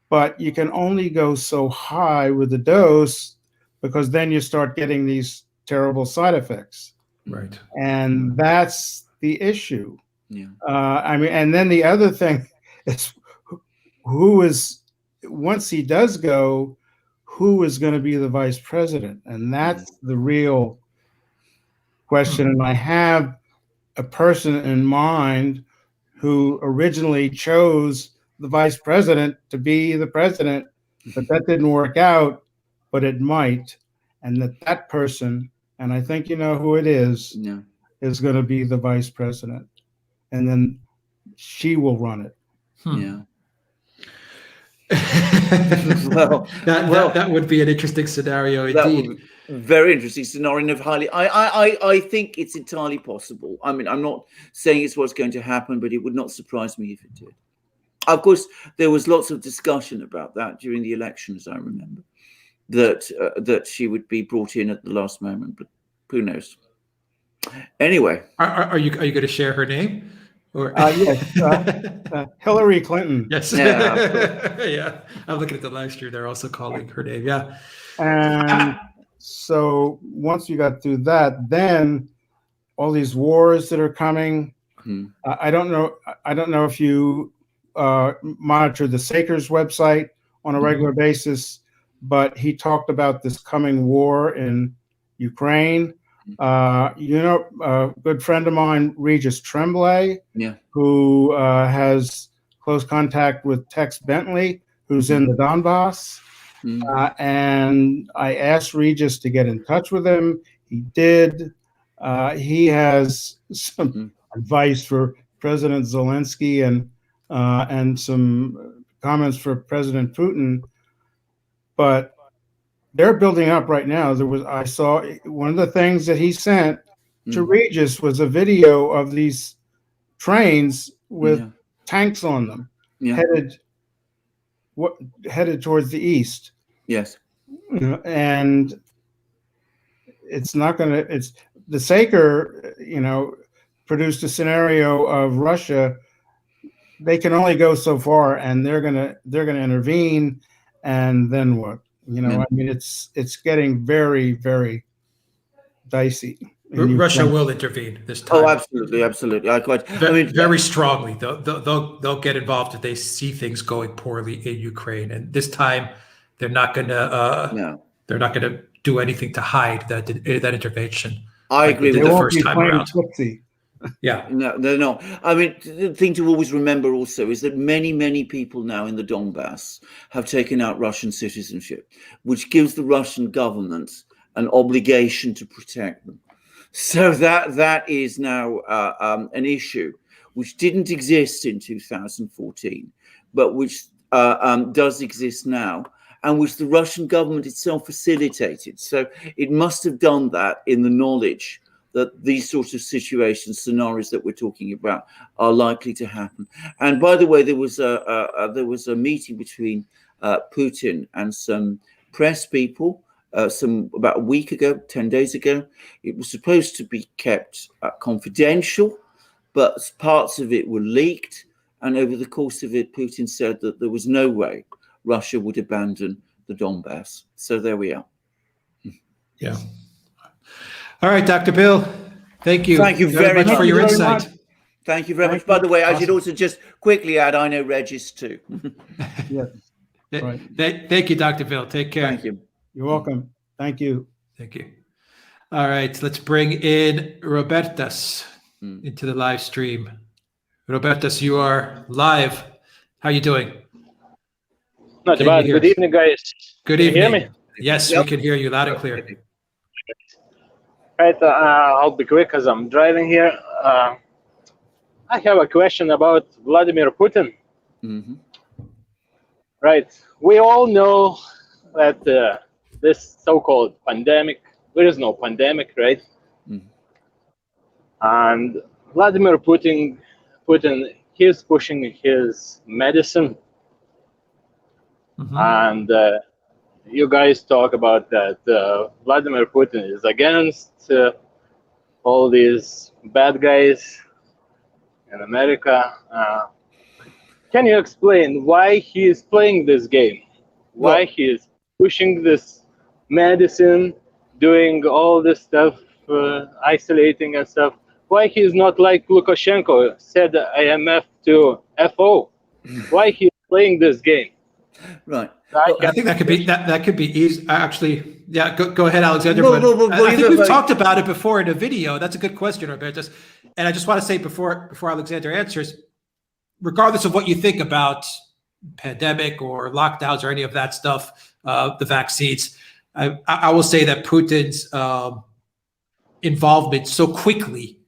But you can only go so high with the dose, because then you start getting these terrible side effects. Right. And that's the issue. Yeah. I mean, and then the other thing is, once he does go, who is going to be the vice president? And that's the real question. And I have a person in mind who originally chose the vice president to be the president, but that didn't work out, but it might. And that person, and I think you know who it is going to be the vice president. And then she will run it. Yeah. That would be an interesting scenario indeed. That would be very interesting scenario. I think it's entirely possible. I mean, I'm not saying it's what's going to happen, but it would not surprise me if it did. Of course, there was lots of discussion about that during the election, as I remember, that she would be brought in at the last moment, but who knows? Anyway, are you going to share her name? Or yes, Hillary Clinton. Yes. Yeah. I'm looking at the live stream. They're also calling her name. Yeah. And so once you got through that, then all these wars that are coming. I don't know if you monitor the Sakers website on a regular basis, but he talked about this coming war in Ukraine. A good friend of mine, Regis Tremblay, who has close contact with Tex Bentley, who's in the Donbass. And I asked Regis to get in touch with him. He did. He has some advice for President Zelensky and some comments for President Putin. But they're building up right now. I saw one of the things that he sent to Regis was a video of these trains with tanks on them headed towards the east. Yes. And it's not going to, it's the Saker, produced a scenario of Russia. They can only go so far, and they're going to intervene. And then what? You know, Yeah. I mean, it's getting very, very dicey. in Russia Ukraine. will intervene this time. Oh, absolutely, absolutely. Very strongly. They'll get involved if they see things going poorly in Ukraine, and this time they're not going to. No. They're not going to do anything to hide that intervention. I like agree they with did They the won't first be time playing around. footsie. Yeah. No, they're not. I mean, the thing to always remember also is that many, many people now in the Donbass have taken out Russian citizenship, which gives the Russian government an obligation to protect them. So that is now an issue which didn't exist in 2014, but which does exist now, and which the Russian government itself facilitated. So it must have done that in the knowledge that these sorts of situations, scenarios that we're talking about, are likely to happen. And by the way, there was a meeting between Putin and some press people about a week ago, 10 days ago. It was supposed to be kept confidential, but parts of it were leaked. And over the course of it, Putin said that there was no way Russia would abandon the Donbass. So there we are. Yeah. All right, Dr. Bill. Thank you. Thank you very much for your very insight. much. Thank you very Thank much. By you. the way, I should Awesome. also just quickly add, I know Regis too. Yes, right. Thank you, Dr. Bill. Take care. Thank you. You're welcome. Thank you. Thank you. All right, let's bring in Robertas into the live stream. Robertas, you are live. How are you doing? Not Can bad. you hear Good us? evening, guys. Good Can you evening. hear me? Yes, Yep. we can hear you loud and clear. Right. I'll be quick as I'm driving here. I have a question about Vladimir Putin. Mm-hmm. Right. We all know that this so-called pandemic, there is no pandemic, right? Mhm. And Vladimir Putin, he's pushing his medicine, Mhm. and you guys talk about that Vladimir Putin is against all these bad guys in America. Can you explain why he is playing this game? Why Well- he is pushing this medicine, doing all this stuff, isolating and stuff? Why he is not like Lukashenko said IMF to FO? Why he is playing this game? Right. I think that could be easy. Actually, yeah. Go ahead, Alexander. Well, but well, I think you we've know, talked about it before in a video. That's a good question, Robertus. And I just want to say before Alexander answers, regardless of what you think about pandemic or lockdowns or any of that stuff, the vaccines, I will say that Putin's involvement so quickly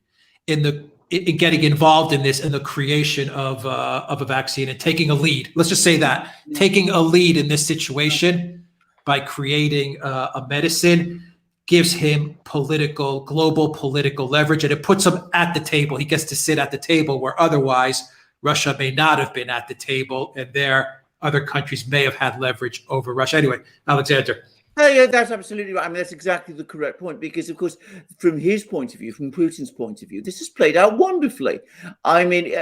in getting involved in this and the creation of a vaccine and taking a lead. Let's just say that taking a lead in this situation by creating a medicine gives him global political leverage, and it puts him at the table. He gets to sit at the table where otherwise Russia may not have been at the table, and other countries may have had leverage over Russia. Anyway, Alexander. Oh, yeah, that's absolutely right. I mean, that's exactly the correct point because, of course, from his point of view, from Putin's point of view, this has played out wonderfully. I mean,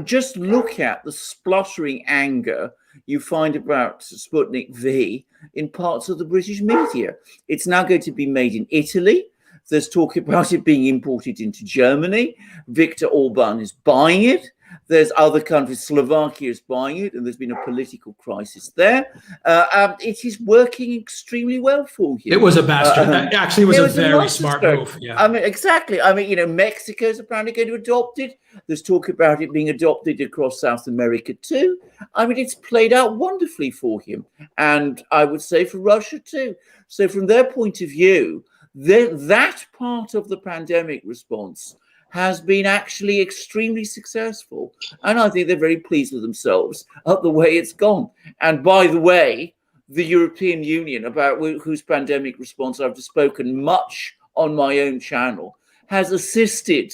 just look at the spluttering anger you find about Sputnik V in parts of the British media. It's now going to be made in Italy. There's talk about it being imported into Germany. Viktor Orban is buying it. There's other countries, Slovakia is buying it, and there's been a political crisis there. It is working extremely well for you. It was a master. Actually, it was a very smart move. Yeah. I mean, exactly. I mean, Mexico's apparently going to adopt it. There's talk about it being adopted across South America too. I mean, it's played out wonderfully for him, and I would say for Russia too. So, from their point of view, that part of the pandemic response has been actually extremely successful. And I think they're very pleased with themselves at the way it's gone. And by the way, the European Union, about whose pandemic response I've spoken much on my own channel, has assisted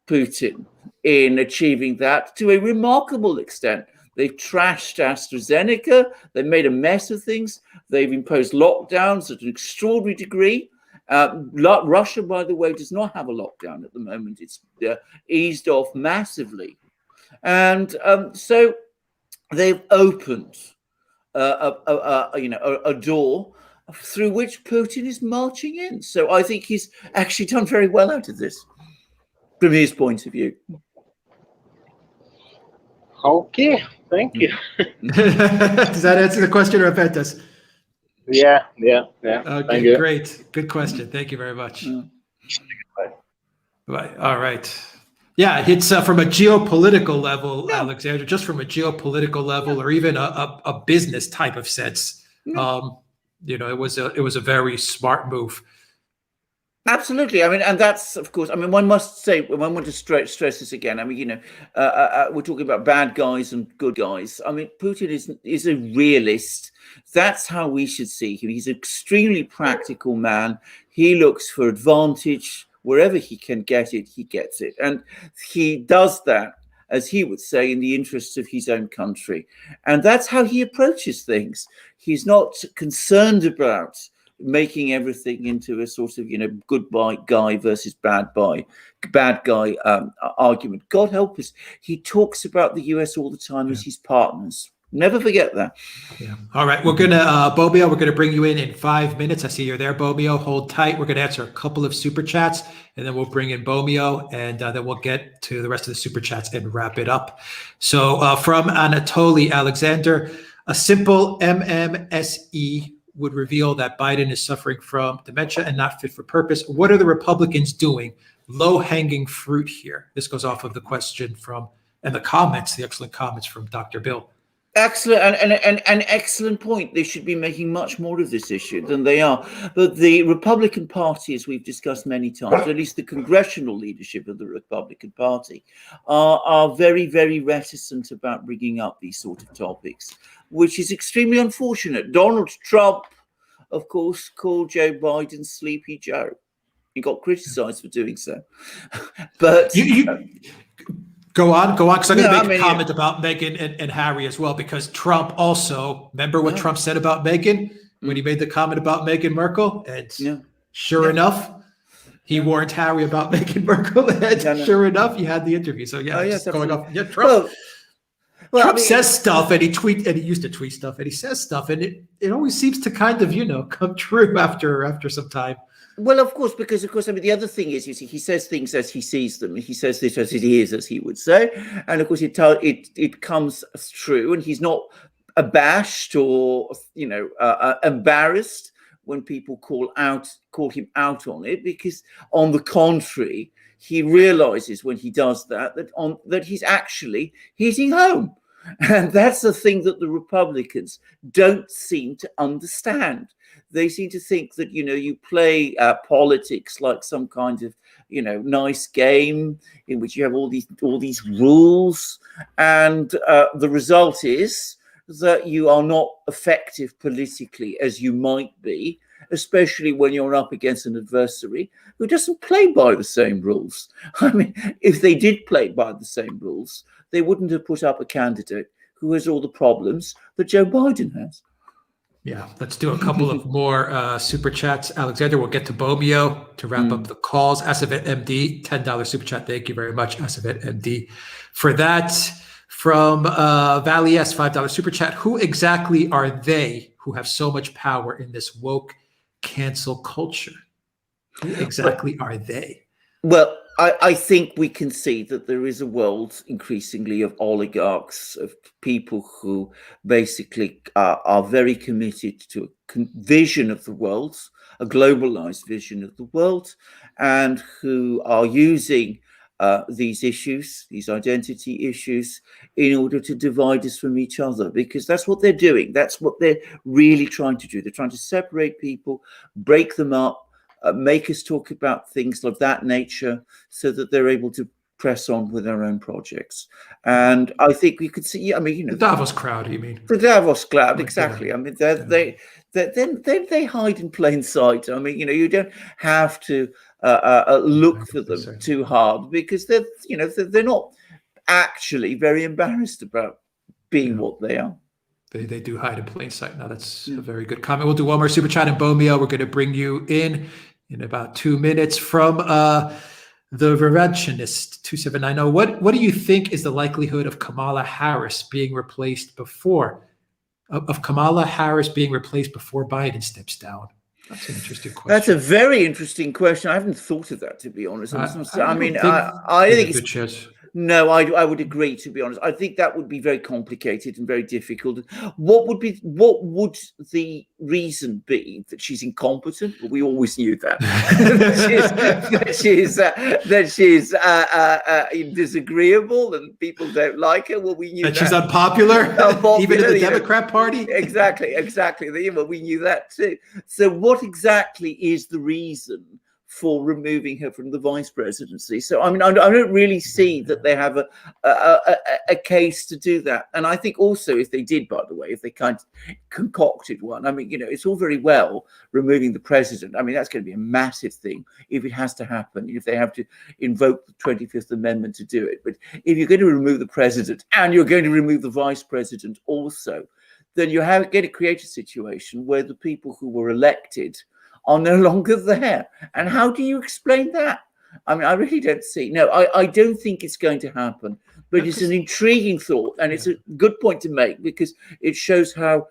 Putin in achieving that to a remarkable extent. They've trashed AstraZeneca. They've made a mess of things. They've imposed lockdowns at an extraordinary degree. Russia, by the way, does not have a lockdown at the moment. It's eased off massively, and so they've opened a door through which Putin is marching in. So I think he's actually done very well out of this, from his point of view. Okay, thank you. Does that answer the question, or Aventus? Yeah. Thank Okay, you. great. Good question. Thank you very much. Yeah. Right. All right. Yeah, it's from a geopolitical level, Yeah. Alexander, just from a geopolitical level, or even a business type of sense. You know, it was a very smart move. Absolutely. I mean, and that's, of course, I mean, one must say, one want to stress this again. I mean, you know, we're talking about bad guys and good guys. I mean, Putin is a realist. That's how we should see him. He's an extremely practical man. He looks for advantage wherever he can get it, he gets it. And he does that, as he would say, in the interests of his own country. And that's how he approaches things. He's not concerned about making everything into a sort of, you know, good guy versus bad guy argument. God help us. He talks about the US all the time as his partners. Never forget that. Yeah. All right. We're going to, Bomio, we're going to bring you in 5 minutes. I see you're there, Bomio. Hold tight. We're going to answer a couple of super chats, and then we'll bring in Bomio, and then we'll get to the rest of the super chats and wrap it up. So from Anatoly Alexander, a simple MMSE would reveal that Biden is suffering from dementia and not fit for purpose. What are the Republicans doing? Low-hanging fruit here. This goes off of the question from, and the comments, the excellent comments from Dr. Bill. Excellent, and an excellent point. They should be making much more of this issue than they are. But the Republican Party, as we've discussed many times, or at least the congressional leadership of the Republican Party, are very, very reticent about bringing up these sort of topics, which is extremely unfortunate. Donald Trump, of course, called Joe Biden Sleepy Joe. He got criticized for doing so. But Go on, because I'm going to make a comment about Meghan and Harry as well, because Trump also, remember what Trump said about Meghan when he made the comment about Meghan Markle? And sure enough, he warned Harry about Meghan Markle, and sure enough, he had the interview. So just going off. Yeah, Trump. Trump says stuff, and he used to tweet stuff, and he says stuff, and it always seems to kind of, come true after some time. Well, of course, because I mean, the other thing is, you see, he says things as he sees them. He says this as it is, as he would say, and of course, it comes true, and he's not abashed or embarrassed when people call him out on it, because on the contrary, he realizes when he does that he's actually hitting home, and that's the thing that the Republicans don't seem to understand. They seem to think that, you play politics like some kind of, nice game in which you have all these rules. And the result is that you are not effective politically as you might be, especially when you're up against an adversary who doesn't play by the same rules. I mean, if they did play by the same rules, they wouldn't have put up a candidate who has all the problems that Joe Biden has. Yeah, let's do a couple of more super chats. Alexander, we'll get to Bomio to wrap up the calls. Asavet MD, $10 super chat. Thank you very much, Asavet MD, for that. From Valley S, $5 super chat. Who exactly are they who have so much power in this woke cancel culture? Who exactly are they? Well, I think we can see that there is a world increasingly of oligarchs, of people who basically are very committed to a vision of the world, a globalized vision of the world, and who are using these issues, these identity issues, in order to divide us from each other, because that's what they're doing. That's what they're really trying to do. They're trying to separate people, break them up, make us talk about things of that nature so that they're able to press on with their own projects. And I think we could see, the Davos crowd, you mean? The Davos crowd, exactly. I mean, they hide in plain sight. I mean, you don't have to look for them too hard, because they're not actually very embarrassed about being what they are. They do hide in plain sight. Now, that's a very good comment. We'll do one more super chat, and Bomio, we're going to bring you in about 2 minutes from the Reventionist 2790. What do you think is the likelihood of Kamala Harris being replaced before of Kamala Harris being replaced before Biden steps down? That's an interesting question. That's a very interesting question. I haven't thought of that, to be honest. I think there's a good chance. No, I would agree, to be honest. I think that would be very complicated and very difficult. What would the reason be? That she's incompetent? Well, we always knew that. that she's disagreeable and people don't like her. Well, we knew that. She's unpopular, even in the Democrat Party. Exactly. Well, we knew that too. So what exactly is the reason for removing her from the vice presidency? So I mean, I don't really see that they have a case to do that. And I think also, if they did, by the way, if they kind of concocted one, I mean, it's all very well removing the president. I mean, that's going to be a massive thing if it has to happen, if they have to invoke the 25th Amendment to do it. But if you're going to remove the president and you're going to remove the vice president also, then you're going to create a situation where the people who were elected are no longer there. And how do you explain that? I mean, I really don't see. No, I don't think it's going to happen. But it's an intriguing thought, and it's a good point to make because it shows how,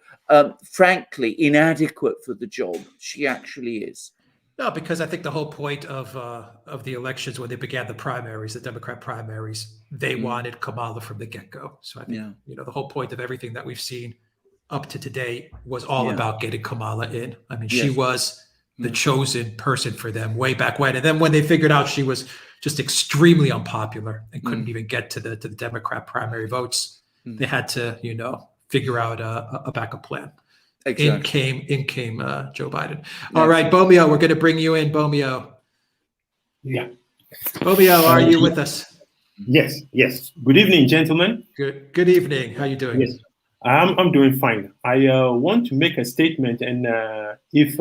frankly, inadequate for the job she actually is. No, because I think the whole point of the elections when they began the primaries, the Democrat primaries, they wanted Kamala from the get-go. So I think the whole point of everything that we've seen up to today was all about getting Kamala in. I mean, she was the chosen person for them way back when. And then when they figured out she was just extremely unpopular and couldn't even get to the Democrat primary votes, they had to, figure out a backup plan. Exactly. In came Joe Biden. All right, Bomio, we're going to bring you in, Bomio. Yeah. Bomio, are you with us? Yes. Good evening, gentlemen. Good evening. How are you doing? Yes. I'm doing fine. I want to make a statement, and if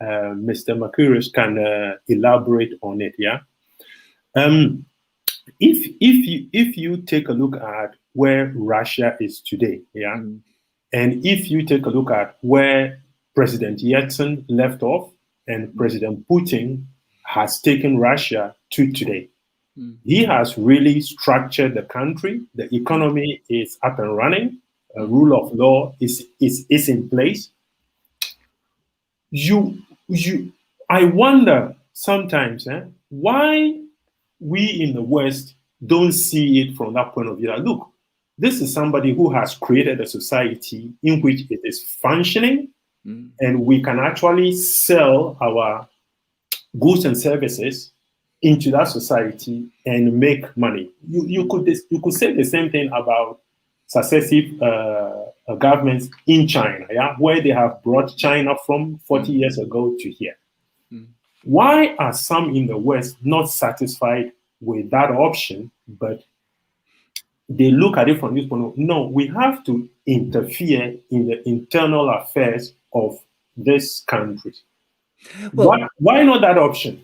Mr. Makuris can elaborate on it, yeah. If you take a look at where Russia is today, yeah, and if you take a look at where President Yeltsin left off and President Putin has taken Russia to today, he has really structured the country. The economy is up and running. Rule of law is in place. I wonder sometimes why we in the West don't see it from that point of view. Like, look, this is somebody who has created a society in which it is functioning, and we can actually sell our goods and services into that society and make money. You could say the same thing about successive governments in China, where they have brought China from 40 years ago to here. Why are some in the West not satisfied with that option, but they look at it from this point of view? No, we have to interfere in the internal affairs of this country. Well, why not that option?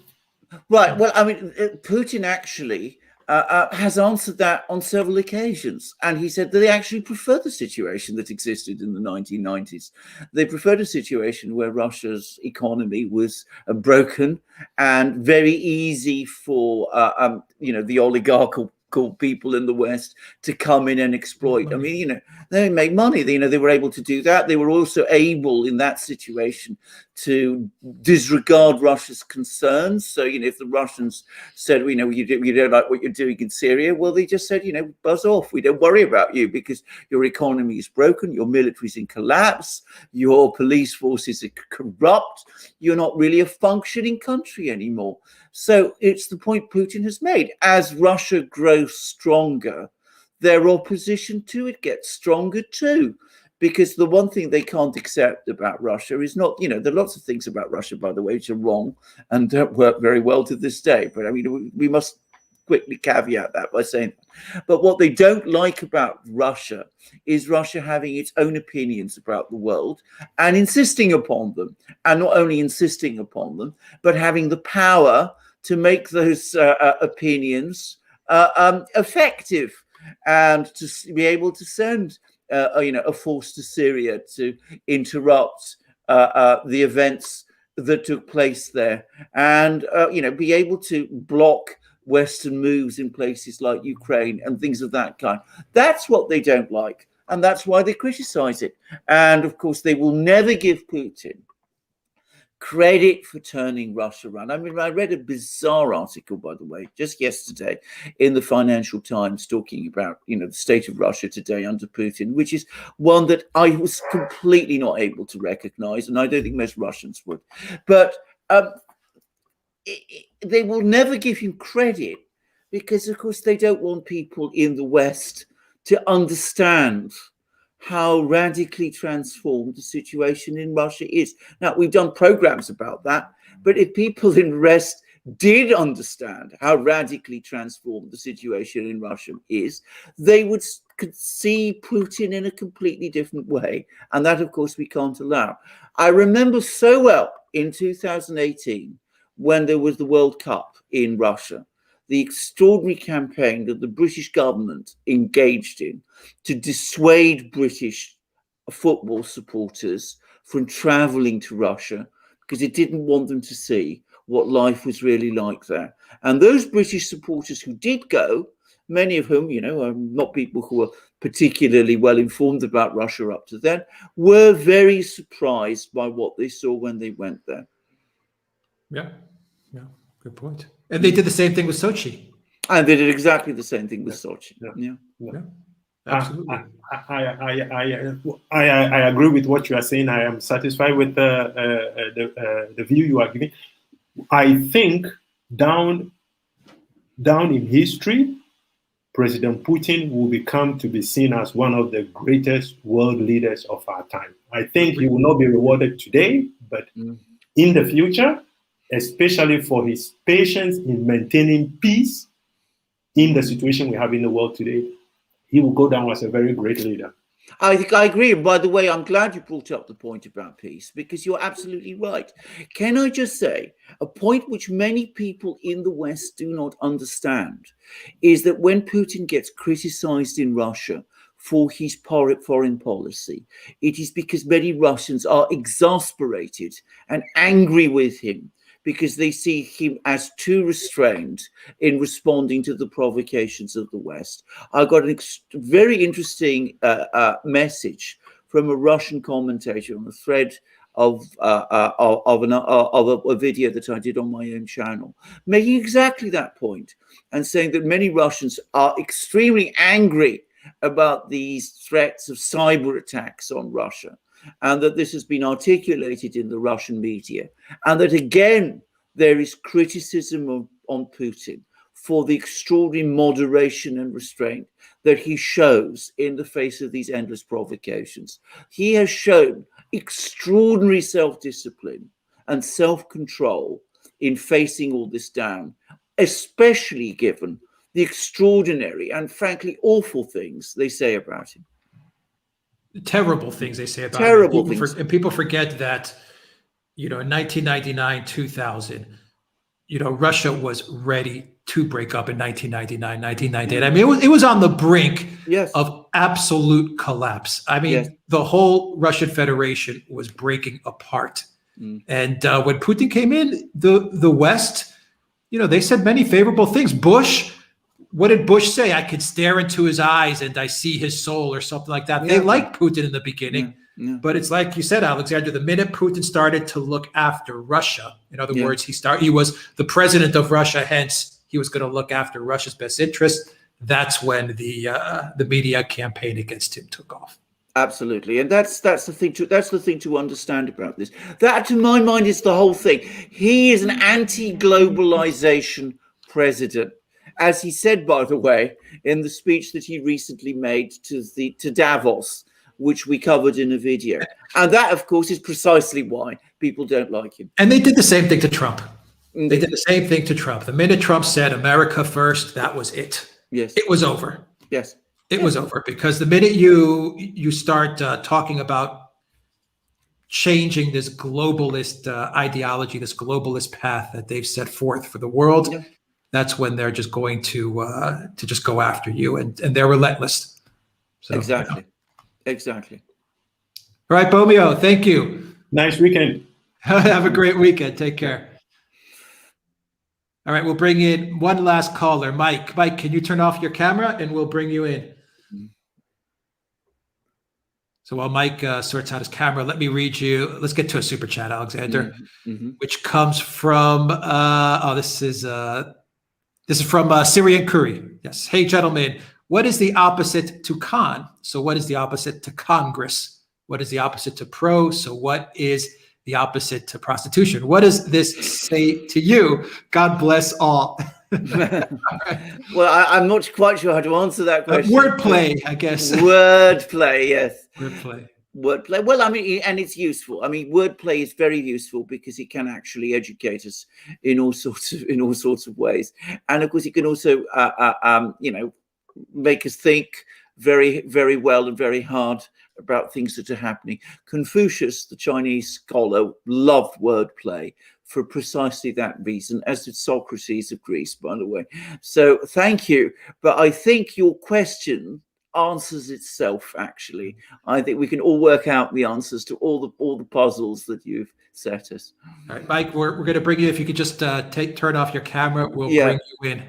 Right. Well, I mean, Putin actually has answered that on several occasions. And he said that they actually prefer the situation that existed in the 1990s. They preferred a situation where Russia's economy was broken and very easy for, the oligarchical people in the West to come in and exploit. I mean, they make money. They were able to do that. They were also able in that situation to disregard Russia's concerns. So, if the Russians said, you don't like what you're doing in Syria, well, they just said, buzz off. We don't worry about you because your economy is broken. Your military's in collapse. Your police forces are corrupt. You're not really a functioning country anymore. So it's the point Putin has made. As Russia grows stronger, their opposition to it gets stronger too. Because the one thing they can't accept about Russia is not, there are lots of things about Russia, by the way, which are wrong and don't work very well to this day. But I mean, we must quickly caveat that by saying that. But what they don't like about Russia is Russia having its own opinions about the world and insisting upon them. And not only insisting upon them, but having the power to make those opinions effective and to be able to send a force to Syria to interrupt the events that took place there, and be able to block Western moves in places like Ukraine and things of that kind. That's what they don't like. And that's why they criticize it. And of course, they will never give Putin credit for turning Russia around. I mean, I read a bizarre article, by the way, just yesterday in the Financial Times talking about, the state of Russia today under Putin, which is one that I was completely not able to recognize, and I don't think most Russians would. But they will never give him credit because, of course, they don't want people in the West to understand how radically transformed the situation in Russia is. Now, we've done programs about that, but if people in the West did understand how radically transformed the situation in Russia is, they could see Putin in a completely different way. And that, of course, we can't allow. I remember so well in 2018, when there was the World Cup in Russia, the extraordinary campaign that the British government engaged in to dissuade British football supporters from traveling to Russia because it didn't want them to see what life was really like there. And those British supporters who did go, many of whom, are not people who were particularly well informed about Russia up to then, were very surprised by what they saw when they went there. Yeah, good point. And they did the same thing with Sochi. And they did exactly the same thing with Sochi. Yeah. Absolutely. I agree with what you are saying. I am satisfied with the view you are giving. I think down in history, President Putin will become to be seen as one of the greatest world leaders of our time. I think he will not be rewarded today, but in the future, especially for his patience in maintaining peace in the situation we have in the world today, he will go down as a very great leader. I think I agree. And by the way, I'm glad you brought up the point about peace, because you're absolutely right. Can I just say, a point which many people in the West do not understand is that when Putin gets criticized in Russia for his foreign policy, it is because many Russians are exasperated and angry with him because they see him as too restrained in responding to the provocations of the West. I got a very interesting message from a Russian commentator on a thread of a video that I did on my own channel, making exactly that point and saying that many Russians are extremely angry about these threats of cyber attacks on Russia, and that this has been articulated in the Russian media, and that again, there is criticism on Putin for the extraordinary moderation and restraint that he shows in the face of these endless provocations. He has shown extraordinary self-discipline and self-control in facing all this down, especially given the extraordinary and frankly awful things they say about him. Terrible things they say about terrible him. Things. And people forget that, in 1999, 2000, Russia was ready to break up in 1999, 1998. I mean, it was on the brink of absolute collapse. I mean, the whole Russian Federation was breaking apart. And when Putin came in, the West, they said many favorable things. Bush, what did Bush say? I could stare into his eyes and I see his soul, or something like that. They liked Putin in the beginning. But it's like you said, Alexander, the minute Putin started to look after Russia, in other words, he was the president of Russia, hence he was going to look after Russia's best interest. That's when the media campaign against him took off. Absolutely, and that's the thing to understand about this. That, to my mind, is the whole thing. He is an anti-globalization president, as he said, by the way, in the speech that he recently made to Davos, which we covered in a video. And that, of course, is precisely why people don't like him. And they did the same thing to Trump. They did the same thing to Trump. The minute Trump said America first, that was it. Yes. It was over. Yes. It was over, because the minute you start talking about changing this globalist ideology, this globalist path that they've set forth for the world, that's when they're just going to just go after you, and they're relentless. So, Exactly. All right, Bomio, thank you. Nice weekend. Have a great weekend. Take care. All right, we'll bring in one last caller. Mike, can you turn off your camera and we'll bring you in? So while Mike sorts out his camera, let me read you. Let's get to a super chat, Alexander, which comes from. This is from Syrian Curry. Yes. Hey, gentlemen, what is the opposite to con? So what is the opposite to Congress? What is the opposite to pro? So what is the opposite to prostitution? What does this say to you? God bless all. Well, I'm not quite sure how to answer that question. Wordplay, I guess. Wordplay, yes. Wordplay. Wordplay. Well, I mean, and it's useful. I mean, wordplay is very useful because it can actually educate us in all sorts of ways, and of course, it can also, make us think very, very well and very hard about things that are happening. Confucius, the Chinese scholar, loved wordplay for precisely that reason, as did Socrates of Greece, by the way. So thank you. But I think your question answers itself, actually. I think we can all work out the answers to all the puzzles that you've set us. All right, Mike, we're going to bring you, if you could just turn off your camera, we'll bring you in.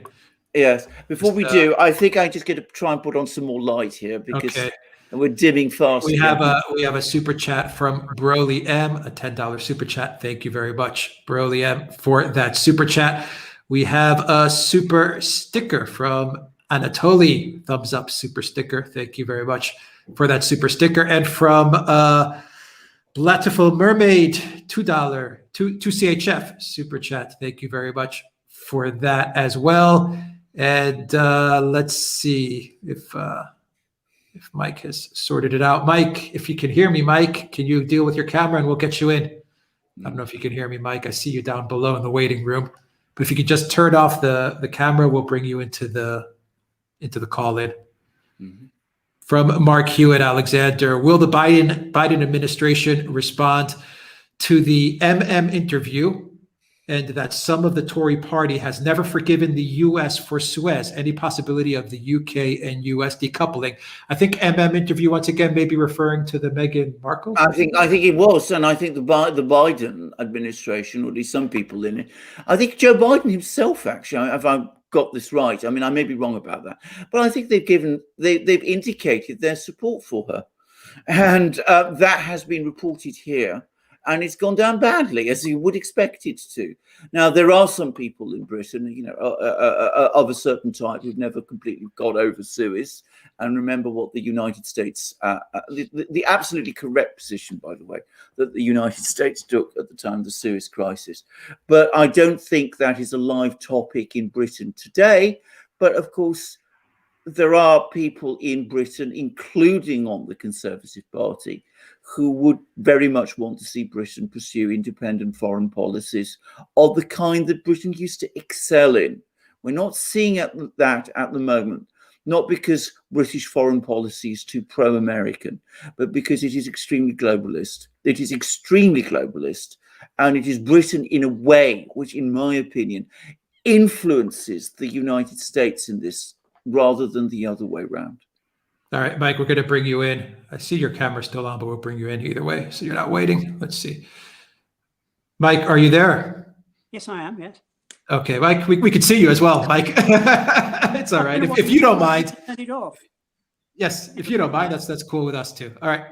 Yes. Before we do, I think I just get to try and put on some more light here because we're dimming fast. We have a super chat from Broly M, a $10 super chat. Thank you very much, Broly M, for that super chat. We have a super sticker from Anatoly. Thumbs up, super sticker. Thank you very much for that super sticker. And from Blatiful Mermaid, $2 to CHF super chat. Thank you very much for that as well. And let's see if Mike has sorted it out. Mike, if you can hear me, Mike, can you deal with your camera and we'll get you in? I don't know if you can hear me, Mike. I see you down below in the waiting room. But if you could just turn off the camera, we'll bring you into the call in. From Mark Hewitt, Alexander, will the Biden administration respond to the interview and that some of the Tory party has never forgiven the U.S. for Suez? Any possibility of the UK and U.S. decoupling? I think interview, once again, may be referring to the Meghan Markle. I think it was, and I think the Biden administration, or at least some people in it. I think Joe Biden himself, actually, if I got this right, I mean, I may be wrong about that, but I think they've indicated their support for her, and that has been reported here. And it's gone down badly, as you would expect it to. Now, there are some people in Britain, of a certain type who've never completely got over Suez. And remember what the United States, the absolutely correct position, by the way, that the United States took at the time of the Suez crisis. But I don't think that is a live topic in Britain today. But of course, there are people in Britain, including on the Conservative Party, who would very much want to see Britain pursue independent foreign policies of the kind that Britain used to excel in. We're not seeing that at the moment, not because British foreign policy is too pro-American, but because it is extremely globalist. It is extremely globalist, and it is Britain in a way which, in my opinion, influences the United States in this rather than the other way around. All right, Mike, we're going to bring you in. I see your camera still on, but we'll bring you in either way, so you're not waiting. Let's see. Mike, are you there? Yes, I am, yes. Okay, Mike, we can see you as well, Mike. It's all right. If you don't mind. Turn it off. Yes, if you don't mind, that's cool with us too. All right.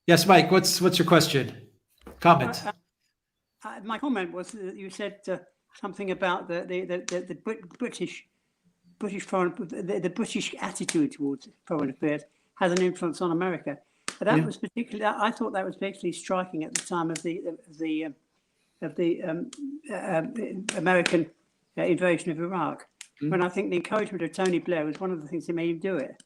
Yes, Mike, what's your question? Comment. My comment was that you said something about the British attitude towards foreign affairs has an influence on America. But that was particularly, I thought that was particularly striking at the time of the American invasion of Iraq, when I think the encouragement of Tony Blair was one of the things that made him do it.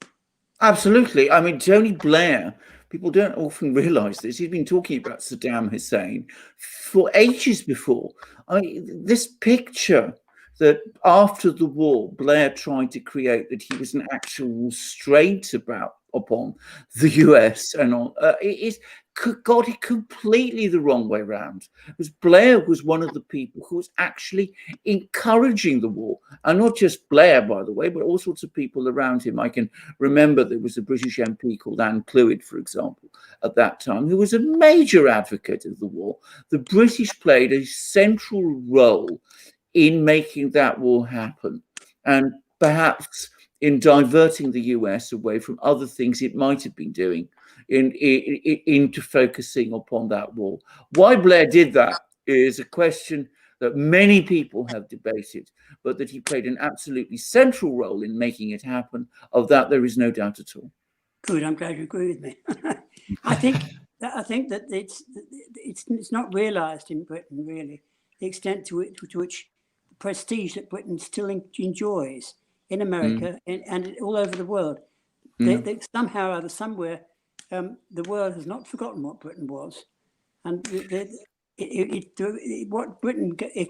Absolutely. I mean, Tony Blair, people don't often realize this. He's been talking about Saddam Hussein for ages before. I mean, this picture that after the war, Blair tried to create, that he was an actual restraint upon the US and on it got it completely the wrong way around. Because Blair was one of the people who was actually encouraging the war, and not just Blair, by the way, but all sorts of people around him. I can remember there was a British MP called Anne Clwyd, for example, at that time, who was a major advocate of the war. The British played a central role in making that war happen, and perhaps in diverting the US away from other things it might have been doing into focusing upon that war. Why Blair did that is a question that many people have debated, but that he played an absolutely central role in making it happen. Of that, there is no doubt at all. Good. I'm glad you agree with me. I think that it's not realised in Britain really the extent to which the prestige that Britain still enjoys in America and all over the world. Somehow or other, somewhere, the world has not forgotten what Britain was, and if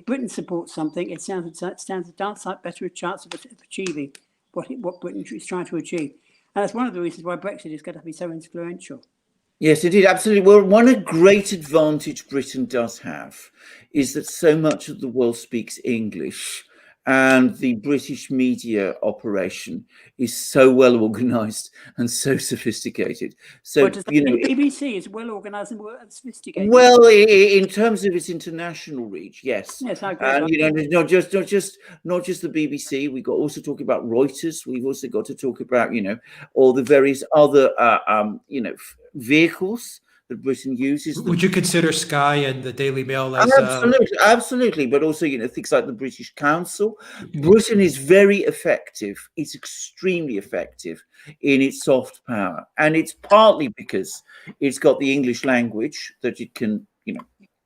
Britain supports something, it stands a darn sight better a chance of achieving what Britain is trying to achieve. And that's one of the reasons why Brexit is going to be so influential. Yes, indeed, absolutely. Well, one great advantage Britain does have is that so much of the world speaks English, and the British media operation is so well organised and so sophisticated. So, the BBC is well organised and sophisticated. Well, in terms of its international reach, yes. Yes, I agree. And not just the BBC. We've got also talking about Reuters. We've also got to talk about all the various other vehicles that Britain uses. Would you consider Sky and the Daily Mail as absolutely, but also things like the British Council. Britain is very effective. It's extremely effective in its soft power, and it's partly because it's got the English language that it can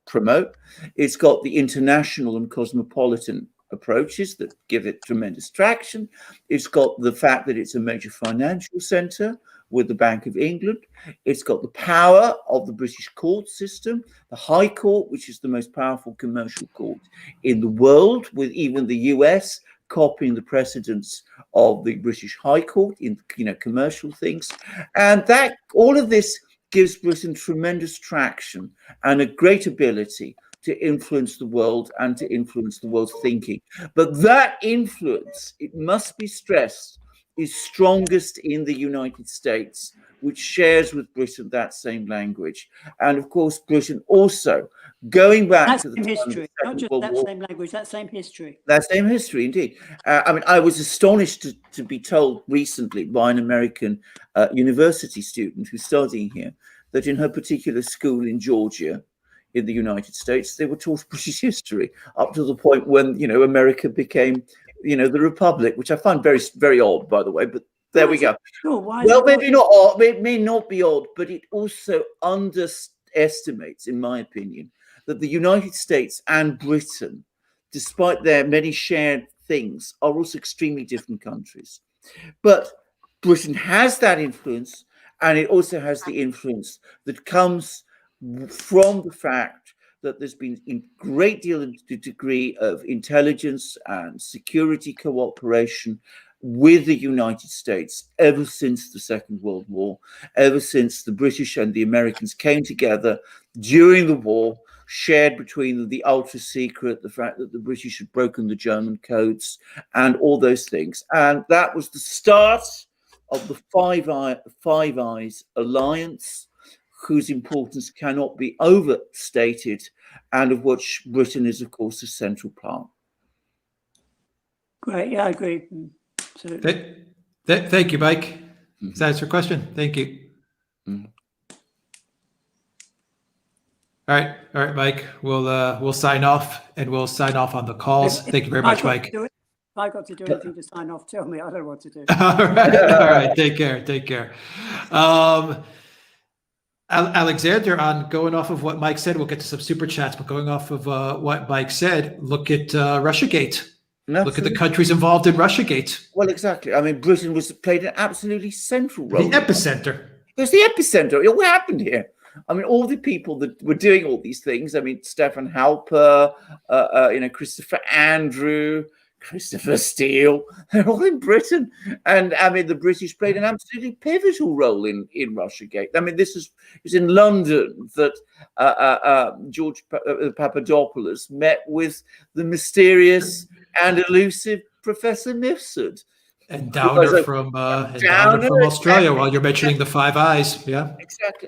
promote. It's got the international and cosmopolitan approaches that give it tremendous traction. It's got the fact that it's a major financial centre with the Bank of England. It's got the power of the British court system, the High Court, which is the most powerful commercial court in the world, with even the US copying the precedents of the British High Court in commercial things. And that all of this gives Britain tremendous traction and a great ability to influence the world and to influence the world's thinking. But that influence, it must be stressed, is strongest in the United States, which shares with Britain that same language. And of course, Britain also, going back to the time history, of the not just World that War, same language, that same history. that same history, indeed. I was astonished to be told recently by an American university student who's studying here that in her particular school in Georgia, in the United States, they were taught British history up to the point when America became the Republic, which I find very, very odd, by the way. But there we go. Sure, why well, maybe not odd. It may not be odd, but it also underestimates, in my opinion, that the United States and Britain, despite their many shared things, are also extremely different countries. But Britain has that influence, and it also has the influence that comes from the fact that there's been a great degree of intelligence and security cooperation with the United States ever since the Second World War, ever since the British and the Americans came together during the war, shared between them the ultra secret, the fact that the British had broken the German codes, and all those things. And that was the start of the Five Eyes alliance, whose importance cannot be overstated, and of which Britain is, of course, a central part. Great, yeah, I agree. Absolutely. Thank you, Mike. Does that answer your question? Thank you. All right, Mike. We'll sign off, and we'll sign off on the calls. Thank you very much, Mike. If I got to do anything to sign off, tell me. I don't know what to do. All right. Take care. Alexander, on going off of what Mike said, we'll get to some super chats, but going off of what Mike said, look at Russiagate. Absolutely. Look at the countries involved in Russiagate. Well, exactly. I mean, Britain played an absolutely central role. The epicenter. It was the epicenter. What happened here? I mean, all the people that were doing all these things. I mean, Stefan Halper, Christopher Andrew, Christopher Steele, they're all in Britain. And I mean, the British played an absolutely pivotal role in Russiagate. I mean, it was in London that George Papadopoulos met with the mysterious and elusive Professor Mifsud. And Downer from Australia, while you're mentioning the Five Eyes. Yeah.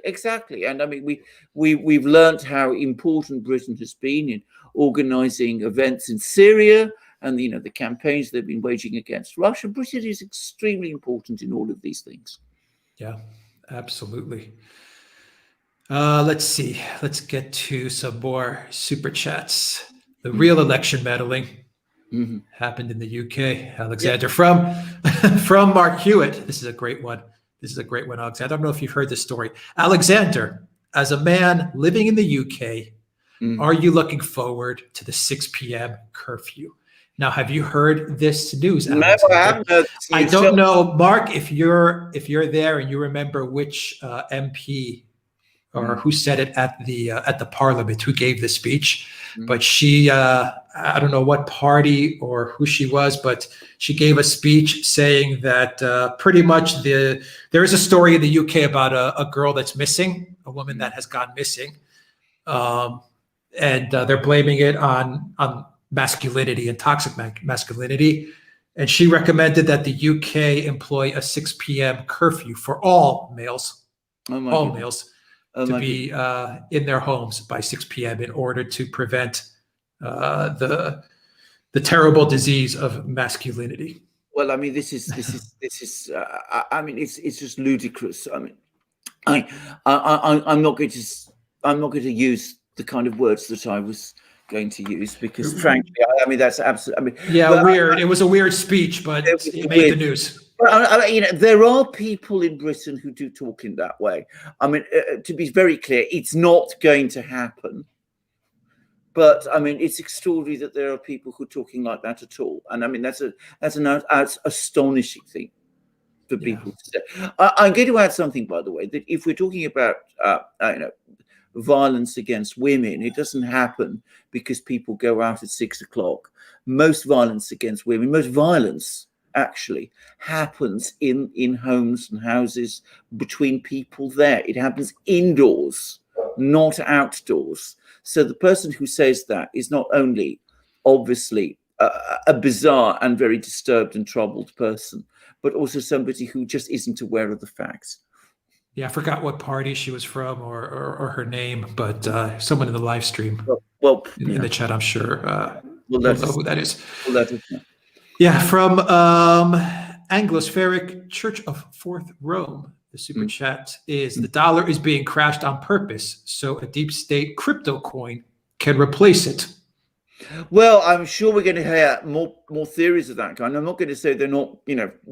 Exactly. And I mean, we've learned how important Britain has been in organizing events in Syria, and the campaigns they've been waging against Russia. Britain is extremely important in all of these things. Yeah, Absolutely. Let's see. Let's get to some more super chats. The real election meddling happened in the UK. Alexander from from Mark Hewitt. This is a great one. This is a great one, Alexander. I don't know if you've heard this story. Alexander, as a man living in the UK, are you looking forward to the 6 p.m. curfew? Now, have you heard this news, Alexander? No, I haven't heard this I news. don't know, Mark, if you're there and you remember which MP or who said it at the Parliament, who gave the speech, but she, I don't know what party or who she was, but she gave a speech saying that pretty much there is a story in the UK about a girl that's missing, a woman that has gone missing, and they're blaming it on masculinity and toxic masculinity. And she recommended that the UK employ a 6 p.m. curfew for all males, to be in their homes by 6 p.m. in order to prevent the terrible disease of masculinity. Well, I mean, this is I mean, it's just ludicrous. I mean, I'm not going to use the kind of words that I was going to use because, frankly, I mean, that's absolutely. I mean, weird. It was a weird speech, but it made the news. But you know, there are people in Britain who do talk in that way. I mean, to be very clear, it's not going to happen. But I mean, it's extraordinary that there are people who are talking like that at all. And I mean, that's an astonishing thing for people to say. I'm going to add something, by the way, that if we're talking about violence against women, it doesn't happen because people go out at 6 o'clock. Most violence against women, most violence actually happens in homes and houses between people there. It happens indoors, not outdoors. So the person who says that is not only obviously a bizarre and very disturbed and troubled person, but also somebody who just isn't aware of the facts. Yeah, I forgot what party she was from or her name, but someone in the live stream, in the chat, I'm sure will know who that is. Yeah, from Anglospheric Church of Fourth Rome, the super chat is the dollar is being crashed on purpose so a deep state crypto coin can replace it. Well, I'm sure we're going to hear more theories of that kind. I'm not going to say they're not,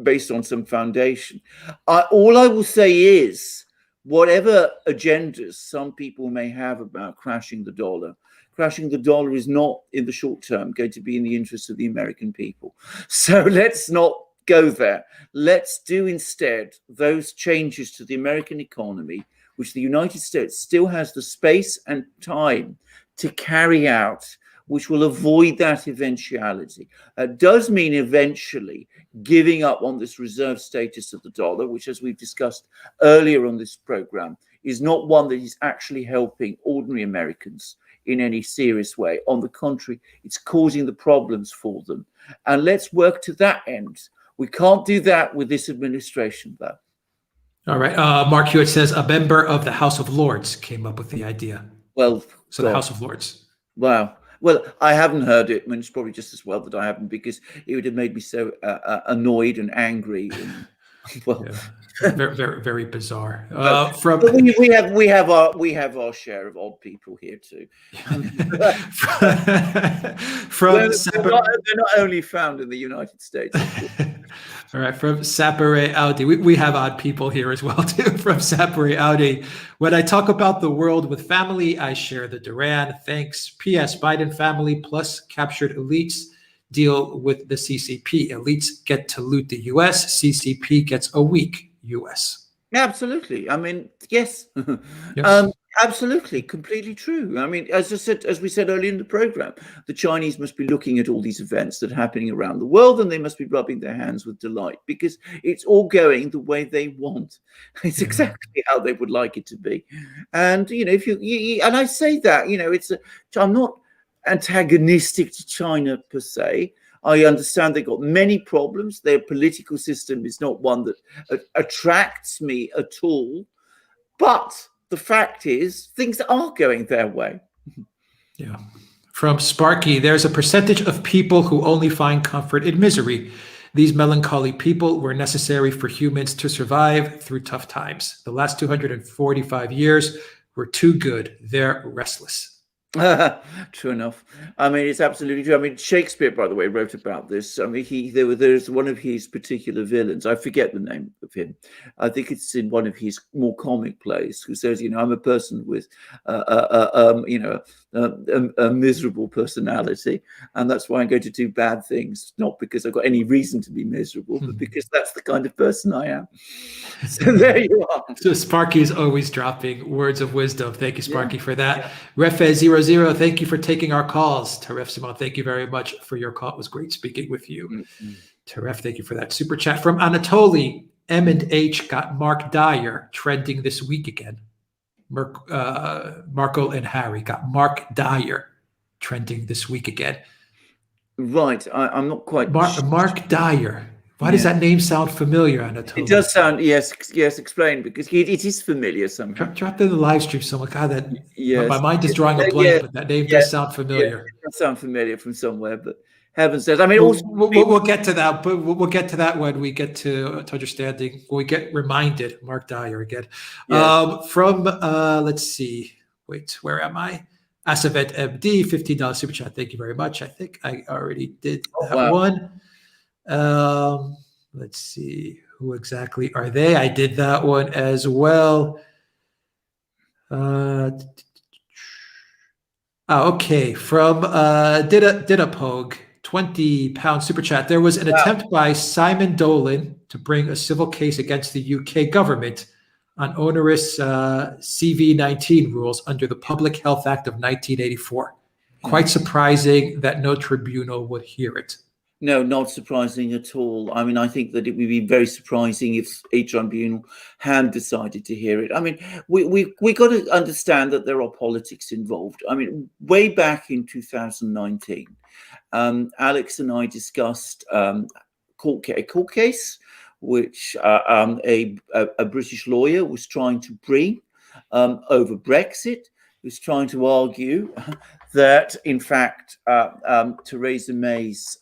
based on some foundation. All I will say is, whatever agendas some people may have about crashing the dollar is not in the short term going to be in the interest of the American people. So let's not go there. Let's do instead those changes to the American economy, which the United States still has the space and time to carry out, which will avoid that eventuality. It does mean eventually giving up on this reserve status of the dollar, which, as we've discussed earlier on this program, is not one that is actually helping ordinary Americans in any serious way. On the contrary, it's causing the problems for them. And let's work to that end. We can't do that with this administration, though. All right. Mark Hewitt says a member of the House of Lords came up with the idea. Well, so the House of Lords. Wow. Well, I haven't heard it, and it's probably just as well that I haven't, because it would have made me so annoyed and angry. And, very, very, very bizarre. But we have our share of odd people here too. They're not only found in the United States. All right, from Sapere Audi. We have odd people here as well too. From Sapere Audi. When I talk about the world with family, I share the Duran. Thanks. P.S. Biden family plus captured elites deal with the CCP. Elites get to loot the U.S. CCP gets a weak U.S. Absolutely. I mean, yes. Absolutely, completely true. I mean, as we said earlier in the program, the Chinese must be looking at all these events that are happening around the world, and they must be rubbing their hands with delight because it's all going the way they want. It's exactly how they would like it to be. And if you and I say that, I'm not antagonistic to China per se. I understand they've got many problems. Their political system is not one that attracts me at all, but the fact is, things are going their way. Yeah. From Sparky, there's a percentage of people who only find comfort in misery. These melancholy people were necessary for humans to survive through tough times. The last 245 years were too good. They're restless. True enough. I mean, it's absolutely true. I mean, Shakespeare, by the way, wrote about this. I mean, there's one of his particular villains. I forget the name of him. I think it's in one of his more comic plays, who says, I'm a person with, a miserable personality, and that's why I'm going to do bad things, not because I've got any reason to be miserable, but because that's the kind of person I am. So there you are. So Sparky is always dropping words of wisdom. Thank you, Sparky, for that. Refez00, thank you for taking our calls. Taref Simon, thank you very much for your call. It was great speaking with you. Taref, thank you for that super chat. From Anatoly, M&H got Mark Dyer trending this week again. Marco and Harry got Mark Dyer trending this week again. Right. I'm not quite... Mark Dyer. Why does that name sound familiar, Anatoly? It does sound, yes, explain, because it is familiar somehow. Drop in the live stream somewhere. God, my mind is drawing a blank, but that name does sound familiar. It does sound familiar from somewhere, but heaven says. I mean, we'll get to that, but we'll get to that when we get to understanding, when we get reminded, Mark Dyer again. Yes. Let's see, wait, where am I? Asavet MD, $15 super chat. Thank you very much. I think I already did that one. Let's see, who exactly are they? I did that one as well. Okay, from Didapog, £20 super chat. There was an attempt by Simon Dolan to bring a civil case against the UK government on onerous CV-19 rules under the Public Health Act of 1984. Quite surprising that no tribunal would hear it. No, not surprising at all. I mean, I think that it would be very surprising if a tribunal had decided to hear it. I mean, we got to understand that there are politics involved. I mean, way back in 2019, Alex and I discussed a court case which a British lawyer was trying to bring over Brexit. He was trying to argue that, in fact, Theresa May's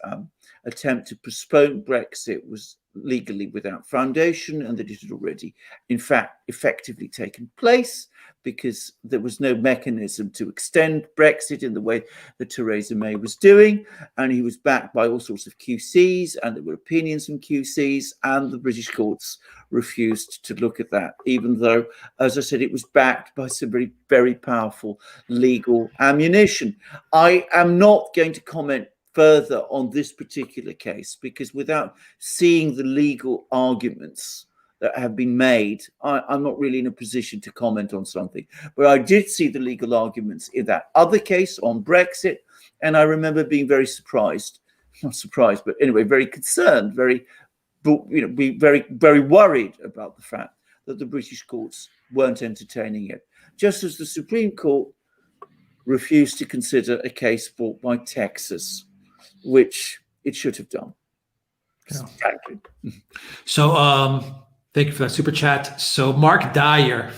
attempt to postpone Brexit was legally without foundation, and that it had already, in fact, effectively taken place, because there was no mechanism to extend Brexit in the way that Theresa May was doing. And he was backed by all sorts of QCs, and there were opinions from QCs, and the British courts refused to look at that, even though, as I said, it was backed by some very, very powerful legal ammunition. I am not going to comment further on this particular case, because without seeing the legal arguments that have been made, I'm not really in a position to comment on something. But I did see the legal arguments in that other case on Brexit, and I remember being very surprised, not surprised, but anyway, very concerned, very worried about the fact that the British courts weren't entertaining it, just as the Supreme Court refused to consider a case brought by Texas, which it should have done. Yeah. So thank you for that super chat. So Mark Dyer,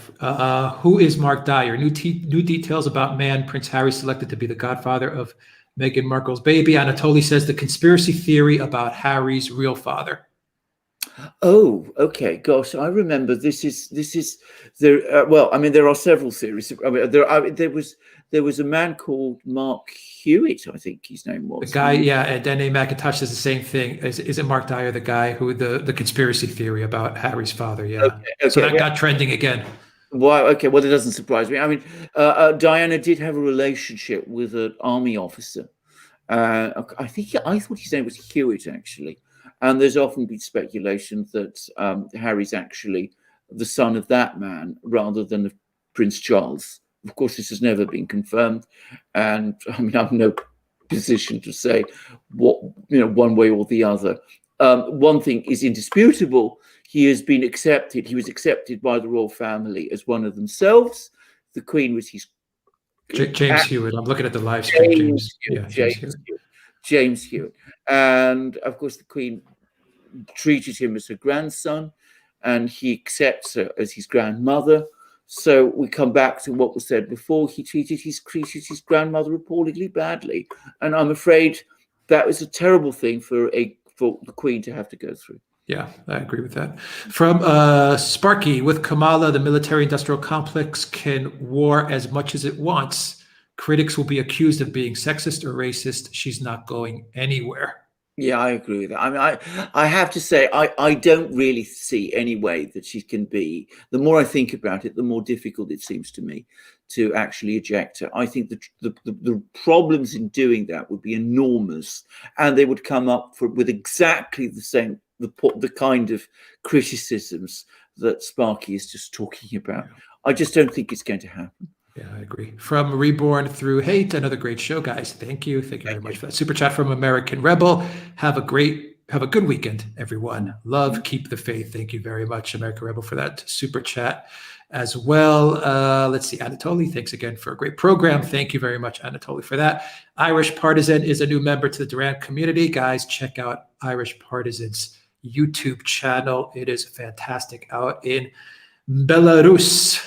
who is Mark Dyer? New details about man Prince Harry selected to be the godfather of Meghan Markle's baby. Anatoly says the conspiracy theory about Harry's real father. Oh, okay. Gosh, I remember this is there. Well, I mean, there are several theories. I mean, there was a man called Mark Hewitt, I think his name was. The guy, yeah, and Dene McIntosh says the same thing. Is it Mark Dyer, the guy who the conspiracy theory about Harry's father? Yeah. Okay, so that got trending again. Wow. Okay. Well, it doesn't surprise me. I mean, Diana did have a relationship with an army officer. I thought his name was Hewitt, actually. And there's often been speculation that Harry's actually the son of that man rather than of Prince Charles. Of course, this has never been confirmed, and I mean, I'm in no position to say what, one way or the other. One thing is indisputable: he has been accepted. He was accepted by the royal family as one of themselves. The Queen was his James Hewitt. I'm looking at the live stream. James Hewitt. And of course, the Queen treated him as her grandson, and he accepts her as his grandmother. So we come back to what was said before. He treated his grandmother appallingly badly. And I'm afraid that was a terrible thing for a for the Queen to have to go through. Yeah, I agree with that. From Sparky, with Kamala, the military-industrial complex can war as much as it wants. Critics will be accused of being sexist or racist. She's not going anywhere. Yeah, I agree with that. I mean, I have to say, I don't really see any way that she can be. The more I think about it, the more difficult it seems to me to actually eject her. I think the problems in doing that would be enormous, and they would come up with exactly the same the kind of criticisms that Sparky is just talking about. Yeah. I just don't think it's going to happen. Yeah, I agree. From Reborn Through Hate, another great show, guys. Thank you. Thank you very much for that. Super chat from American Rebel. Have a good weekend, everyone. Love, keep the faith. Thank you very much, American Rebel, for that super chat as well. Let's see, Anatoly, thanks again for a great program. Thank you very much, Anatoly, for that. Irish Partisan is a new member to the Duran community. Guys, check out Irish Partisan's YouTube channel. It is fantastic out in Belarus.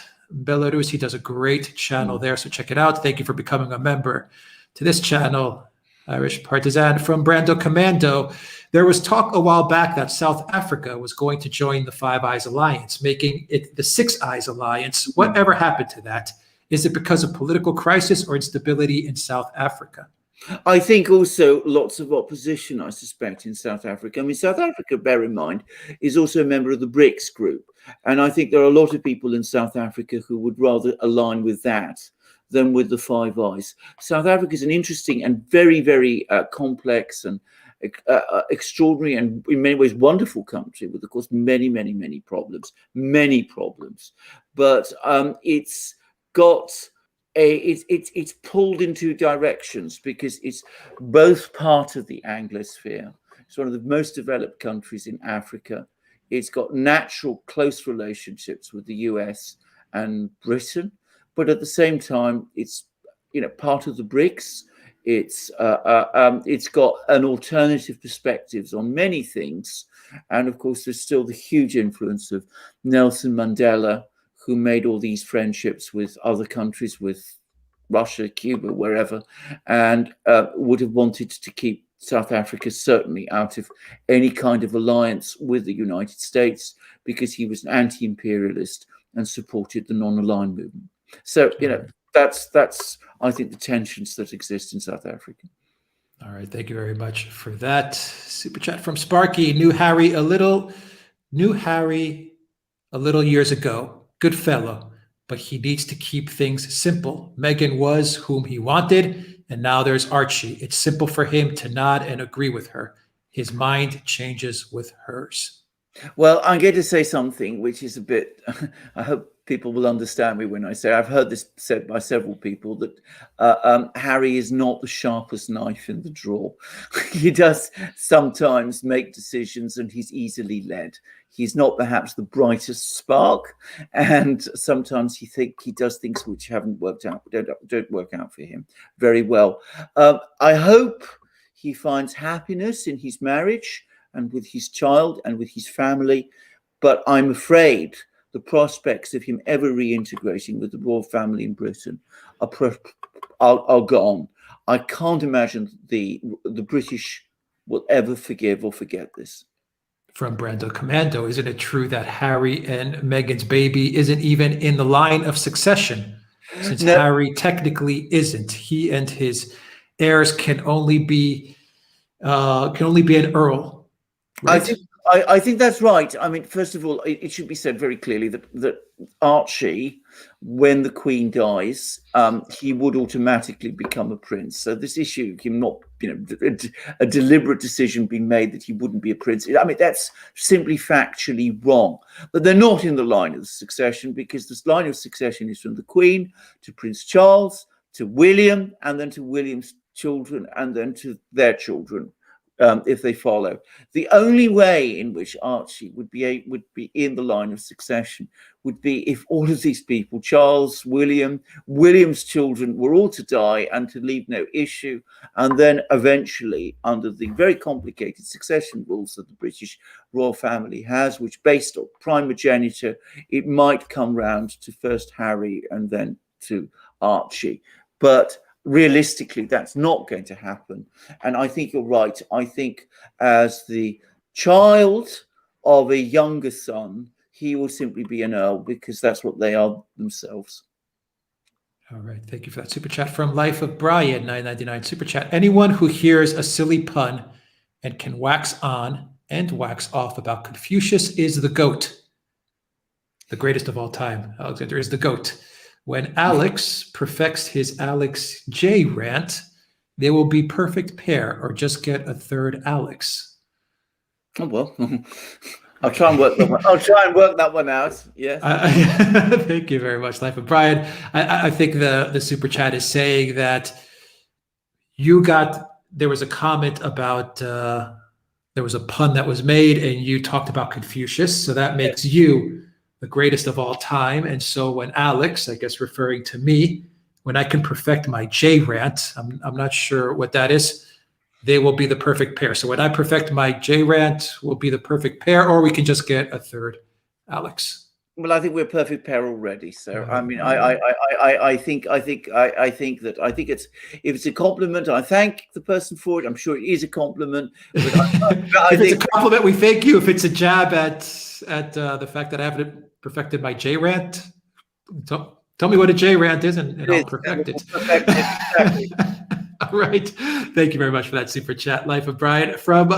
He does a great channel there, so check it out. Thank you for becoming a member to this channel, Irish Partisan. From Brando Commando, there was talk a while back that South Africa was going to join the Five Eyes Alliance, making it the Six Eyes Alliance. Whatever happened to that? Is it because of political crisis or instability in South Africa? I think also lots of opposition, I suspect, in South Africa. I mean, South Africa, bear in mind, is also a member of the BRICS group. And I think there are a lot of people in South Africa who would rather align with that than with the Five Eyes. South Africa is an interesting and very, very complex and extraordinary and in many ways wonderful country with, of course, many, many, many problems. But it's got... It's pulled in two directions because it's both part of the Anglosphere. It's one of the most developed countries in Africa. It's got natural close relationships with the US and Britain, but at the same time, it's part of the BRICS. It's got an alternative perspectives on many things, and of course, there's still the huge influence of Nelson Mandela, who made all these friendships with other countries, with Russia, Cuba, wherever, and would have wanted to keep South Africa certainly out of any kind of alliance with the United States because he was an anti-imperialist and supported the non-aligned movement. So, that's I think the tensions that exist in South Africa. All right, thank you very much for that. Super chat from Sparky. Knew Harry a little years ago. Good fellow, but he needs to keep things simple. Meghan was whom he wanted, and now there's Archie. It's simple for him to nod and agree with her. His mind changes with hers. Well, I'm going to say something which is a bit, I hope people will understand me when I say, I've heard this said by several people, that Harry is not the sharpest knife in the drawer. He does sometimes make decisions and he's easily led. He's not perhaps the brightest spark, and sometimes he does things which haven't worked out, don't work out for him very well. I hope he finds happiness in his marriage and with his child and with his family, but I'm afraid the prospects of him ever reintegrating with the royal family in Britain are gone. I can't imagine the British will ever forgive or forget this. From Brando Commando, isn't it true that Harry and Meghan's baby isn't even in the line of succession? Since Harry technically isn't, he and his heirs can only be an earl. Right? I think that's right. I mean, first of all, it should be said very clearly that Archie, when the Queen dies, he would automatically become a prince. So this issue, him not, a deliberate decision being made that he wouldn't be a prince. I mean, that's simply factually wrong. But they're not in the line of succession because this line of succession is from the Queen to Prince Charles to William, and then to William's children, and then to their children. If they follow. The only way in which Archie would be in the line of succession would be if all of these people, Charles, William's children, were all to die and to leave no issue, and then eventually, under the very complicated succession rules that the British royal family has, which based on primogeniture, it might come round to first Harry and then to Archie. But realistically, that's not going to happen. And I think you're right. I think as the child of a younger son, he will simply be an earl because that's what they are themselves. All right. Thank you for that super chat from Life of Brian, 9.99 super chat. Anyone who hears a silly pun and can wax on and wax off about Confucius is the GOAT. The greatest of all time. Alexander is the GOAT. When Alex perfects his Alex J rant, they will be perfect pair or just get a third Alex. Oh, well. I'll try and work that one. I'll try and work that one out. Yes. Thank you very much, Life of Brian. I think the super chat is saying that there was a comment about there was a pun that was made and you talked about Confucius. So that makes you the greatest of all time. And so when Alex, I guess referring to me, when I can perfect my J rant, I'm not sure what that is, they will be the perfect pair. So when I perfect my J rant, we'll be the perfect pair, or we can just get a third Alex. Well, I think we're a perfect pair already. So I mean, I think it's, if it's a compliment, I thank the person for it. I'm sure it is a compliment. But if it's a compliment, we thank you. If it's a jab at the fact that I haven't perfected my J rant, tell me what a J rant is, and I'll perfect it. Exactly. All right. Thank you very much for that super chat, Life of Brian. From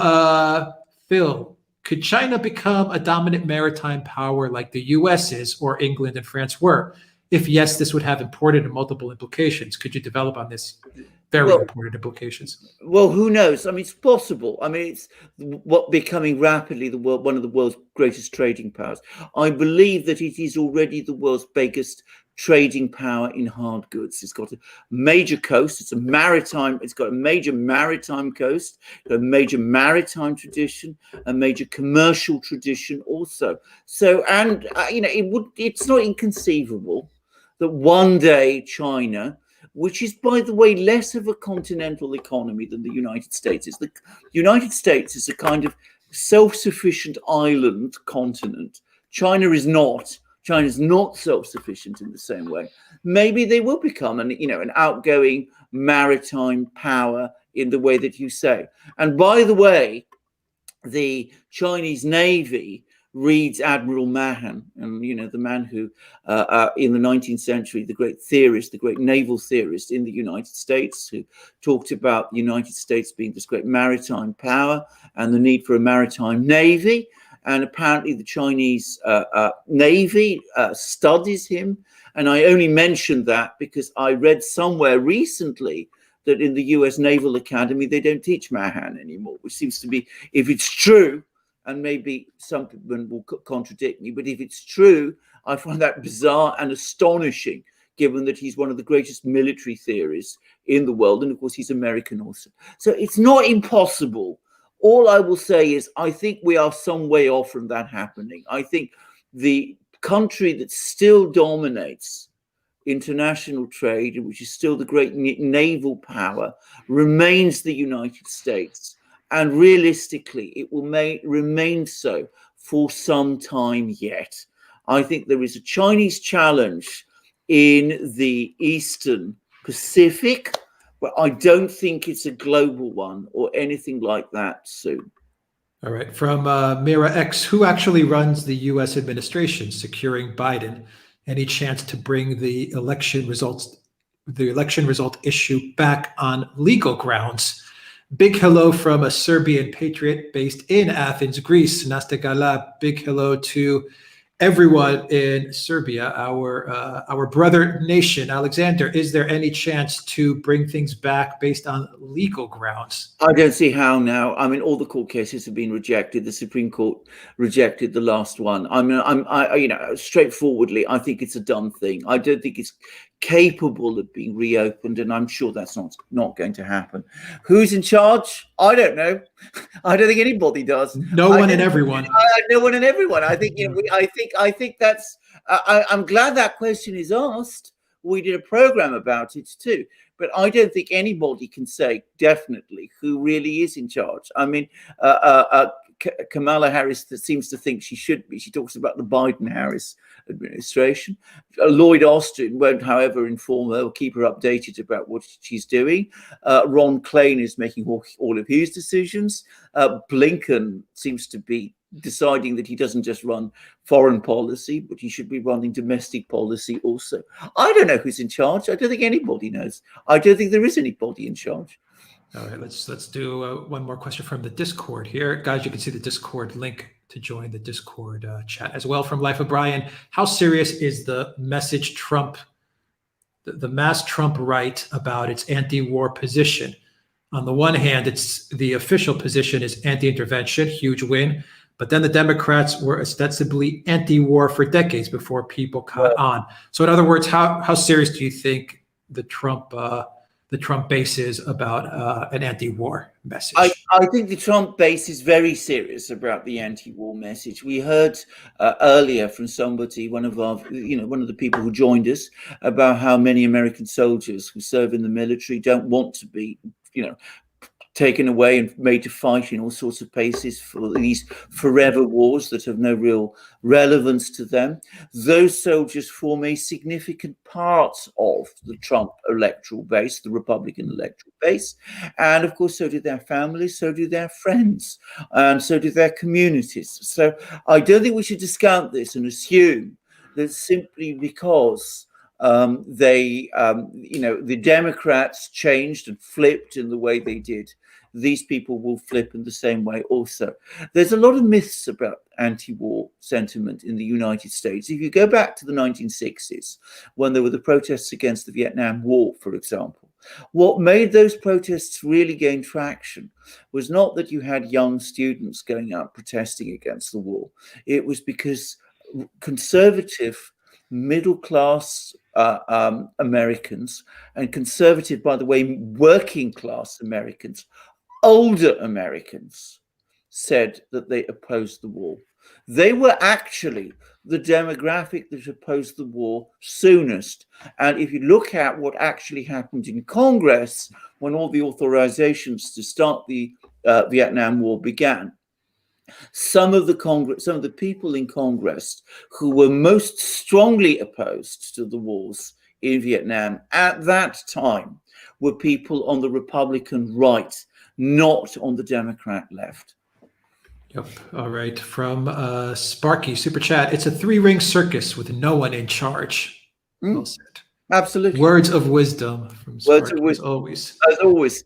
Phil, could China become a dominant maritime power like the US is or England and France were? If yes, this would have important and multiple implications. Could you develop on this very important implications? Well, who knows? I mean, it's possible. I mean, it's becoming rapidly one of the world's greatest trading powers. I believe that it is already the world's biggest trading power in hard goods. It's got a major coast. It's got a major maritime coast, a major maritime tradition, a major commercial tradition also. So, and it's not inconceivable that one day China, which is, by the way, less of a continental economy than the United States is. The United States is a kind of self-sufficient island continent. China is not. China's not self-sufficient in the same way. Maybe they will become an outgoing maritime power in the way that you say. And by the way, the Chinese Navy reads Admiral Mahan, and the man who, in the 19th century, the great theorist, the great naval theorist in the United States, who talked about the United States being this great maritime power and the need for a maritime navy. And apparently the Chinese Navy studies him. And I only mentioned that because I read somewhere recently that in the US Naval Academy, they don't teach Mahan anymore, which seems to be, if it's true, and maybe some people will contradict me, but if it's true, I find that bizarre and astonishing, given that he's one of the greatest military theorists in the world. And of course, he's American also. So it's not impossible. All I will say is I think we are some way off from that happening. I think the country that still dominates international trade, which is still the great naval power, remains the United States. And realistically, it will remain so for some time yet. I think there is a Chinese challenge in the Eastern Pacific, but I don't think it's a global one or anything like that soon. All right. From Mira X, who actually runs the U.S. administration securing Biden? Any chance to bring the election result issue back on legal grounds? Big hello from a Serbian patriot based in Athens, Greece. Nasta Gala. Big hello to everyone in Serbia, our brother nation. Alexander, is there any chance to bring things back based on legal grounds? I don't see how now. I mean, all the court cases have been rejected. The Supreme Court rejected the last one. Straightforwardly, I think it's a done thing. I don't think it's capable of being reopened, and I'm sure that's not going to happen. Who's in charge? I don't know. I don't think anybody does. No one and everyone. No one and everyone. I think. I think that's. I'm glad that question is asked. We did a program about it too, but I don't think anybody can say definitely who really is in charge. I mean, Kamala Harris that seems to think she should be. She talks about the Biden-Harris administration. Lloyd Austin won't, however, inform her or keep her updated about what she's doing. Ron Klain is making all of his decisions. Blinken seems to be deciding that he doesn't just run foreign policy, but he should be running domestic policy also. I don't know who's in charge. I don't think anybody knows. I don't think there is anybody in charge. All right, let's do one more question from the Discord here. Guys, you can see the Discord link to join the Discord chat as well from Life of Brian. How serious is the message Trump, the mass Trump right about its anti-war position? On the one hand, it's the official position is anti-intervention, huge win. But then the Democrats were ostensibly anti-war for decades before people caught on. So in other words, how serious do you think the Trump base is about an anti-war message? I think the Trump base is very serious about the anti-war message. We heard earlier from somebody, one of the people who joined us, about how many American soldiers who serve in the military don't want to be, taken away and made to fight in all sorts of places for these forever wars that have no real relevance to them. Those soldiers form a significant part of the Trump electoral base, the Republican electoral base. And of course, so do their families, so do their friends, and so do their communities. So I don't think we should discount this and assume that simply because the Democrats changed and flipped in the way they did, these people will flip in the same way also. There's a lot of myths about anti-war sentiment in the United States. If you go back to the 1960s, when there were the protests against the Vietnam War, for example, what made those protests really gain traction was not that you had young students going out protesting against the war. It was because conservative middle-class Americans, and conservative, by the way, working-class Americans, older Americans, said that they opposed the war. They were actually the demographic that opposed the war soonest. And if you look at what actually happened in Congress when all the authorizations to start the Vietnam War began, some of the people in Congress who were most strongly opposed to the wars in Vietnam at that time were people on the Republican right, not on the Democrat left. Yep. All right. From Sparky, Super Chat. It's a three-ring circus with no one in charge. Well said. Absolutely. Words of wisdom from Sparky, as always. As always.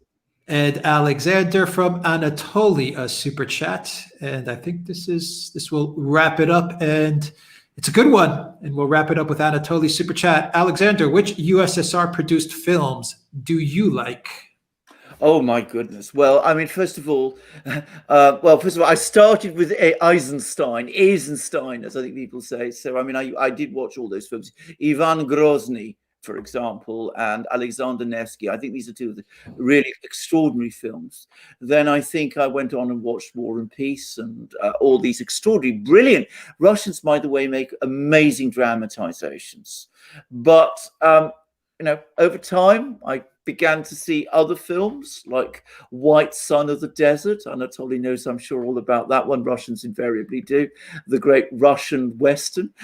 And Alexander from Anatoly, a Super Chat. And I think this will wrap it up. And it's a good one. And we'll wrap it up with Anatoly Super Chat. Alexander, which USSR produced films do you like? Oh my goodness. Well, I mean, first of all, I started with Eisenstein, as I think people say. So, I mean, I did watch all those films. Ivan Grozny, for example, and Alexander Nevsky. I think these are two of the really extraordinary films. Then I think I went on and watched War and Peace and all these extraordinary, brilliant. Russians, by the way, make amazing dramatizations. But, over time, I began to see other films like White Sun of the Desert. Anatoly knows, I'm sure, all about that one. Russians invariably do. The great Russian Western,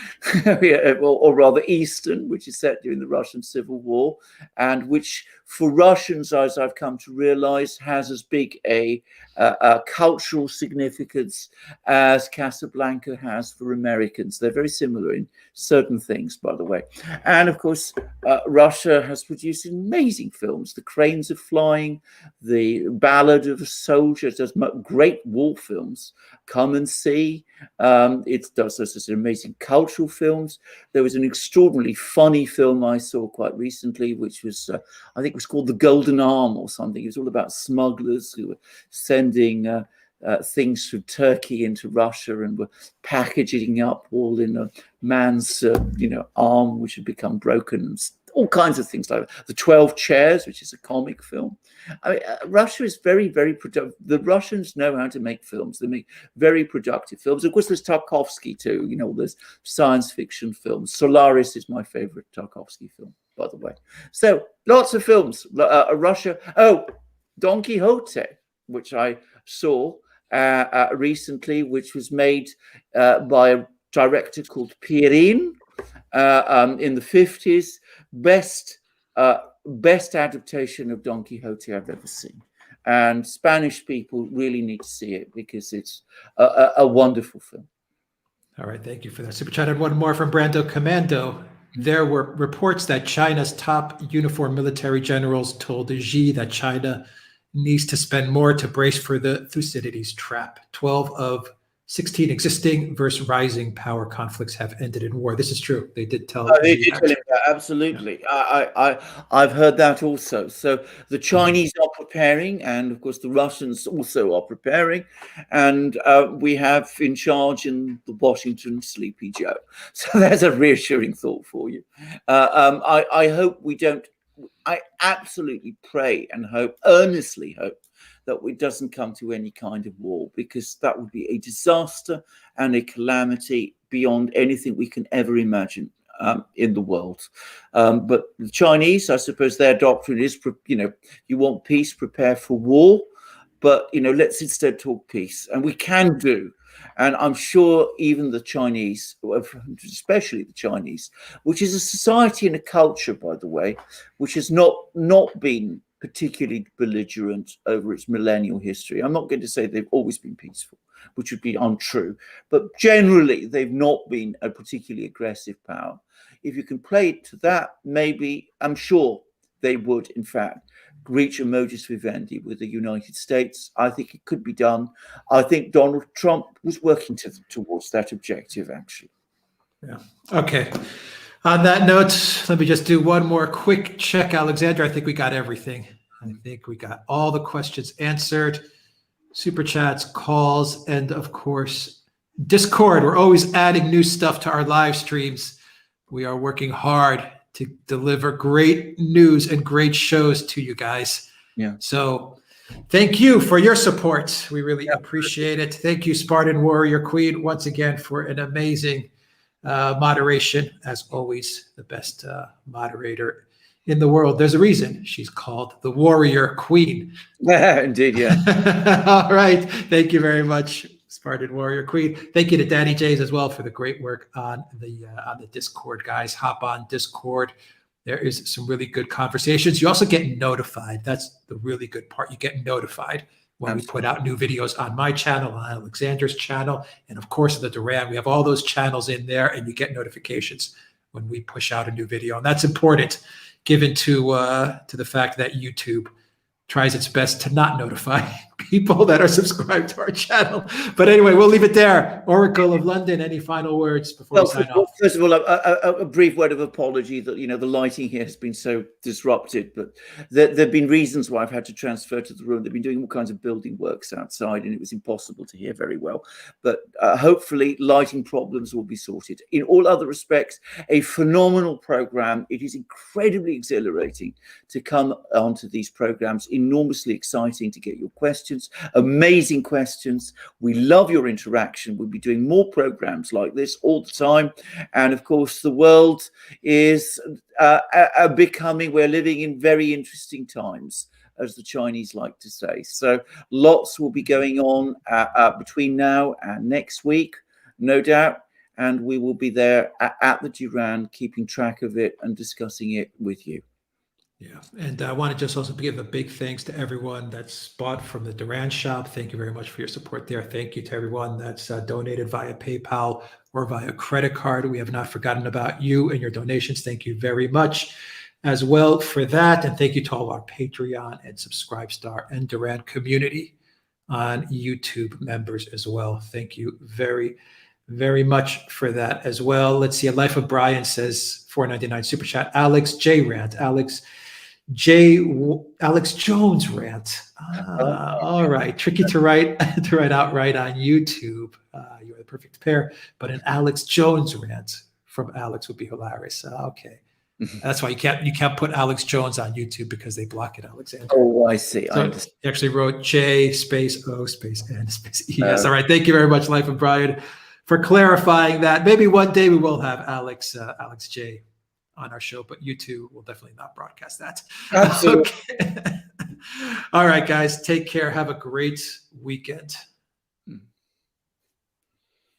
or rather Eastern, which is set during the Russian Civil War, and which for Russians, as I've come to realize, has as big a cultural significance as Casablanca has for Americans. They're very similar in certain things, by the way. And of course, Russia has produced amazing films. The Cranes Are Flying, The Ballad of a Soldier. It does great war films. Come and See. It does amazing cultural films. There was an extraordinarily funny film I saw quite recently, which was, I think it was called The Golden Arm or something. It was all about smugglers who were sending things from Turkey into Russia and were packaging up all in a man's, arm, which had become broken, and all kinds of things like that. The 12 Chairs, which is a comic film. I mean, Russia is very, very productive. The Russians know how to make films. They make very productive films. Of course, there's Tarkovsky too. There's science fiction films. Solaris is my favorite Tarkovsky film, by the way. So lots of films. Russia. Oh, Don Quixote, which I saw recently, which was made by a director called Pierin in the 50s. Best adaptation of Don Quixote I've ever seen. And Spanish people really need to see it because it's a wonderful film. All right, thank you for that super chat. And one more from Brando Commando. There were reports that China's top uniformed military generals told Xi that China needs to spend more to brace for the Thucydides trap. 12 of 16 existing versus rising power conflicts have ended in war. This is true. They did tell They Xi did tell him that, absolutely. Yeah. I've heard that also. So the Chinese are preparing, and of course the Russians also are preparing, and we have in charge in the Washington Sleepy Joe. So there's a reassuring thought for you. I hope we don't. I absolutely pray and hope, earnestly hope, that it doesn't come to any kind of war, because that would be a disaster and a calamity beyond anything we can ever imagine in the world. But the Chinese, I suppose their doctrine is, you want peace, prepare for war, but, let's instead talk peace. And we can do. And I'm sure even the Chinese, especially the Chinese, which is a society and a culture, by the way, which has not been particularly belligerent over its millennial history. I'm not going to say they've always been peaceful, which would be untrue, but generally they've not been a particularly aggressive power. If you can play it to that, maybe, I'm sure they would, in fact, reach a modus vivendi with the United States. I think it could be done. I think Donald Trump was working towards that objective, actually. Yeah. Okay. On that note, let me just do one more quick check, Alexander. I think we got everything. I think we got all the questions answered. Super chats, calls, and of course, Discord. We're always adding new stuff to our live streams. We are working hard to deliver great news and great shows to you guys. Yeah. So thank you for your support. We really appreciate it. Thank you, Spartan Warrior Queen, once again for an amazing moderation. As always, the best moderator in the world. There's a reason she's called the Warrior Queen. Indeed, yeah. All right. Thank you very much, Spartan Warrior Queen. Thank you to Danny Jays as well for the great work on the Discord, guys. Hop on Discord. There is some really good conversations. You also get notified. That's the really good part. You get notified when we put out new videos on my channel, on Alexander's channel, and of course the Duran. We have all those channels in there, and you get notifications when we push out a new video. And that's important, given to the fact that YouTube tries its best to not notify people that are subscribed to our channel. But anyway, we'll leave it there. Oracle of London, any final words before we sign off? First of all, a brief word of apology that, the lighting here has been so disrupted, but there have been reasons why I've had to transfer to the room. They've been doing all kinds of building works outside, and it was impossible to hear very well. But hopefully lighting problems will be sorted. In all other respects, a phenomenal program. It is incredibly exhilarating to come onto these programs, enormously exciting to get your questions, amazing questions. We love your interaction. We'll be doing more programs like this all the time. And of course, the world is we're living in very interesting times, as the Chinese like to say. So lots will be going on between now and next week, no doubt. And we will be there at the Duran, keeping track of it and discussing it with you. Yeah, and I want to just also give a big thanks to everyone that's bought from the Duran shop. Thank you very much for your support there. Thank you to everyone that's donated via PayPal or via credit card. We have not forgotten about you and your donations. Thank you very much as well for that. And thank you to all our Patreon and Subscribestar and Duran community on YouTube members as well. Thank you very, very much for that as well. Let's see. A Life of Brian says $4.99 super chat. Alex J rant. Alex Jones rant. All right. Tricky to write outright on YouTube. You're the perfect pair. But an Alex Jones rant from Alex would be hilarious. Okay. That's why you can't put Alex Jones on YouTube, because they block it, Alexander. Oh, I see. So he actually wrote J space O space N space E. Yes. All right. Thank you very much, Life of Brian, for clarifying that. Maybe one day we will have Alex J on our show, but YouTube will definitely not broadcast that. Absolutely. Okay. All right, guys. Take care. Have a great weekend.